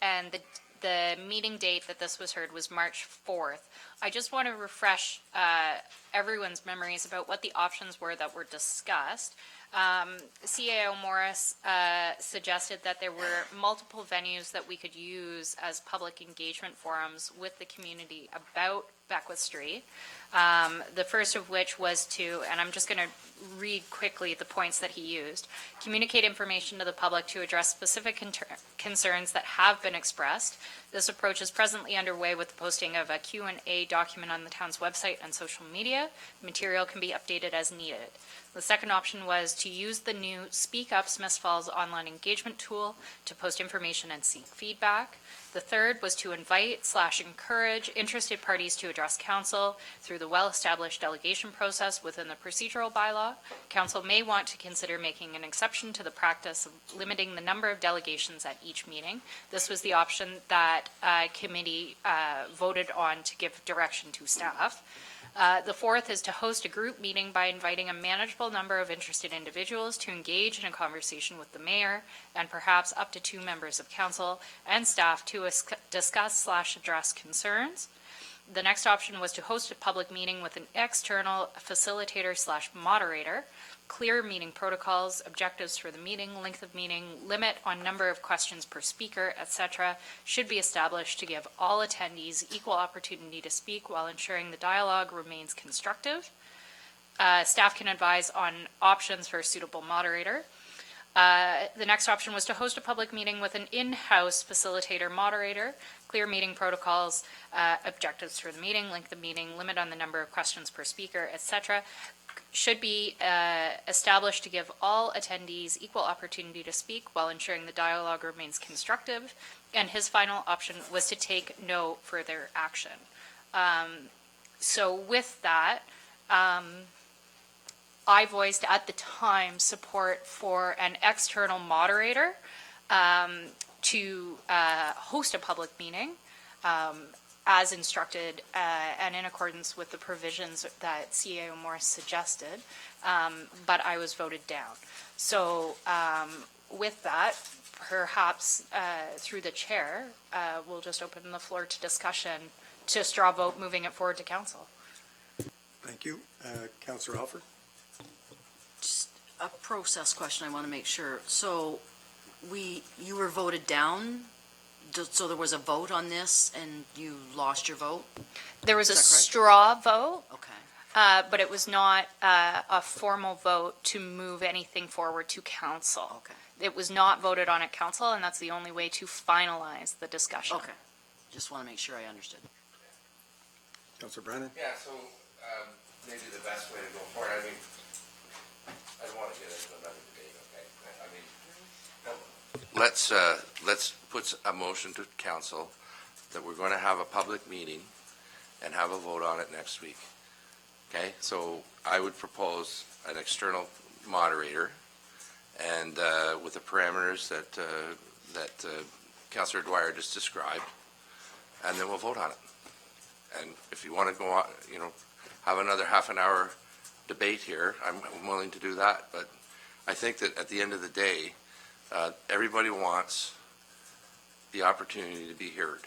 and the meeting date that this was heard was March 4th. I just want to refresh everyone's memories about what the options were that were discussed. CAO Morris suggested that there were multiple venues that we could use as public engagement forums with the community about Beckwith Street. The first of which was to, and I'm just going to read quickly the points that he used, communicate information to the public to address specific concerns that have been expressed. This approach is presently underway with the posting of a Q&A document on the town's website and social media. Material can be updated as needed. The second option was to use the new Speak Up Smiths Falls online engagement tool to post information and seek feedback. The third was to invite/encourage interested parties to address council through the well-established delegation process within the procedural bylaw. Council may want to consider making an exception to the practice of limiting the number of delegations at each meeting. This was the option that committee voted on to give direction to staff. The fourth is to host a group meeting by inviting a manageable number of interested individuals to engage in a conversation with the mayor and perhaps up to 2 members of council and staff to discuss/address concerns. The next option was to host a public meeting with an external facilitator/moderator. Clear meeting protocols, objectives for the meeting, length of meeting, limit on number of questions per speaker, etc., should be established to give all attendees equal opportunity to speak while ensuring the dialogue remains constructive. Staff can advise on options for a suitable moderator. The next option was to host a public meeting with an in-house facilitator moderator. Clear meeting protocols, objectives for the meeting, length of meeting, limit on the number of questions per speaker, etc., should be established to give all attendees equal opportunity to speak while ensuring the dialogue remains constructive. And his final option was to take no further action. So with that, I voiced at the time support for an external moderator to host a public meeting as instructed and in accordance with the provisions that CAO Morris suggested, but I was voted down. So with that, perhaps through the chair, we'll just open the floor to discussion, to straw vote moving it forward to council. Thank you. Councillor Alford. Just a process question I want to make sure. So you were voted down? So there was a vote on this and you lost your vote? There was a straw vote. Okay. But it was not a formal vote to move anything forward to council. Okay. It was not voted on at council, and that's the only way to finalize the discussion. Okay. Just want to make sure I understood. Councillor Brennan. Yeah, so maybe the best way to go forward, I mean, I don't want to get into another debate, okay? I mean, let's put a motion to council that we're going to have a public meeting and have a vote on it next week. Okay, so I would propose an external moderator and with the parameters that Councillor Dwyer just described, and then we'll vote on it. And if you want to go on, have another half an hour debate here, I'm willing to do that. But I think that at the end of the day, everybody wants the opportunity to be heard.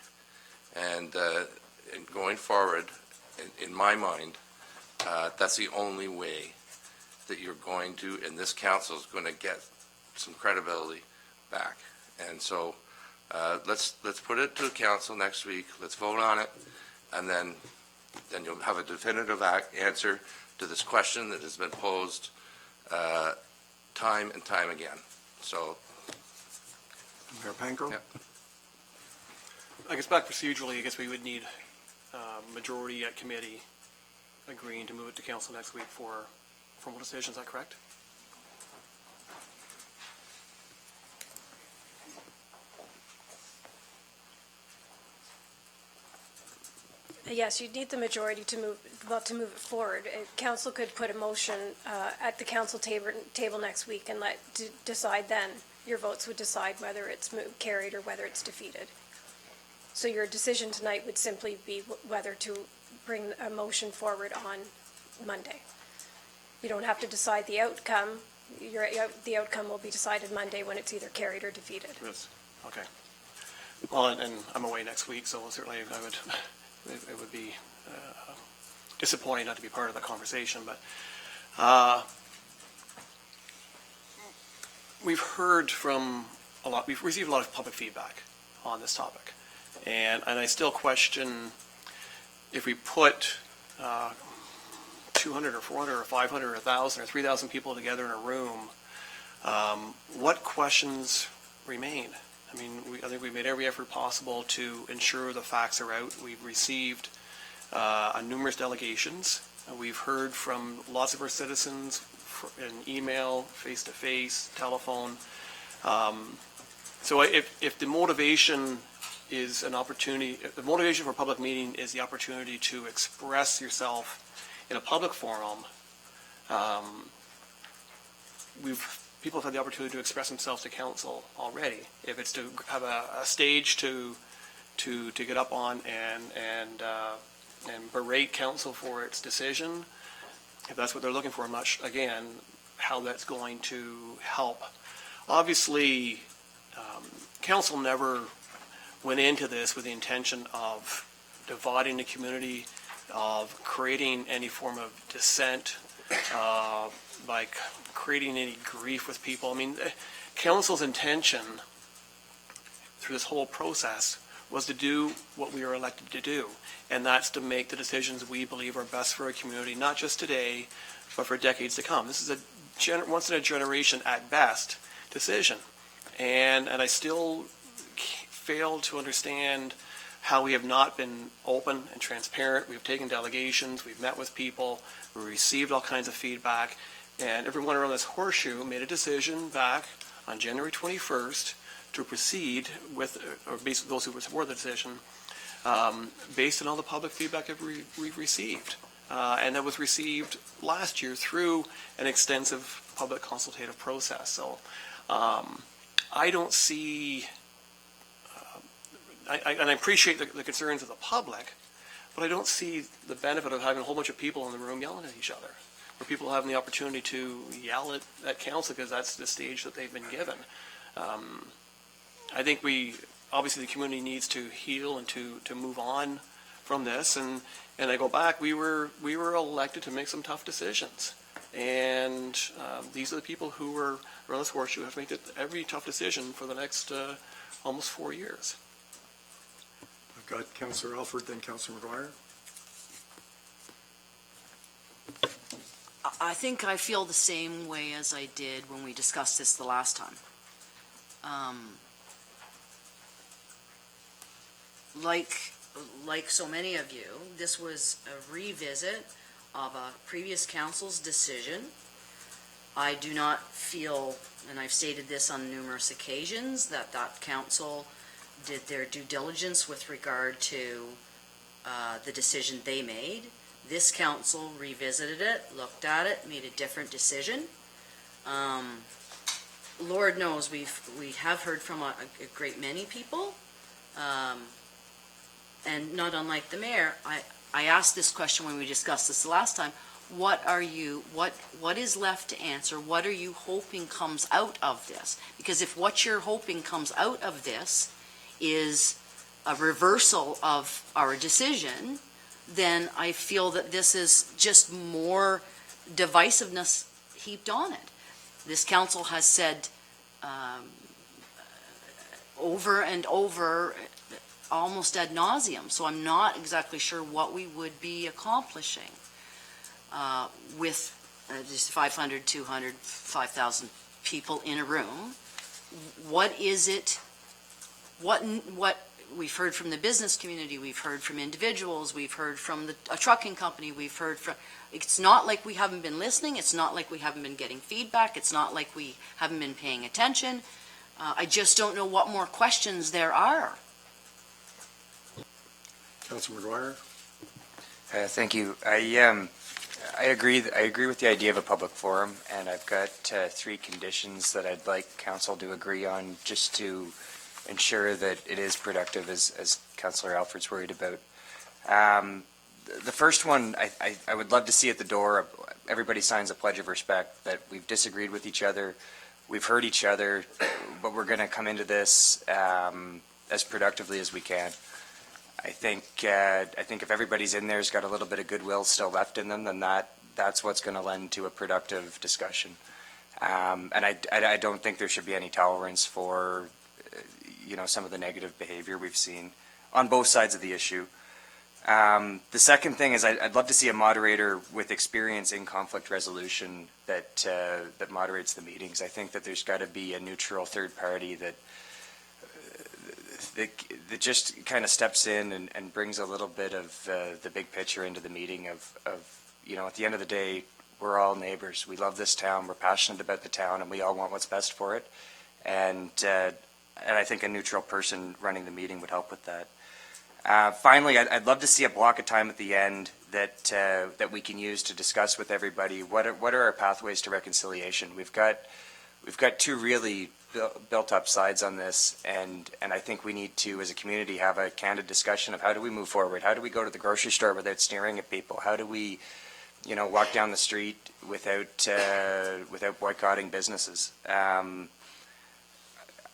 And and going forward, in my mind, that's the only way that you're going to, and this council is going to get some credibility back. And so let's put it to the council next week. Let's vote on it, and then you'll have a definitive answer to this question that has been posed time and time again. So, Mayor Panko? Yep. I guess back procedurally, I guess we would need majority at committee agreeing to move it to council next week for formal decision. Is that correct? Yes, you'd need the majority to move it forward. Council could put a motion at the council table next week and decide then. Your votes would decide whether it's carried or whether it's defeated. So your decision tonight would simply be whether to bring a motion forward on Monday. You don't have to decide the outcome. The outcome will be decided Monday when it's either carried or defeated. Yes. Okay. Well, and I'm away next week, so certainly I would. It would be disappointing not to be part of the conversation, but we've heard from we've received a lot of public feedback on this topic, and I still question if we put 200 or 400 or 500 or 1,000 or 3,000 people together in a room, what questions remain? I mean, I think we've made every effort possible to ensure the facts are out. We've received numerous delegations. We've heard from lots of our citizens in email, face-to-face, telephone. So if the motivation is an opportunity, if the motivation for a public meeting is the opportunity to express yourself in a public forum, people have had the opportunity to express themselves to council already. If it's to have a stage to get up on and berate council for its decision, if that's what they're looking for, much again, how that's going to help. Obviously, council never went into this with the intention of dividing the community, of creating any form of dissent, by creating any grief with people. I mean, council's intention through this whole process was to do what we are elected to do, and that's to make the decisions we believe are best for our community, not just today, but for decades to come. This is a once in a generation at best decision, and I still fail to understand how we have not been open and transparent. We've taken delegations, we've met with people, we received all kinds of feedback, and everyone around this horseshoe made a decision back on January 21st to proceed with, or basically those who would support the decision, based on all the public feedback that we've received. And that was received last year through an extensive public consultative process. So I don't see, and I appreciate the concerns of the public, but I don't see the benefit of having a whole bunch of people in the room yelling at each other, or people having the opportunity to yell at council because that's the stage that they've been given. I think obviously the community needs to heal and to move on from this, and I go back, we were elected to make some tough decisions, and these are the people who were around this horseshoe have to make every tough decision for the next almost 4 years. I've got Councillor Alford, then Councillor McGuire. I think I feel the same way as I did when we discussed this the last time. Like so many of you, this was a revisit of a previous council's decision. I do not feel, and I've stated this on numerous occasions, that council did their due diligence with regard to the decision they made. This council revisited it, looked at it, made a different decision. Lord knows we have heard from a great many people, and not unlike the mayor, I asked this question when we discussed this the last time. What is left to answer? What are you hoping comes out of this? Because if what you're hoping comes out of this is a reversal of our decision, then I feel that this is just more divisiveness heaped on it. This council has said over and over, almost ad nauseum, so I'm not exactly sure what we would be accomplishing with just 500, 200, 5,000 people in a room. What is it, what we've heard from the business community, we've heard from individuals, we've heard from a trucking company, we've heard from, it's not like we haven't been listening, it's not like we haven't been getting feedback, it's not like we haven't been paying attention. I just don't know what more questions there are. Councilor McGuire? Thank you. I agree with the idea of a public forum, and I've got 3 conditions that I'd like council to agree on just to ensure that it is productive, as Councillor Alford's worried about. The first one, I would love to see at the door, everybody signs a pledge of respect, that we've disagreed with each other, we've heard each other, but we're going to come into this as productively as we can. I think if everybody's in there's got a little bit of goodwill still left in them, then that's what's going to lend to a productive discussion. And I don't think there should be any tolerance for some of the negative behavior we've seen on both sides of the issue. The second thing is I'd love to see a moderator with experience in conflict resolution that moderates the meetings. I think that there's got to be a neutral third party that just kind of steps in and brings a little bit of the big picture into the meeting of at the end of the day, we're all neighbors. We love this town. We're passionate about the town, and we all want what's best for it. And I think a neutral person running the meeting would help with that. Finally, I'd love to see a block of time at the end that we can use to discuss with everybody what are our pathways to reconciliation. We've got 2 really built up sides on this, and I think we need to, as a community, have a candid discussion of how do we move forward. How do we go to the grocery store without staring at people? How do we walk down the street without boycotting businesses?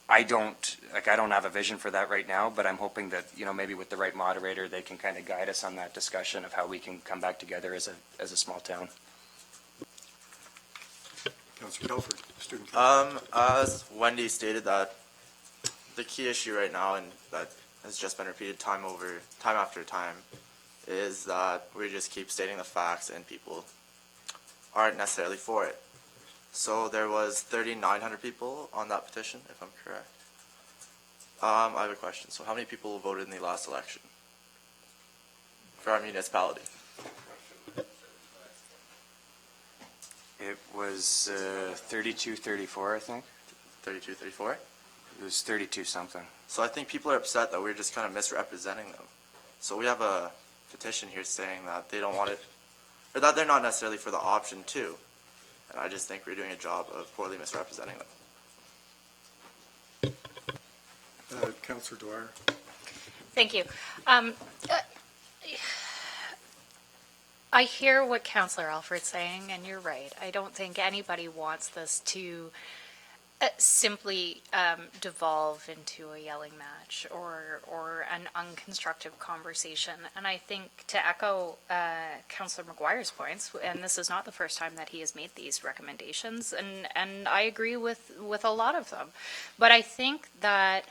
I don't have a vision for that right now, but I'm hoping that maybe with the right moderator they can kind of guide us on that discussion of how we can come back together as a small town. Councilor Telford, student council. As Wendy stated, that the key issue right now, and that has just been repeated time after time, is that we just keep stating the facts and people aren't necessarily for it. So there was 3,900 people on that petition, if I'm correct. I have a question. So how many people voted in the last election for our municipality? It was 32, 34, I think. 32, 34? It was 32 something. So I think people are upset that we're just kind of misrepresenting them. So we have a petition here saying that they don't want it, or that they're not necessarily for the option 2. And I just think we're doing a job of poorly misrepresenting them. Councilor Dwyer. Thank you. I hear what Councillor Alford's saying, and you're right. I don't think anybody wants this to simply devolve into a yelling match or an unconstructive conversation. And I think, to echo Councillor McGuire's points, and this is not the first time that he has made these recommendations, and I agree with a lot of them. But I think that,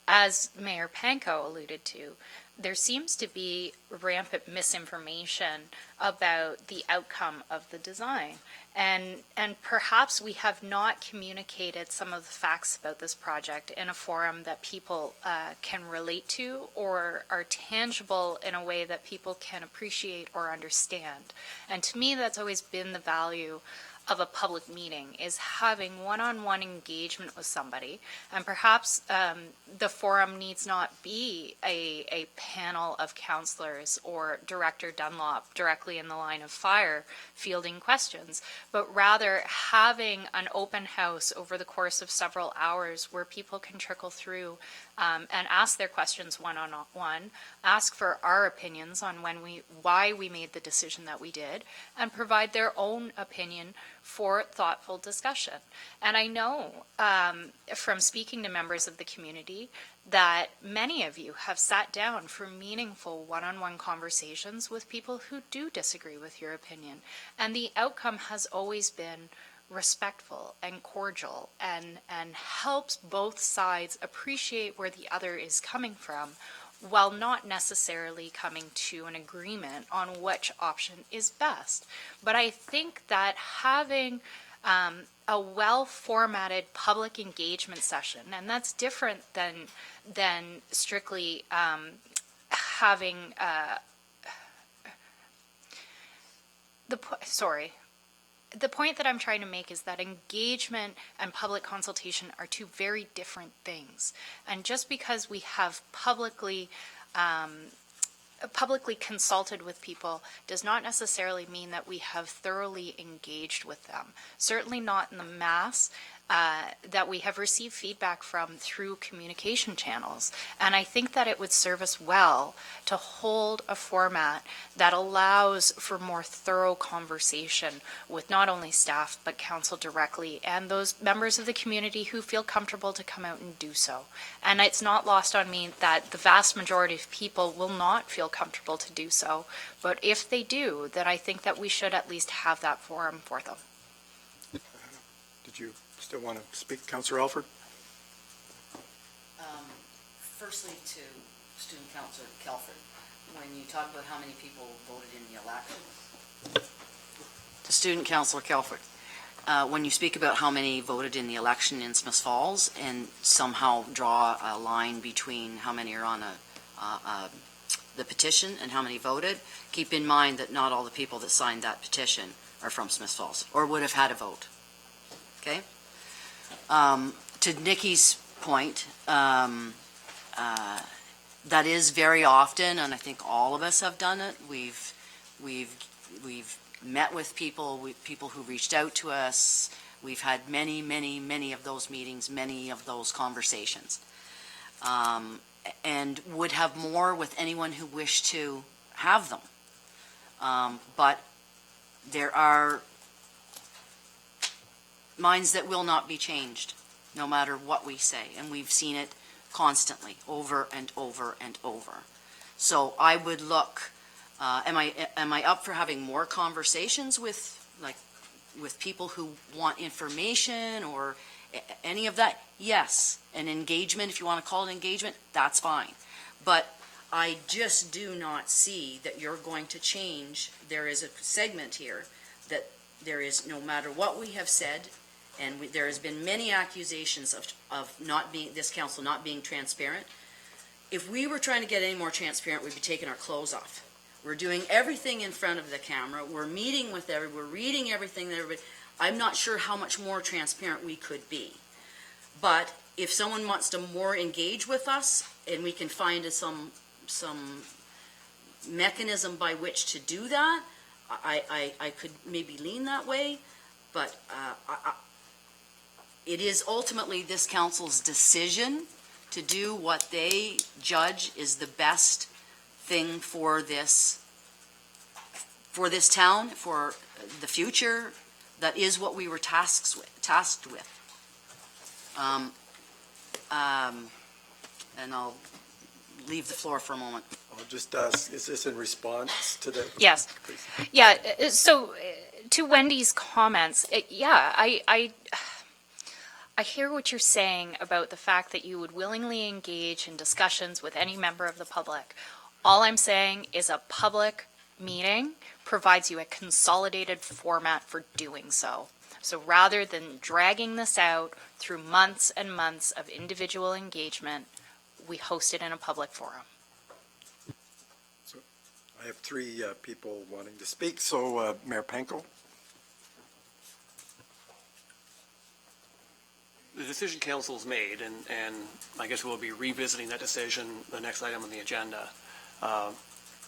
as Mayor Pankow alluded to, there seems to be rampant misinformation about the outcome of the design. And perhaps we have not communicated some of the facts about this project in a forum that people can relate to or are tangible in a way that people can appreciate or understand. And to me, that's always been the value of a public meeting, is having one-on-one engagement with somebody. And perhaps the forum needs not be a panel of councillors or Director Dunlop directly in the line of fire fielding questions, but rather having an open house over the course of several hours where people can trickle through and ask their questions one-on-one, ask for our opinions on why we made the decision that we did, and provide their own opinion for thoughtful discussion. And I know from speaking to members of the community that many of you have sat down for meaningful one-on-one conversations with people who do disagree with your opinion. And the outcome has always been respectful and cordial and helps both sides appreciate where the other is coming from, while not necessarily coming to an agreement on which option is best. But I think that having a well-formatted public engagement session, and that's different than strictly having the point that I'm trying to make is that engagement and public consultation are two very different things. And just because we have publicly consulted with people does not necessarily mean that we have thoroughly engaged with them. Certainly not in the mass that we have received feedback from through communication channels. And I think that it would serve us well to hold a format that allows for more thorough conversation with not only staff but council directly and those members of the community who feel comfortable to come out and do so. And it's not lost on me that the vast majority of people will not feel comfortable to do so. But if they do, then I think that we should at least have that forum for them. Did you still want to speak, Councillor Alford? Firstly, to Student Councillor Kelford, when you talk about how many people voted in the election, to Student Councillor Kelford, when you speak about how many voted in the election in Smiths Falls and somehow draw a line between how many are on the petition and how many voted, keep in mind that not all the people that signed that petition are from Smiths Falls or would have had a vote. Okay? To Nikki's point, that is very often, and I think all of us have done it. We've met with people, people who reached out to us. We've had many of those meetings, many of those conversations, and would have more with anyone who wished to have them. But there are minds that will not be changed, no matter what we say, and we've seen it constantly, over and over and over. So I would look, am I up for having more conversations with people who want information or any of that? Yes, an engagement, if you want to call it engagement, that's fine. But I just do not see that you're going to change. There is a segment here that there is, no matter what we have said, and there has been many accusations of not being, this council not being transparent. If we were trying to get any more transparent, we'd be taking our clothes off. We're doing everything in front of the camera. We're meeting with everybody. We're reading everything that everybody. I'm not sure how much more transparent we could be. But if someone wants to more engage with us, and we can find some mechanism by which to do that, I could maybe lean that way. But it is ultimately this council's decision to do what they judge is the best thing for this town, for the future. That is what we were tasked with. And I'll leave the floor for a moment. I'll just ask, is this in response to the? Yes. Yeah, so to Wendy's comments, I hear what you're saying about the fact that you would willingly engage in discussions with any member of the public. All I'm saying is a public meeting provides you a consolidated format for doing so. So rather than dragging this out through months and months of individual engagement, we host it in a public forum. So I have three people wanting to speak. So Mayor Panko. The decision council's made, and I guess we'll be revisiting that decision, the next item on the agenda.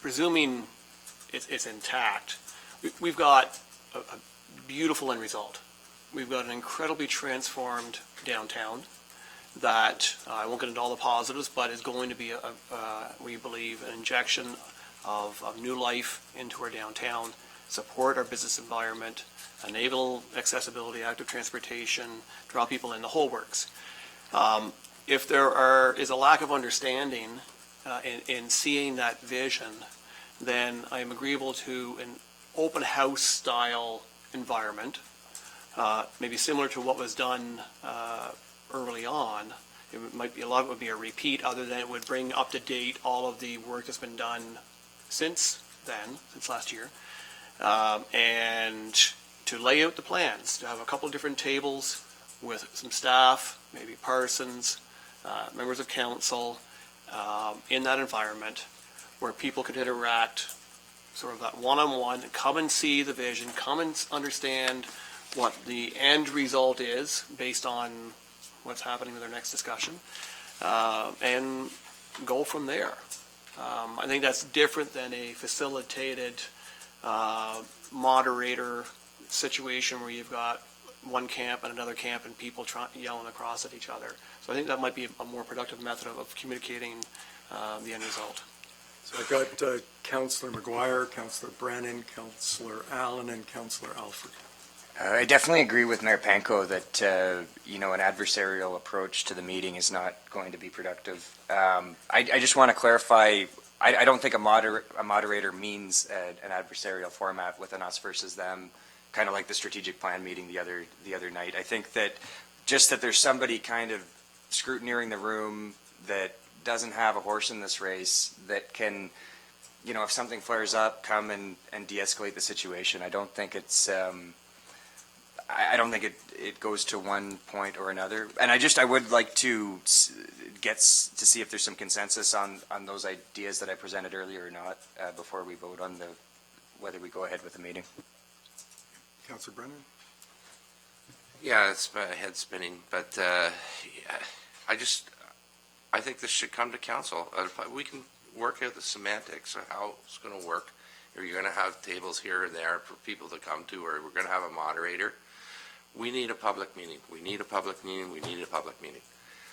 Presuming it's intact, we've got a beautiful end result. We've got an incredibly transformed downtown that, I won't get into all the positives, but is going to be, we believe, an injection of new life into our downtown, support our business environment, enable accessibility, active transportation, draw people in, the whole works. if there is a lack of understanding in seeing that vision, then I am agreeable to an open house style environment, maybe similar to what was done early on. It might be, a lot of it would be a repeat, other than it would bring up to date all of the work that's been done since then, since last year, and to lay out the plans, to have a couple of different tables with some staff, maybe parsons, members of council, in that environment where people could interact, sort of that one-on-one, come and see the vision, come and understand what the end result is based on what's happening with their next discussion, and go from there. I think that's different than a facilitated moderator situation where you've got one camp and another camp and people yelling across at each other. So I think that might be a more productive method of communicating the end result. So I've got Councillor McGuire, Councillor Brennan, Councillor Allen, and Councillor Alfred. I definitely agree with Mayor Panko that, an adversarial approach to the meeting is not going to be productive. I just want to clarify, I don't think a moderator means an adversarial format with an us versus them, kind of like the strategic plan meeting the other night. I think that just that there's somebody kind of scrutineering the room that doesn't have a horse in this race that can, if something flares up, come and de-escalate the situation. I don't think it's, I don't think it goes to one point or another. And I would like to get to see if there's some consensus on those ideas that I presented earlier or not before we vote on whether we go ahead with the meeting. Councillor Brennan? Yeah, it's my head spinning, but I think this should come to council. We can work out the semantics of how it's going to work. Are you going to have tables here and there for people to come to, or we're going to have a moderator? We need a public meeting. We need a public meeting. We need a public meeting.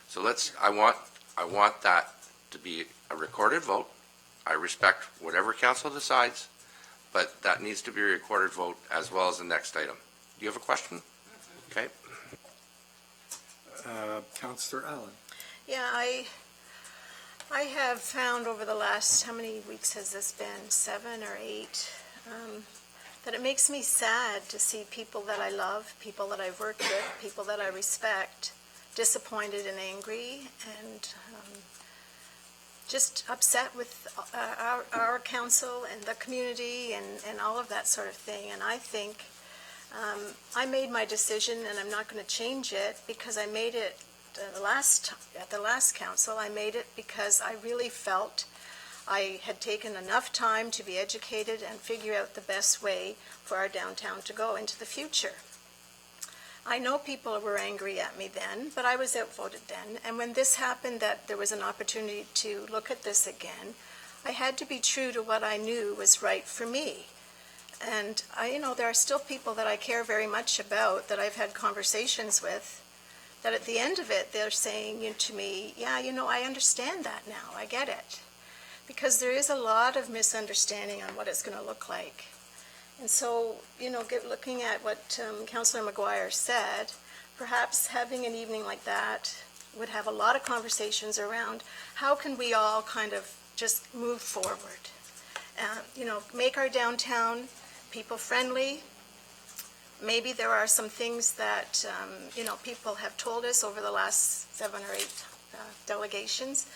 So I want that to be a recorded vote. I respect whatever council decides, but that needs to be a recorded vote as well as the next item. Do you have a question? Okay. Councillor Allen? Yeah, I have found over the last, how many weeks has this been, 7 or 8, that it makes me sad to see people that I love, people that I've worked with, people that I respect, disappointed and angry, and just upset with our council and the community and all of that sort of thing. And I think I made my decision, and I'm not going to change it, because I made it at the last council. I made it because I really felt I had taken enough time to be educated and figure out the best way for our downtown to go into the future. I know people were angry at me then, but I was outvoted then. And when this happened, that there was an opportunity to look at this again, I had to be true to what I knew was right for me. And there are still people that I care very much about, that I've had conversations with, that at the end of it, they're saying to me, yeah, I understand that now, I get it. Because there is a lot of misunderstanding on what it's going to look like. And so, looking at what Councillor McGuire said, perhaps having an evening like that would have a lot of conversations around how can we all kind of just move forward. Make our downtown people-friendly. Maybe there are some things that, people have told us over the last 7 or 8 delegations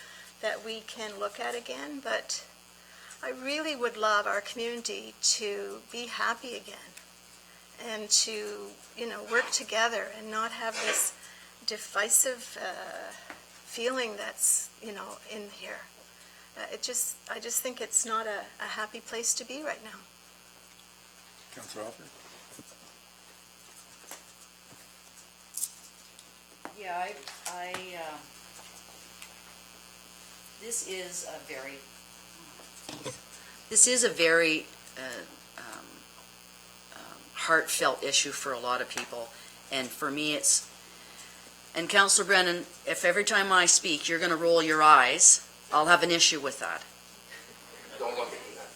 that we can look at again, but I really would love our community to be happy again and to, work together and not have this divisive feeling that's, in here. I just think it's not a happy place to be right now. Councillor Alfred? Yeah, this is a very heartfelt issue for a lot of people, and for me and Councillor Brennan, if every time I speak you're going to roll your eyes, I'll have an issue with that. Don't look at me then.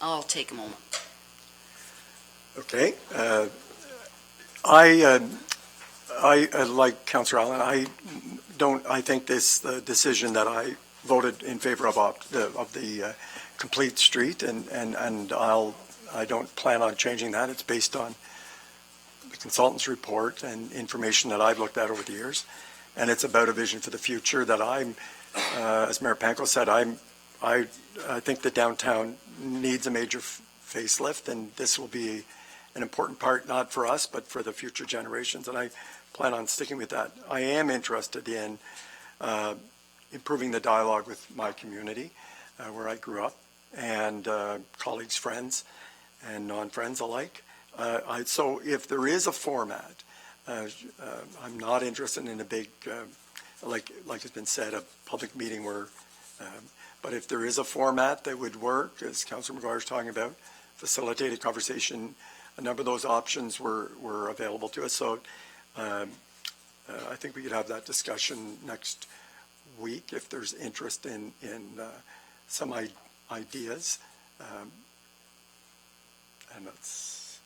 I'll take a moment. Okay. Like Councillor Allen, I think the decision that I voted in favor of the complete street, and I don't plan on changing that. It's based on the consultant's report and information that I've looked at over the years. And it's about a vision for the future that as Mayor Panko said, I think the downtown needs a major facelift, and this will be an important part, not for us, but for the future generations, and I plan on sticking with that. I am interested in improving the dialogue with my community, where I grew up, and colleagues, friends, and non-friends alike. So if there is a format, I'm not interested in a big, like has been said, a public meeting where, but if there is a format that would work, as Councillor McGuire is talking about, facilitated conversation, a number of those options were available to us. So I think we could have that discussion next week if there's interest in some ideas. And that's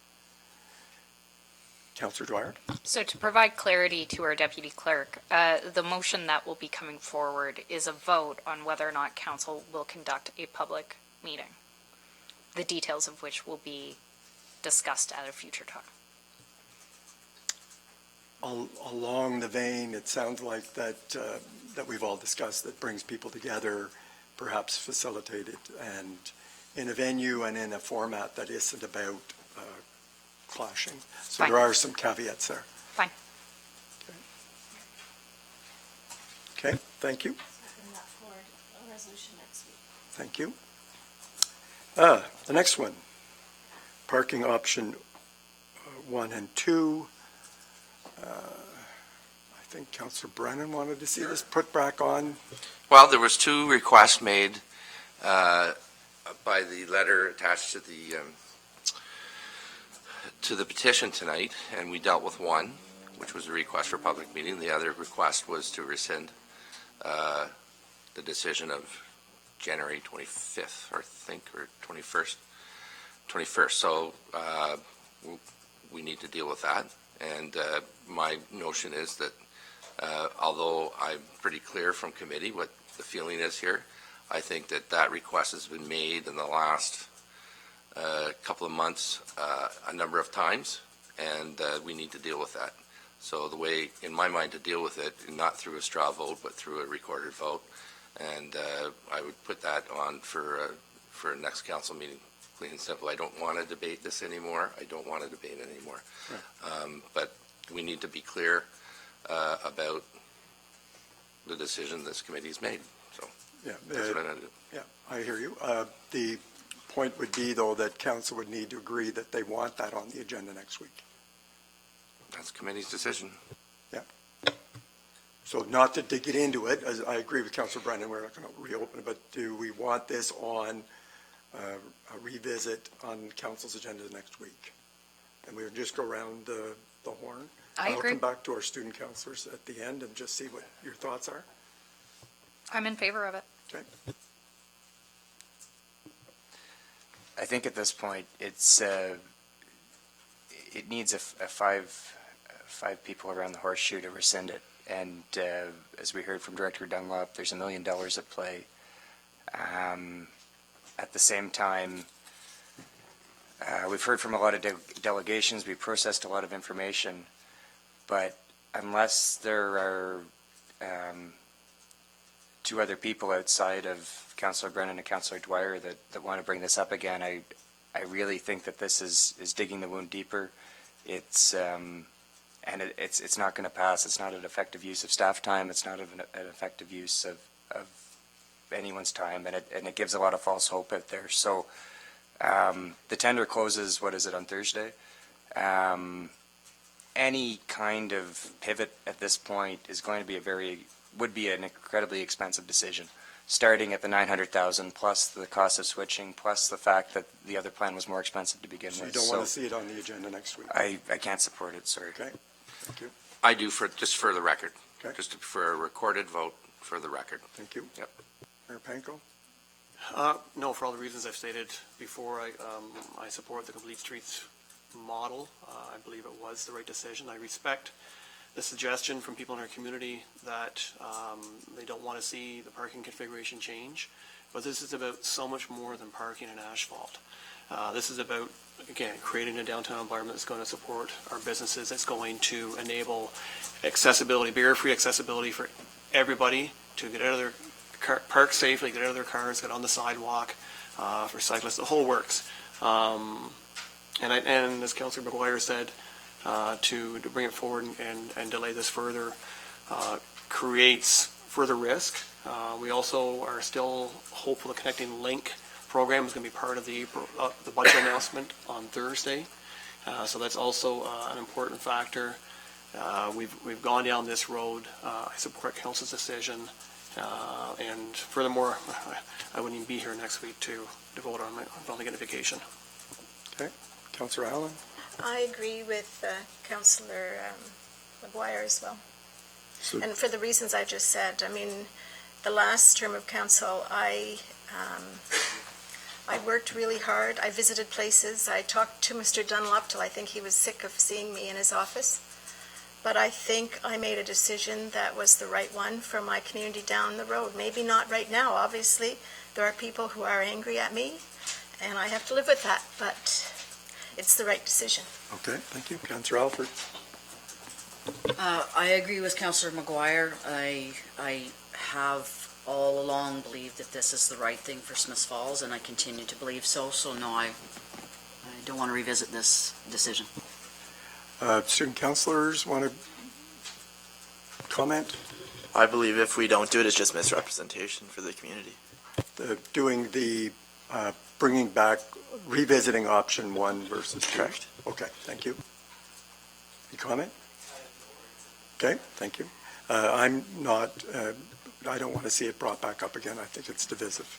Councillor Dwyer. So to provide clarity to our deputy clerk, the motion that will be coming forward is a vote on whether or not council will conduct a public meeting, the details of which will be discussed at a future time. Along the vein, it sounds like that we've all discussed, that brings people together, perhaps facilitated, and in a venue and in a format that isn't about clashing. So Fine. There are some caveats there. Fine. Okay, thank you. Bring that forward, a resolution next week. Thank you. The next one, parking option 1 and 2. I think Councillor Brennan wanted to see this put back on. Well, there was 2 requests made by the letter attached to the petition tonight, and we dealt with one, which was a request for public meeting. The other request was to rescind the decision of January 25th, or 21st. So we need to deal with that. And my notion is that although I'm pretty clear from committee what the feeling is here, I think that request has been made in the last couple of months a number of times, and we need to deal with that. So the way, in my mind, to deal with it, not through a straw vote, but through a recorded vote, and I would put that on for a next council meeting. Clean and simple. I don't want to debate this anymore. I don't want to debate it anymore. Right. But we need to be clear about the decision this committee's made. So yeah, that's what I'm going to do. Yeah, I hear you. The point would be, though, that council would need to agree that they want that on the agenda next week. That's committee's decision. Yeah. So not to get into it, as I agree with Councillor Brennan, we're not going to reopen it, but do we want this on a revisit on council's agenda next week? And we would just go around the horn. I agree. I'll come back to our student councillors at the end and just see what your thoughts are. I'm in favor of it. Okay. I think at this point, it needs a five people around the horseshoe to rescind it. And as we heard from Director Dunlop, there's $1 million at play. At the same time, we've heard from a lot of delegations. We processed a lot of information. But unless there are 2 other people outside of Councillor Brennan and Councillor Dwyer that want to bring this up again, I really think that this is digging the wound deeper. It's not going to pass. It's not an effective use of staff time. It's not an effective use of anyone's time, and it gives a lot of false hope out there. So the tender closes, what is it, on Thursday? Any kind of pivot at this point is going to be would be an incredibly expensive decision, starting at the $900,000 plus the cost of switching, plus the fact that the other plan was more expensive to begin So with. you don't want to see it on the agenda next week? I can't support it, sorry. Okay, thank you. I do, just for the record. Okay. Just for a recorded vote for the record. Thank you. Yep. Mayor Panko? No, for all the reasons I've stated before, I support the Complete Streets model. I believe it was the right decision. I respect the suggestion from people in our community that they don't want to see the parking configuration change. But this is about so much more than parking and asphalt. This is about, again, creating a downtown environment that's going to support our businesses, that's going to enable accessibility, barrier-free accessibility for everybody to get out of their car, park safely, get out of their cars, get on the sidewalk, for cyclists, the whole works. And as Councillor McGuire said, to bring it forward and delay this further creates further risk. We also are still hopeful the Connecting Link program is going to be part of the budget announcement on Thursday. So that's also an important factor. We've gone down this road. I support Council's decision. And furthermore, I wouldn't even be here next week to vote on the identification. Okay. Councillor Allen? I agree with Councillor McGuire as well. So, And for the reasons I just said, I mean, the last term of council, I worked really hard. I visited places. I talked to Mr. Dunlop till I think he was sick of seeing me in his office. But I think I made a decision that was the right one for my community down the road. Maybe not right now, obviously. There are people who are angry at me, and I have to live with that, but it's the right decision. okay, thank you. Councillor Alford? I agree with Councillor McGuire. I have all along believed that this is the right thing for Smiths Falls, and I continue to believe so. So no, I don't want to revisit this decision. Student councillors want to comment? I believe if we don't do it, it's just misrepresentation for the community. Doing the, bringing back, revisiting option 1 versus 2? Correct. Okay, thank you. Any comment? Okay, thank you. I'm not, I don't want to see it brought back up again. I think it's divisive.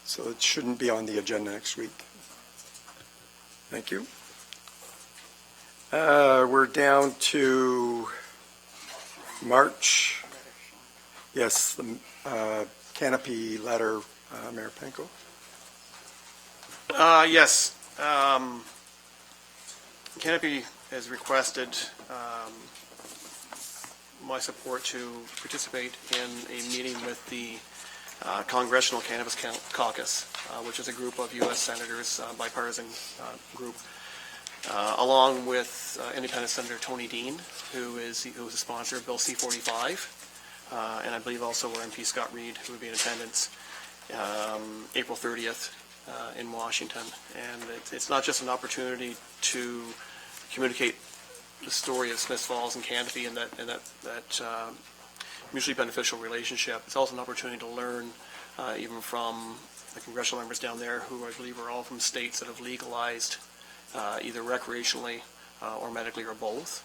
So it shouldn't be on the agenda next week. Thank you. We're down to March. Yes, the Canopy letter, Mayor Penko. Yes. Canopy has requested my support to participate in a meeting with the Congressional Cannabis Caucus, which is a group of U.S. senators, bipartisan group, along with Independent Senator Tony Dean, who is a sponsor of Bill C-45, and I believe also our MP Scott Reed, who would be in attendance April 30th in Washington. And it's not just an opportunity to communicate the story of Smiths Falls and Canopy and that mutually beneficial relationship. It's also an opportunity to learn even from the congressional members down there, who I believe are all from states that have legalized either recreationally or medically or both.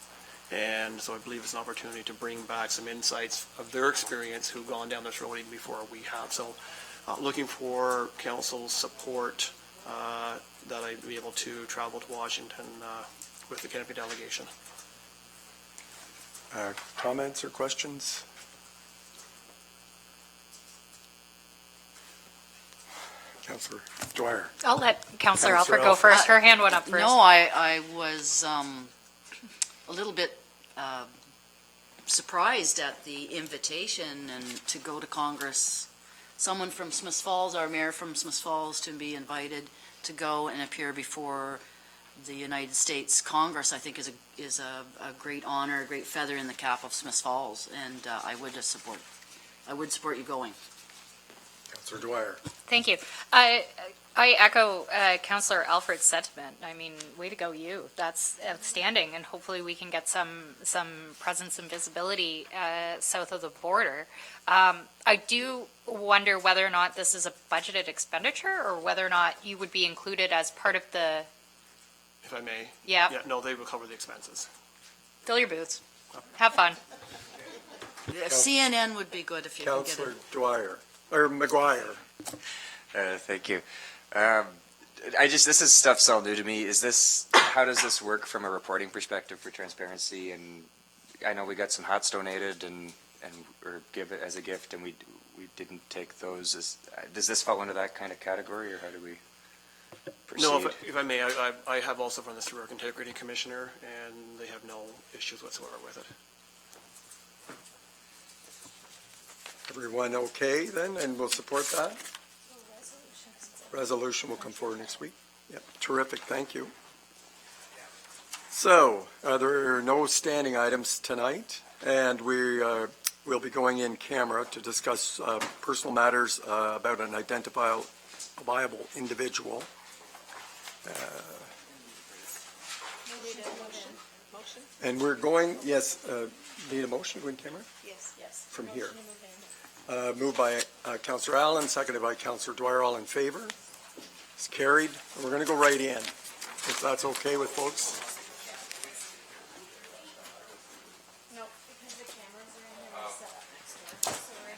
And so I believe it's an opportunity to bring back some insights of their experience who've gone down this road even before we have. So looking for council's support that I'd be able to travel to Washington with the Canopy delegation. Comments or questions? Councillor Dwyer. I'll let Councillor Councillor Alford go Alford. first. Her hand went up first. No, I was a little bit surprised at the invitation and to go to Congress. Someone from Smiths Falls, our mayor from Smiths Falls, to be invited to go and appear before the United States Congress, I think is a great honor, a great feather in the cap of Smiths Falls, and I would support you going. Councillor Dwyer. Thank you. I echo Councillor Alfred's sentiment. I mean, way to go, you. That's outstanding, and hopefully we can get some presence and visibility south of the border. I do wonder whether or not this is a budgeted expenditure, or whether or not you would be included as part of the. If I may. Yeah. Yeah, no, they will cover the expenses. Fill your boots. Have fun. CNN would be good if you could get Councillor it. Dwyer, or McGuire. Thank you. This is stuff so new to me. How does this work from a reporting perspective for transparency? And I know we got some hats donated or give it as a gift, and we didn't take those. Does this fall into that kind of category, or how do we? proceed. No, if I may, I have also run this through our integrity commissioner, and they have no issues whatsoever with it. Everyone okay then, and we'll support that? Resolution will come forward next week. Yep, terrific, thank you. So, there are no standing items tonight, and we'll be going in camera to discuss personal matters about an identifiable individual. And we're going, yes, need a motion to go in camera? Yes. Yes. From here. Moved by Councillor Allen, seconded by Councillor Dwyer. All in favor? It's carried. And we're going to go right in, if that's okay with folks. No, because the cameras are in here, they're set up next door. Sorry.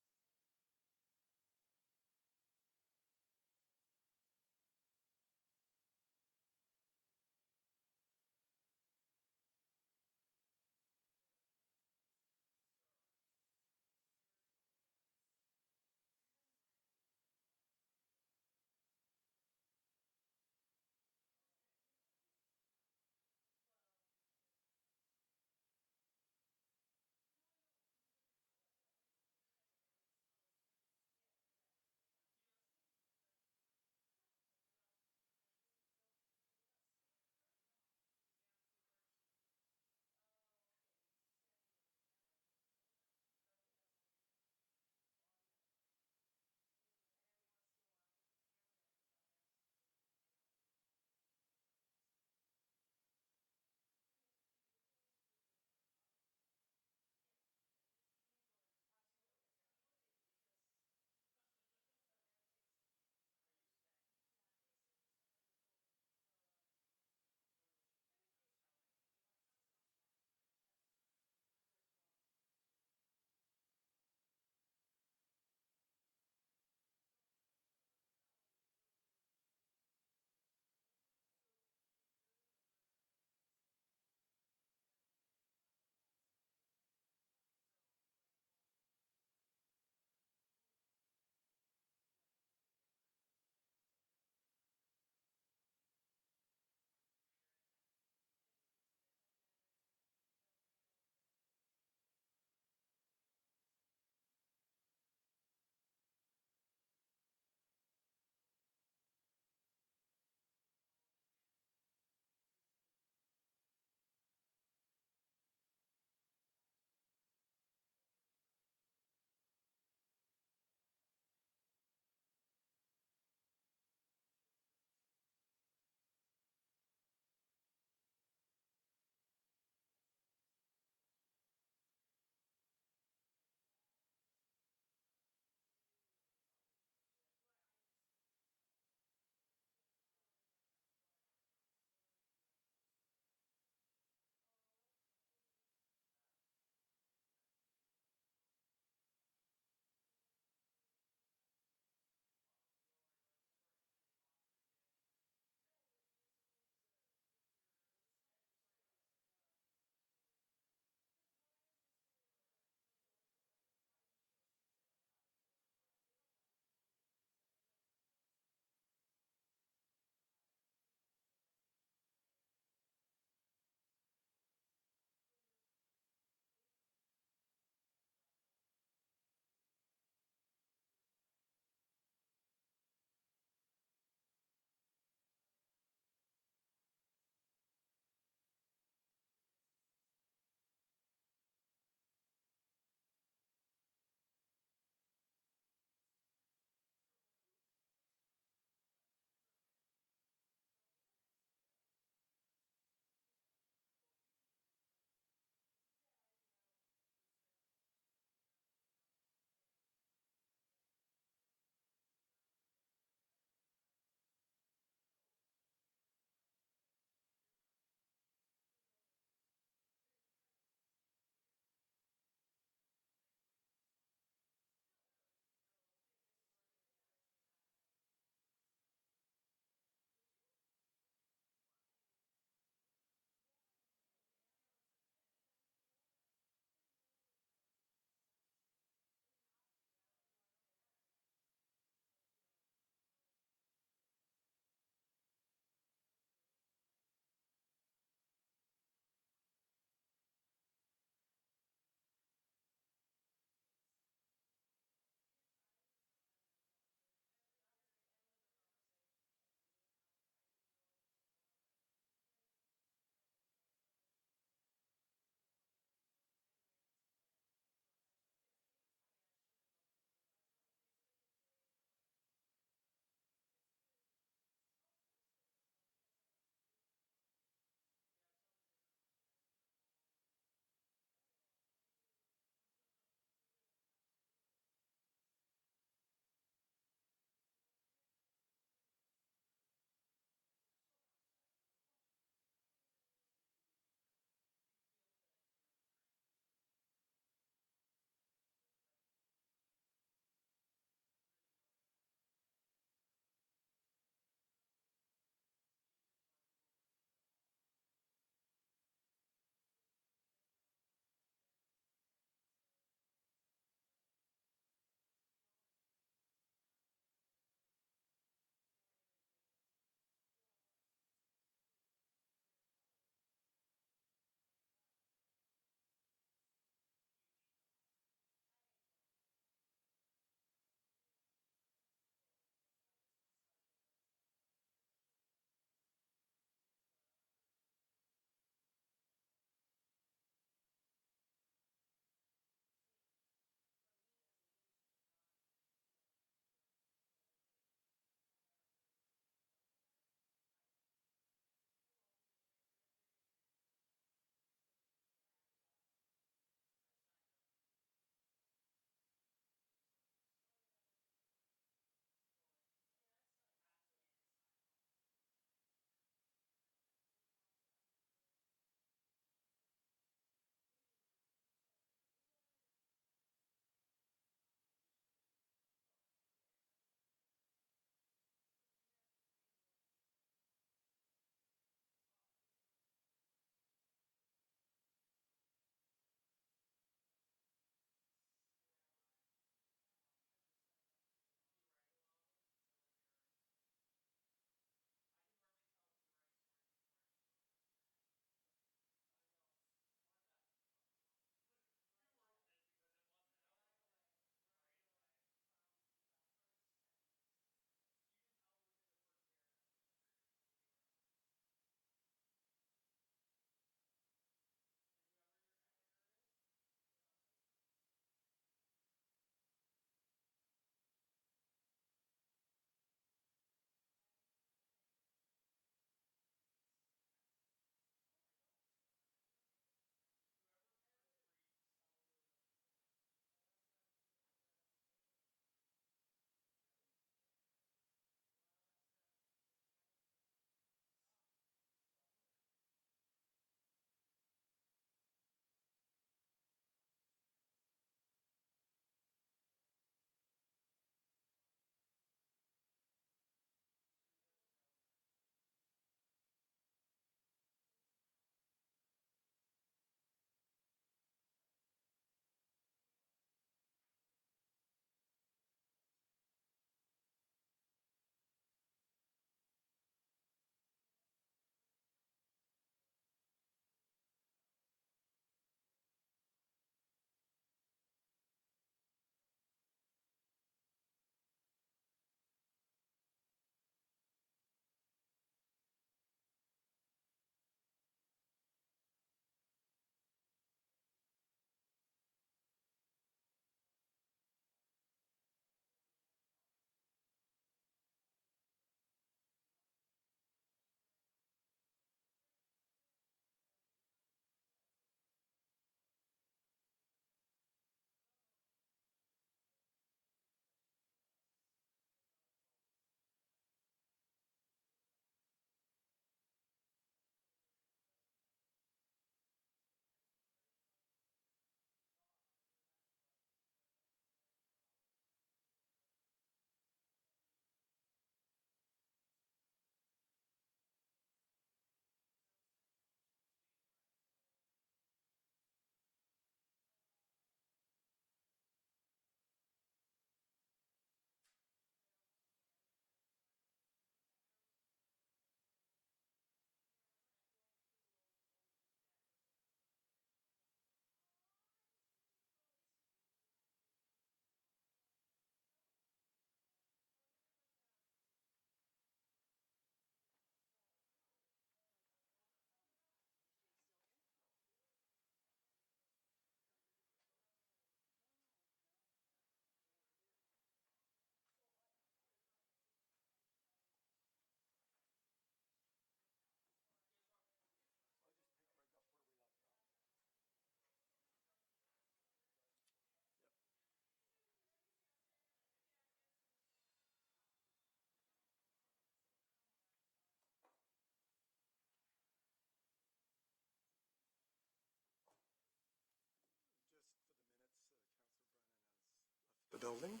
building.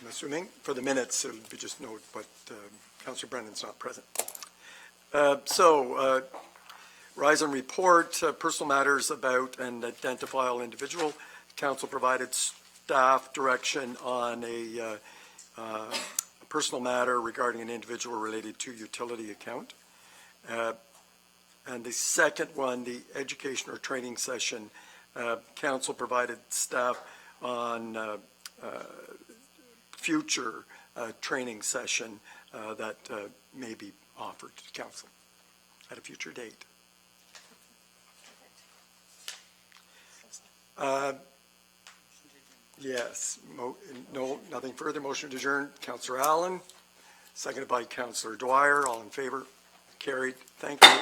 I'm assuming for the minutes, it'll be just note, but Councillor Brennan's not present. Rise and report, personal matters about an identifiable individual. Council provided staff direction on a personal matter regarding an individual related to utility account. And the second one, the education or training session, council provided staff on future training session that may be offered to council at a future date. Yes, no, nothing further. Motion to adjourn. Councillor Allen, seconded by Councillor Dwyer. All in favor? Carried. Thank you.